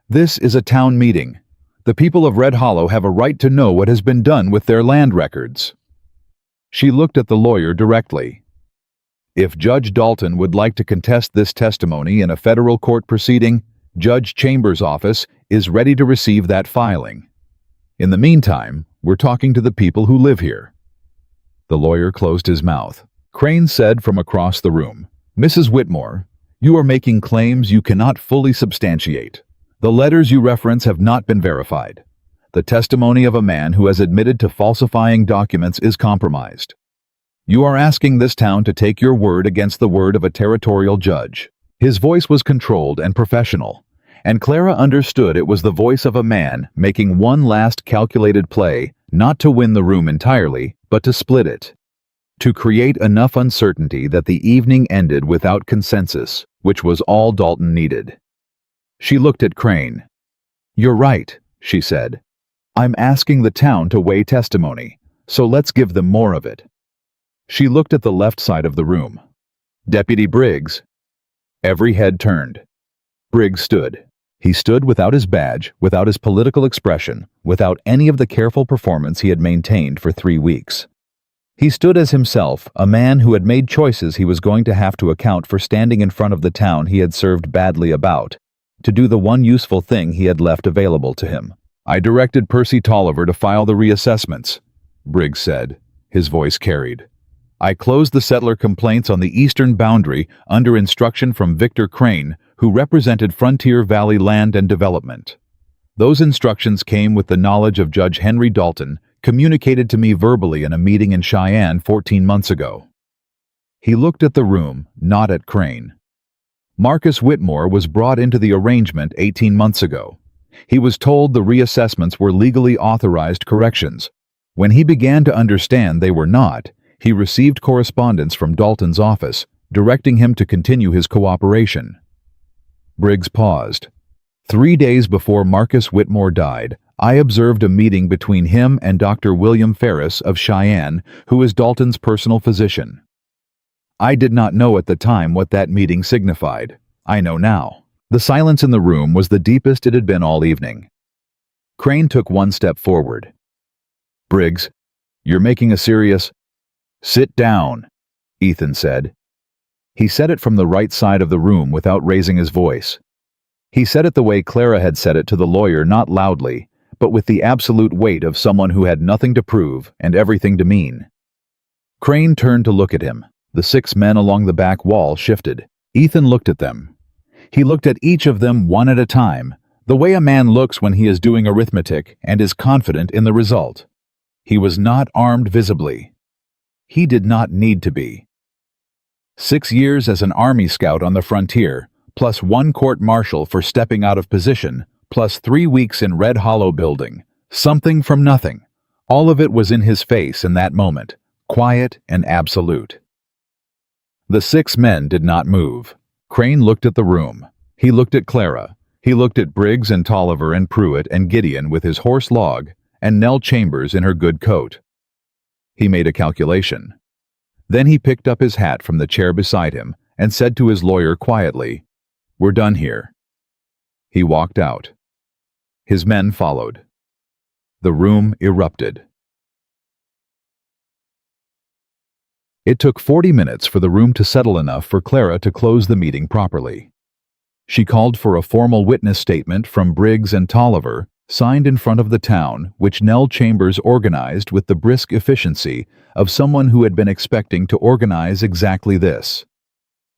This is a town meeting. The people of Red Hollow have a right to know what has been done with their land records. She looked at the lawyer directly. If Judge Dalton would like to contest this testimony in a federal court proceeding, Judge Chambers' office is ready to receive that filing. In the meantime, we're talking to the people who live here. The lawyer closed his mouth. Crane said from across the room, Mrs. Whitmore, you are making claims you cannot fully substantiate. The letters you reference have not been verified. The testimony of a man who has admitted to falsifying documents is compromised. You are asking this town to take your word against the word of a territorial judge. His voice was controlled and professional, and Clara understood it was the voice of a man making one last calculated play, not to win the room entirely, but to split it. To create enough uncertainty that the evening ended without consensus, which was all Dalton needed. She looked at Crane. You're right, she said. I'm asking the town to weigh testimony, so let's give them more of it. She looked at the left side of the room. Deputy Briggs. Every head turned. Briggs stood. He stood without his badge, without his political expression, without any of the careful performance he had maintained for 3 weeks. He stood as himself, a man who had made choices he was going to have to account for standing in front of the town he had served badly about, to do the one useful thing he had left available to him. I directed Percy Tolliver to file the reassessments, Briggs said. His voice carried. I closed the settler complaints on the eastern boundary under instruction from Victor Crane, who represented Frontier Valley Land and Development. Those instructions came with the knowledge of Judge Henry Dalton, communicated to me verbally in a meeting in Cheyenne 14 months ago. He looked at the room, not at Crane. Marcus Whitmore was brought into the arrangement 18 months ago. He was told the reassessments were legally authorized corrections. When he began to understand they were not, he received correspondence from Dalton's office, directing him to continue his cooperation. Briggs paused. 3 days before Marcus Whitmore died, I observed a meeting between him and Dr. William Ferris of Cheyenne, who is Dalton's personal physician. I did not know at the time what that meeting signified. I know now. The silence in the room was the deepest it had been all evening. Crane took one step forward. Briggs, you're making a serious... Sit down, Ethan said. He said it from the right side of the room without raising his voice. He said it the way Clara had said it to the lawyer, not loudly, but with the absolute weight of someone who had nothing to prove and everything to mean. Crane turned to look at him. The 6 men along the back wall shifted. Ethan looked at them. He looked at each of them one at a time, The way a man looks when he is doing arithmetic and is confident in the result. He was not armed visibly. He did not need to be. 6 years as an army scout on the frontier, plus 1 court-martial for stepping out of position, plus 3 weeks in Red Hollow building. Something from nothing. All of it was in his face in that moment, quiet and absolute. The 6 men did not move. Crane looked at the room. He looked at Clara. He looked at Briggs and Tolliver and Pruitt and Gideon with his horse log, and Nell Chambers in her good coat. He made a calculation. Then he picked up his hat from the chair beside him and said to his lawyer quietly, "We're done here." He walked out. His men followed. The room erupted. It took 40 minutes for the room to settle enough for Clara to close the meeting properly. She called for a formal witness statement from Briggs and Tolliver, signed in front of the town, which Nell Chambers organized with the brisk efficiency of someone who had been expecting to organize exactly this.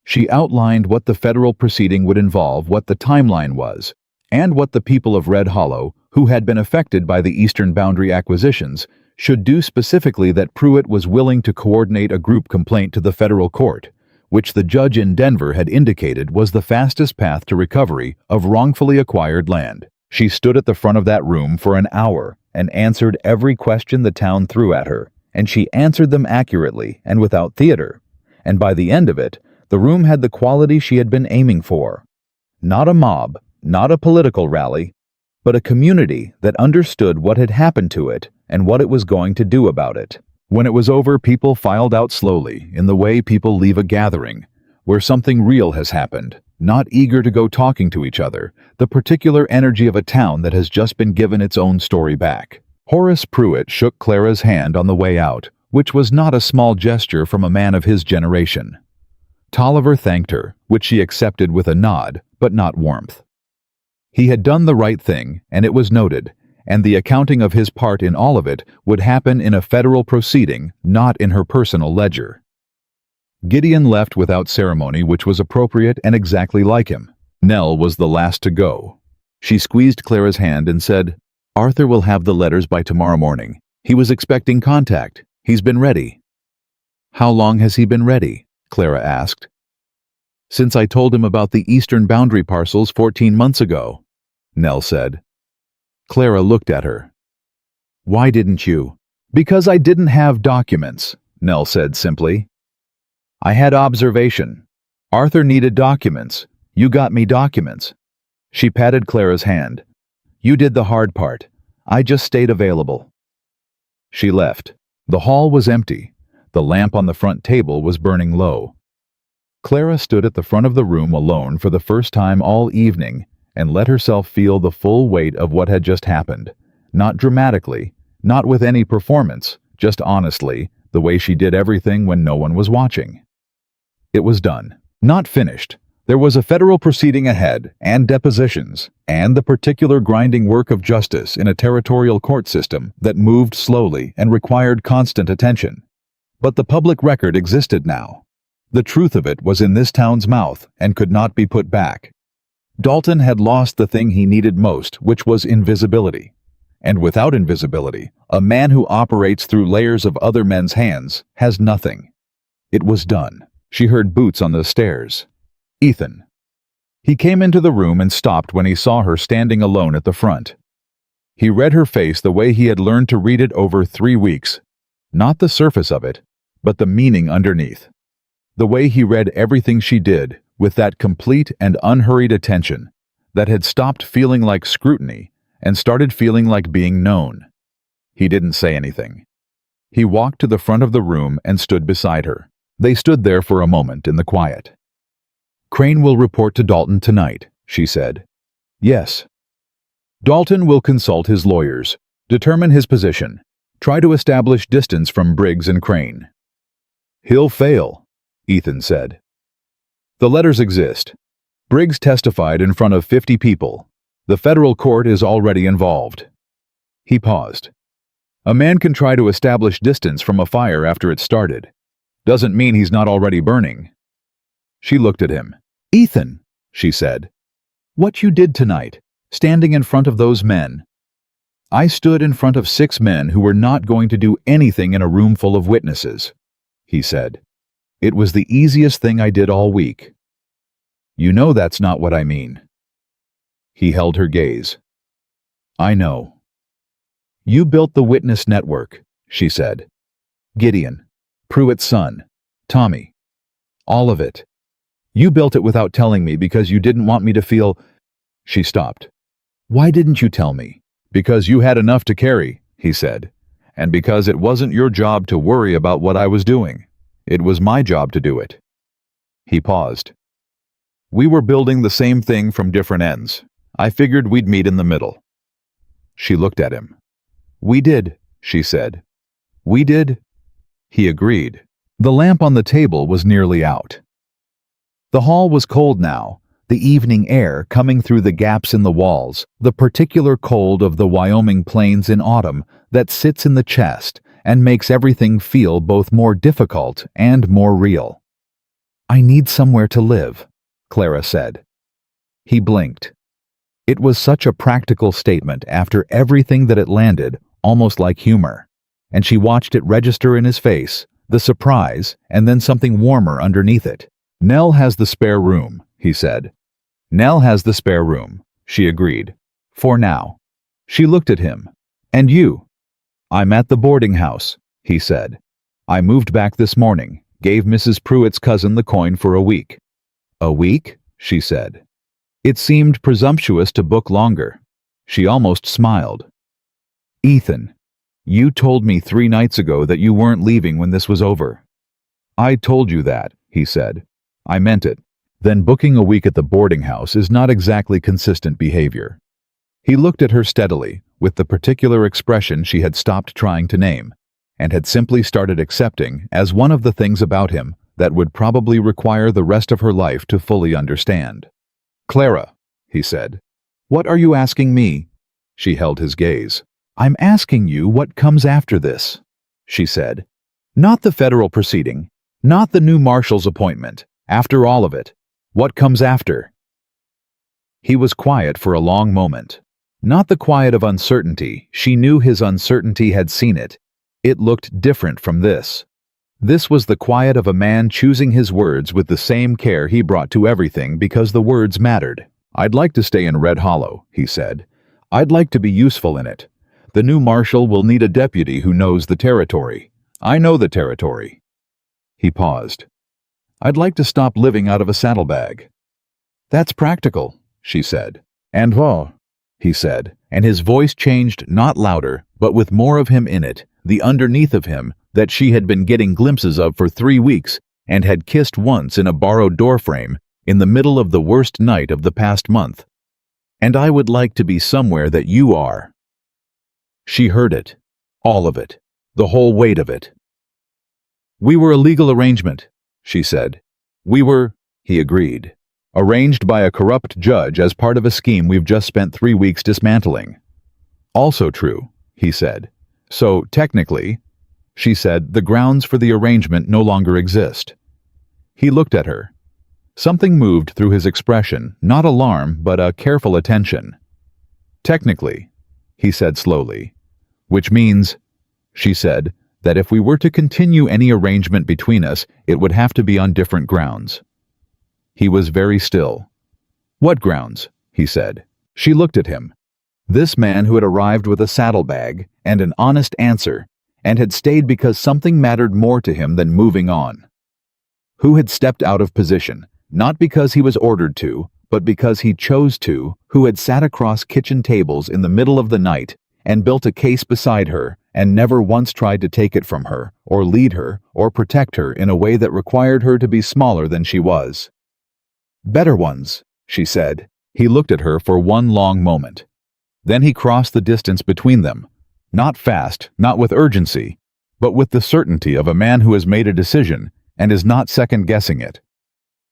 She outlined what the federal proceeding would involve, what the timeline was, and what the people of Red Hollow, who had been affected by the Eastern Boundary acquisitions, should do, specifically that Pruitt was willing to coordinate a group complaint to the federal court, which the judge in Denver had indicated was the fastest path to recovery of wrongfully acquired land. She stood at the front of that room for an hour and answered every question the town threw at her, and she answered them accurately and without theater. And by the end of it, the room had the quality she had been aiming for. Not a mob, not a political rally, but a community that understood what had happened to it and what it was going to do about it. When it was over, people filed out slowly, in the way people leave a gathering, where something real has happened, not eager to go talking to each other, the particular energy of a town that has just been given its own story back. Horace Pruitt shook Clara's hand on the way out, which was not a small gesture from a man of his generation. Tolliver thanked her, which she accepted with a nod, but not warmth. He had done the right thing, and it was noted, and the accounting of his part in all of it would happen in a federal proceeding, not in her personal ledger. Gideon left without ceremony, which was appropriate and exactly like him. Nell was the last to go. She squeezed Clara's hand and said, "Arthur will have the letters by tomorrow morning. He was expecting contact. He's been ready." "How long has he been ready?" Clara asked. "Since I told him about the eastern boundary parcels 14 months ago," Nell said. Clara looked at her. "Why didn't you?" "Because I didn't have documents," Nell said simply. "I had observation. Arthur needed documents. You got me documents." She patted Clara's hand. "You did the hard part. I just stayed available." She left. The hall was empty. The lamp on the front table was burning low. Clara stood at the front of the room alone for the first time all evening and let herself feel the full weight of what had just happened. Not dramatically, not with any performance, just honestly, the way she did everything when no one was watching. It was done. Not finished. There was a federal proceeding ahead, and depositions, and the particular grinding work of justice in a territorial court system that moved slowly and required constant attention. But the public record existed now. The truth of it was in this town's mouth and could not be put back. Dalton had lost the thing he needed most, which was invisibility. And without invisibility, a man who operates through layers of other men's hands has nothing. It was done. She heard boots on the stairs. Ethan. He came into the room and stopped when he saw her standing alone at the front. He read her face the way he had learned to read it over 3 weeks. Not the surface of it, but the meaning underneath. The way he read everything she did, with that complete and unhurried attention that had stopped feeling like scrutiny and started feeling like being known. He didn't say anything. He walked to the front of the room and stood beside her. They stood there for a moment in the quiet. "Crane will report to Dalton tonight," she said. "Yes." "Dalton will consult his lawyers, determine his position, try to establish distance from Briggs and Crane." "He'll fail," Ethan said. "The letters exist. Briggs testified in front of 50 people. The federal court is already involved." He paused. "A man can try to establish distance from a fire after it started. Doesn't mean he's not already burning." She looked at him. "Ethan," she said, "what you did tonight, standing in front of those men. I stood in front of 6 men who were not going to do anything in a room full of witnesses, he said. It was the easiest thing I did all week. You know that's not what I mean. He held her gaze. I know. You built the witness network, she said. Gideon, Pruitt's son, Tommy. All of it. You built it without telling me because you didn't want me to feel... She stopped. Why didn't you tell me? Because you had enough to carry, he said. And because it wasn't your job to worry about what I was doing. It was my job to do it. He paused. We were building the same thing from different ends. I figured we'd meet in the middle. She looked at him. We did, she said. We did. He agreed. The lamp on the table was nearly out. The hall was cold now, the evening air coming through the gaps in the walls, the particular cold of the Wyoming plains in autumn that sits in the chest and makes everything feel both more difficult and more real. I need somewhere to live, Clara said. He blinked. It was such a practical statement after everything that it landed, almost like humor, and she watched it register in his face, the surprise, and then something warmer underneath it. Nell has the spare room, he said. Nell has the spare room, she agreed. For now. She looked at him. And you? I'm at the boarding house, he said. I moved back this morning, gave Mrs. Pruitt's cousin the coin for a week. A week? She said. It seemed presumptuous to book longer. She almost smiled. Ethan, you told me 3 nights ago that you weren't leaving when this was over. I told you that, he said. I meant it. Then booking a week at the boarding house is not exactly consistent behavior. He looked at her steadily, with the particular expression she had stopped trying to name, and had simply started accepting as one of the things about him that would probably require the rest of her life to fully understand. Clara, he said, what are you asking me? She held his gaze. I'm asking you what comes after this, she said. Not the federal proceeding, not the new marshal's appointment. After all of it, what comes after? He was quiet for a long moment. Not the quiet of uncertainty. She knew his uncertainty had seen it. It looked different from this. This was the quiet of a man choosing his words with the same care he brought to everything because the words mattered. I'd like to stay in Red Hollow, he said. I'd like to be useful in it. The new marshal will need a deputy who knows the territory. I know the territory. He paused. I'd like to stop living out of a saddlebag. That's practical, she said. And he said, and his voice changed not louder, but with more of him in it, the underneath of him that she had been getting glimpses of for 3 weeks and had kissed once in a borrowed doorframe in the middle of the worst night of the past month. And I would like to be somewhere that you are. She heard it, all of it, the whole weight of it. We were a legal arrangement, she said. We were, he agreed, arranged by a corrupt judge as part of a scheme we've just spent 3 weeks dismantling. Also true, he said. So, technically, she said, the grounds for the arrangement no longer exist. He looked at her. Something moved through his expression, not alarm, but a careful attention. Technically, he said slowly, which means, she said, that if we were to continue any arrangement between us, it would have to be on different grounds. He was very still. What grounds? He said. She looked at him. This man who had arrived with a saddlebag and an honest answer, and had stayed because something mattered more to him than moving on. Who had stepped out of position, not because he was ordered to, but because he chose to, who had sat across kitchen tables in the middle of the night and built a case beside her and never once tried to take it from her, or lead her, or protect her in a way that required her to be smaller than she was. Better ones, she said. He looked at her for one long moment. Then he crossed the distance between them, not fast, not with urgency, but with the certainty of a man who has made a decision and is not second-guessing it.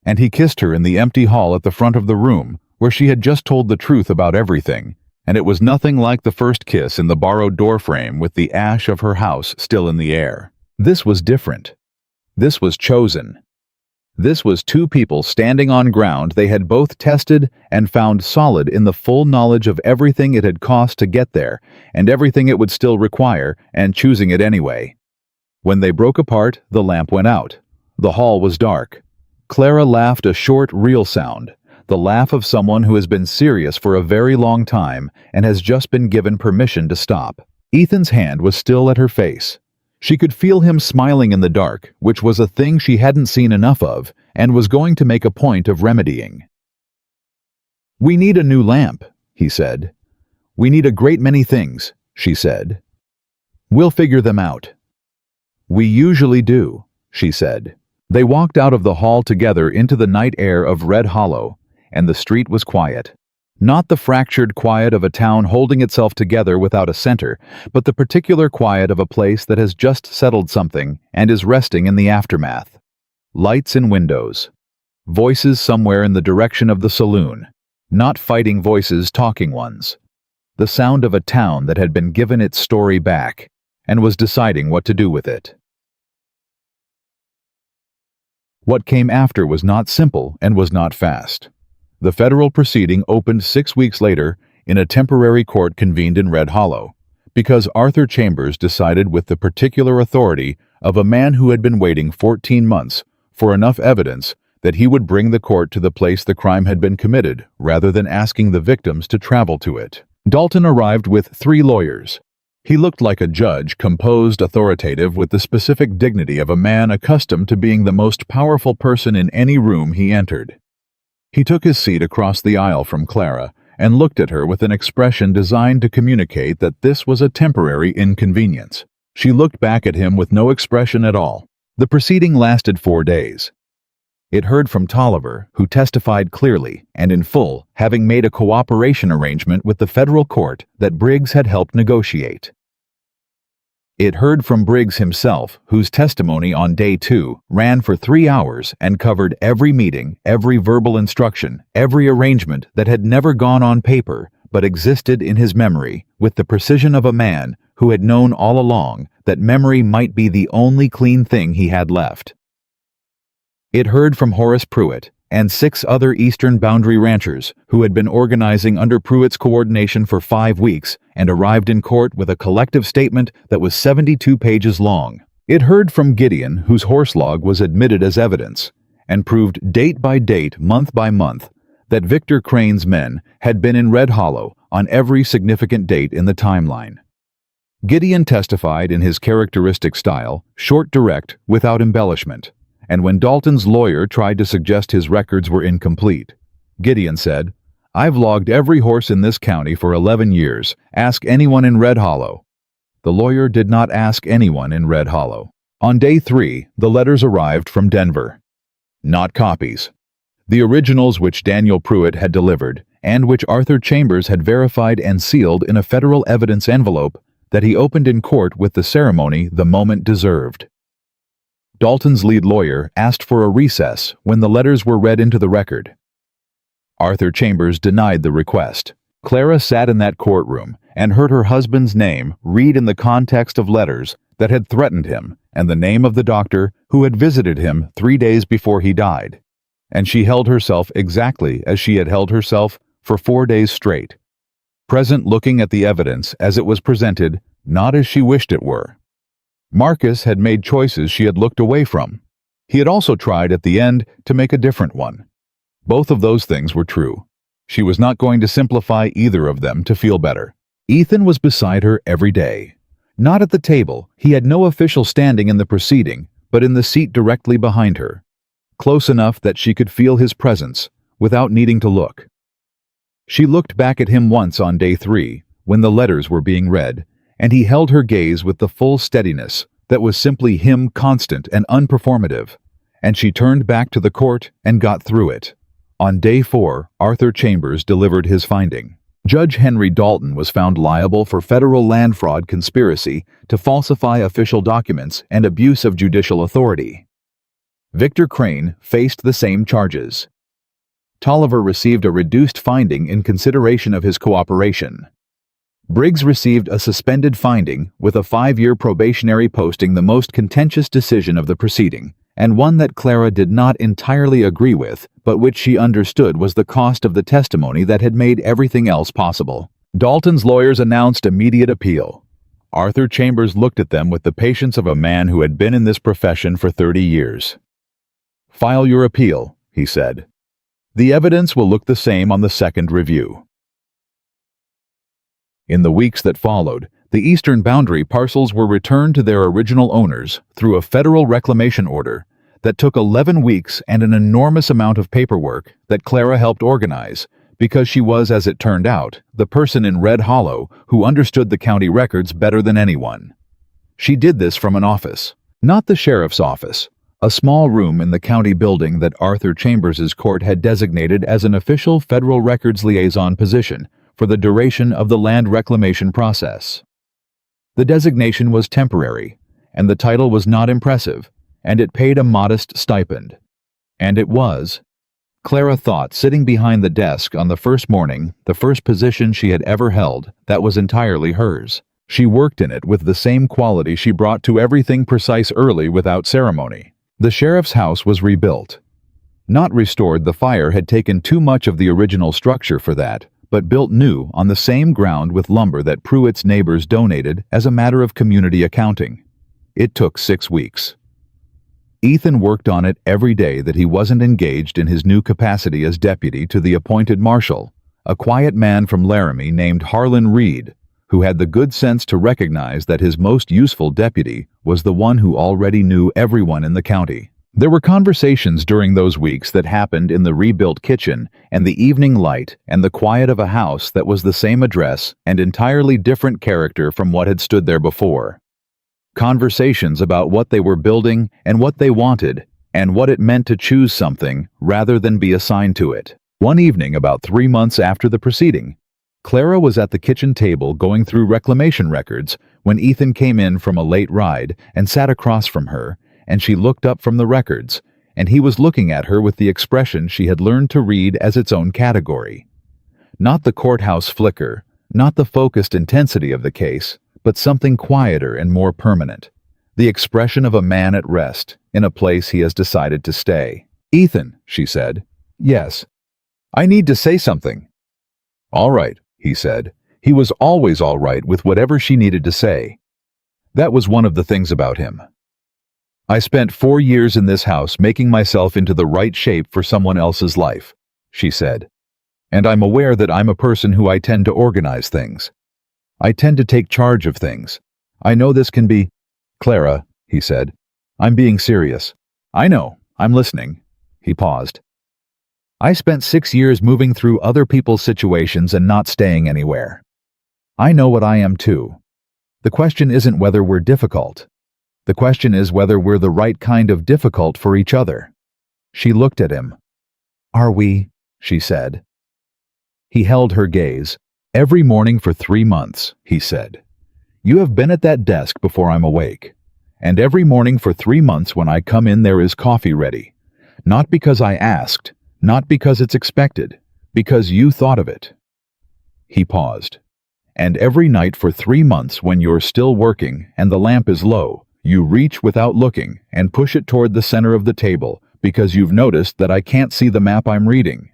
And he kissed her in the empty hall at the front of the room, where she had just told the truth about everything, and it was nothing like the first kiss in the borrowed doorframe with the ash of her house still in the air. This was different. This was chosen. This was two people standing on ground they had both tested and found solid in the full knowledge of everything it had cost to get there and everything it would still require, and choosing it anyway. When they broke apart, the lamp went out. The hall was dark. Clara laughed a short, real sound, the laugh of someone who has been serious for a very long time and has just been given permission to stop. Ethan's hand was still at her face. She could feel him smiling in the dark, which was a thing she hadn't seen enough of, and was going to make a point of remedying. "We need a new lamp," he said. "We need a great many things," she said. "We'll figure them out." "We usually do," she said. They walked out of the hall together into the night air of Red Hollow, and the street was quiet. Not the fractured quiet of a town holding itself together without a center, but the particular quiet of a place that has just settled something and is resting in the aftermath. Lights in windows. Voices somewhere in the direction of the saloon. Not fighting voices, talking ones. The sound of a town that had been given its story back and was deciding what to do with it. What came after was not simple and was not fast. The federal proceeding opened 6 weeks later in a temporary court convened in Red Hollow, because Arthur Chambers decided with the particular authority of a man who had been waiting 14 months for enough evidence that he would bring the court to the place the crime had been committed, rather than asking the victims to travel to it. Dalton arrived with 3 lawyers. He looked like a judge, composed, authoritative, with the specific dignity of a man accustomed to being the most powerful person in any room he entered. He took his seat across the aisle from Clara and looked at her with an expression designed to communicate that this was a temporary inconvenience. She looked back at him with no expression at all. The proceeding lasted 4 days. It heard from Tolliver, who testified clearly and in full, having made a cooperation arrangement with the federal court that Briggs had helped negotiate. It heard from Briggs himself, whose testimony on day 2 ran for 3 hours and covered every meeting, every verbal instruction, every arrangement that had never gone on paper but existed in his memory, with the precision of a man who had known all along that memory might be the only clean thing he had left. It heard from Horace Pruitt and 6 other Eastern Boundary ranchers who had been organizing under Pruitt's coordination for 5 weeks and arrived in court with a collective statement that was 72 pages long. It heard from Gideon, whose horse log was admitted as evidence, and proved date by date, month by month, that Victor Crane's men had been in Red Hollow on every significant date in the timeline. Gideon testified in his characteristic style, short, direct, without embellishment. And when Dalton's lawyer tried to suggest his records were incomplete, Gideon said, "I've logged every horse in this county for 11 years. Ask anyone in Red Hollow." The lawyer did not ask anyone in Red Hollow. On day 3, the letters arrived from Denver. Not copies. The originals which Daniel Pruitt had delivered, and which Arthur Chambers had verified and sealed in a federal evidence envelope that he opened in court with the ceremony the moment deserved. Dalton's lead lawyer asked for a recess when the letters were read into the record. Arthur Chambers denied the request. Clara sat in that courtroom and heard her husband's name read in the context of letters that had threatened him and the name of the doctor who had visited him 3 days before he died. And she held herself exactly as she had held herself for 4 days straight, present, looking at the evidence as it was presented, not as she wished it were. Marcus had made choices she had looked away from. He had also tried at the end to make a different one. Both of those things were true. She was not going to simplify either of them to feel better. Ethan was beside her every day. Not at the table, he had no official standing in the proceeding, but in the seat directly behind her, close enough that she could feel his presence without needing to look. She looked back at him once on day 3, when the letters were being read, and he held her gaze with the full steadiness that was simply him, constant and unperformative, and she turned back to the court and got through it. On day 4, Arthur Chambers delivered his finding. Judge Henry Dalton was found liable for federal land fraud conspiracy to falsify official documents and abuse of judicial authority. Victor Crane faced the same charges. Tolliver received a reduced finding in consideration of his cooperation. Briggs received a suspended finding with a 5-year probationary posting, the most contentious decision of the proceeding, and one that Clara did not entirely agree with, but which she understood was the cost of the testimony that had made everything else possible. Dalton's lawyers announced immediate appeal. Arthur Chambers looked at them with the patience of a man who had been in this profession for 30 years. "File your appeal," he said. "The evidence will look the same on the second review." In the weeks that followed, the eastern boundary parcels were returned to their original owners through a federal reclamation order that took 11 weeks and an enormous amount of paperwork that Clara helped organize, because she was, as it turned out, the person in Red Hollow who understood the county records better than anyone. She did this from an office, not the sheriff's office, a small room in the county building that Arthur Chambers's court had designated as an official federal records liaison position for the duration of the land reclamation process. The designation was temporary, and the title was not impressive, and it paid a modest stipend. And it was, Clara thought, sitting behind the desk on the first morning, the first position she had ever held that was entirely hers. She worked in it with the same quality she brought to everything precise, early, without ceremony. The sheriff's house was rebuilt. Not restored, the fire had taken too much of the original structure for that, but built new on the same ground with lumber that Pruitt's neighbors donated as a matter of community accounting. It took 6 weeks. Ethan worked on it every day that he wasn't engaged in his new capacity as deputy to the appointed marshal, a quiet man from Laramie named Harlan Reed, who had the good sense to recognize that his most useful deputy was the one who already knew everyone in the county. There were conversations during those weeks that happened in the rebuilt kitchen and the evening light and the quiet of a house that was the same address and entirely different character from what had stood there before. Conversations about what they were building and what they wanted and what it meant to choose something rather than be assigned to it. One evening, about 3 months after the proceeding, Clara was at the kitchen table going through reclamation records when Ethan came in from a late ride and sat across from her, and she looked up from the records, and he was looking at her with the expression she had learned to read as its own category. Not the courthouse flicker, not the focused intensity of the case, but something quieter and more permanent. The expression of a man at rest in a place he has decided to stay. "Ethan," she said. "Yes." "I need to say something." "All right," he said. He was always all right with whatever she needed to say. That was one of the things about him. "I spent 4 years in this house making myself into the right shape for someone else's life," she said. "And I'm aware that I'm a person who I tend to organize things. I tend to take charge of things. I know this can be—" "Clara," he said, "I'm being serious." "I know. I'm listening." He paused. "I spent 6 years moving through other people's situations and not staying anywhere. I know what I am too. The question isn't whether we're difficult. The question is whether we're the right kind of difficult for each other." She looked at him. "Are we?" she said. He held her gaze. "Every morning for 3 months," he said. "You have been at that desk before I'm awake. And every morning for 3 months when I come in there is coffee ready. Not because I asked, not because it's expected, because you thought of it." He paused. "And every night for 3 months when you're still working and the lamp is low, you reach without looking and push it toward the center of the table because you've noticed that I can't see the map I'm reading.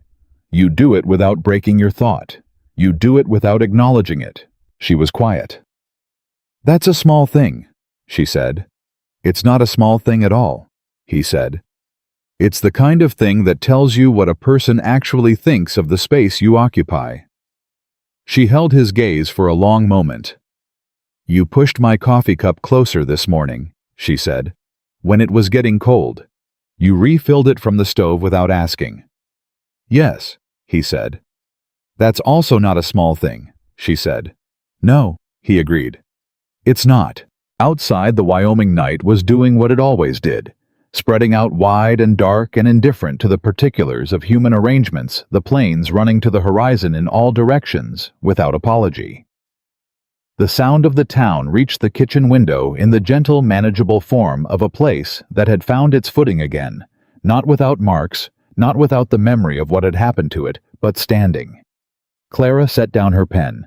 You do it without breaking your thought. You do it without acknowledging it." She was quiet. "That's a small thing," she said. "It's not a small thing at all," he said. "It's the kind of thing that tells you what a person actually thinks of the space you occupy." She held his gaze for a long moment. "You pushed my coffee cup closer this morning," she said, "when it was getting cold. You refilled it from the stove without asking." "Yes," he said. "That's also not a small thing," she said. "No," he agreed. "It's not." Outside, the Wyoming night was doing what it always did, spreading out wide and dark and indifferent to the particulars of human arrangements, the planes running to the horizon in all directions, without apology. The sound of the town reached the kitchen window in the gentle, manageable form of a place that had found its footing again, not without marks, not without the memory of what had happened to it, but standing. Clara set down her pen.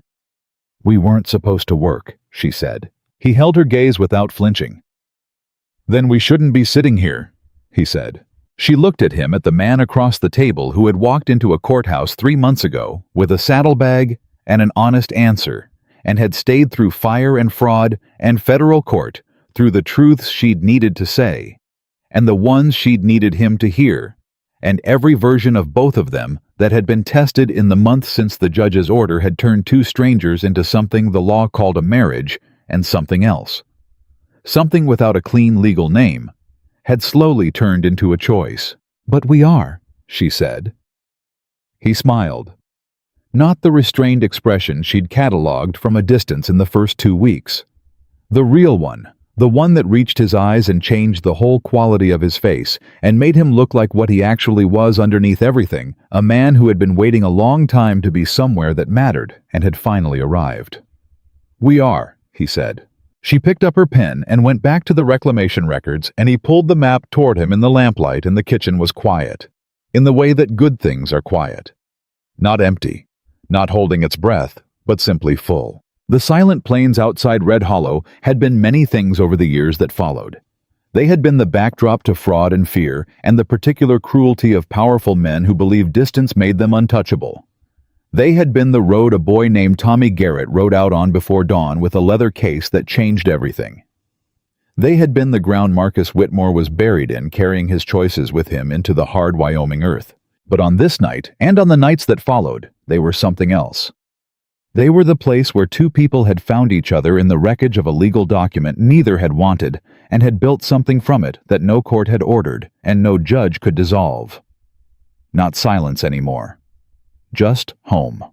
"We weren't supposed to work," she said. He held her gaze without flinching. "Then we shouldn't be sitting here," he said. She looked at him, at the man across the table who had walked into a courthouse 3 months ago with a saddlebag and an honest answer, and had stayed through fire and fraud and federal court, through the truths she'd needed to say, and the ones she'd needed him to hear, and every version of both of them that had been tested in the months since the judge's order had turned two strangers into something the law called a marriage and something else. Something without a clean legal name had slowly turned into a choice. "But we are," she said. He smiled. Not the restrained expression she'd catalogued from a distance in the first 2 weeks. The real one, the one that reached his eyes and changed the whole quality of his face and made him look like what he actually was underneath everything, a man who had been waiting a long time to be somewhere that mattered and had finally arrived. "We are," he said. She picked up her pen and went back to the reclamation records, and he pulled the map toward him in the lamplight, and the kitchen was quiet, in the way that good things are quiet. Not empty, not holding its breath, but simply full. The silent plains outside Red Hollow had been many things over the years that followed. They had been the backdrop to fraud and fear, and the particular cruelty of powerful men who believed distance made them untouchable. They had been the road a boy named Tommy Garrett rode out on before dawn with a leather case that changed everything. They had been the ground Marcus Whitmore was buried in, carrying his choices with him into the hard Wyoming earth. But on this night, and on the nights that followed, they were something else. They were the place where two people had found each other in the wreckage of a legal document neither had wanted, and had built something from it that no court had ordered and no judge could dissolve. Not silence anymore. Just home.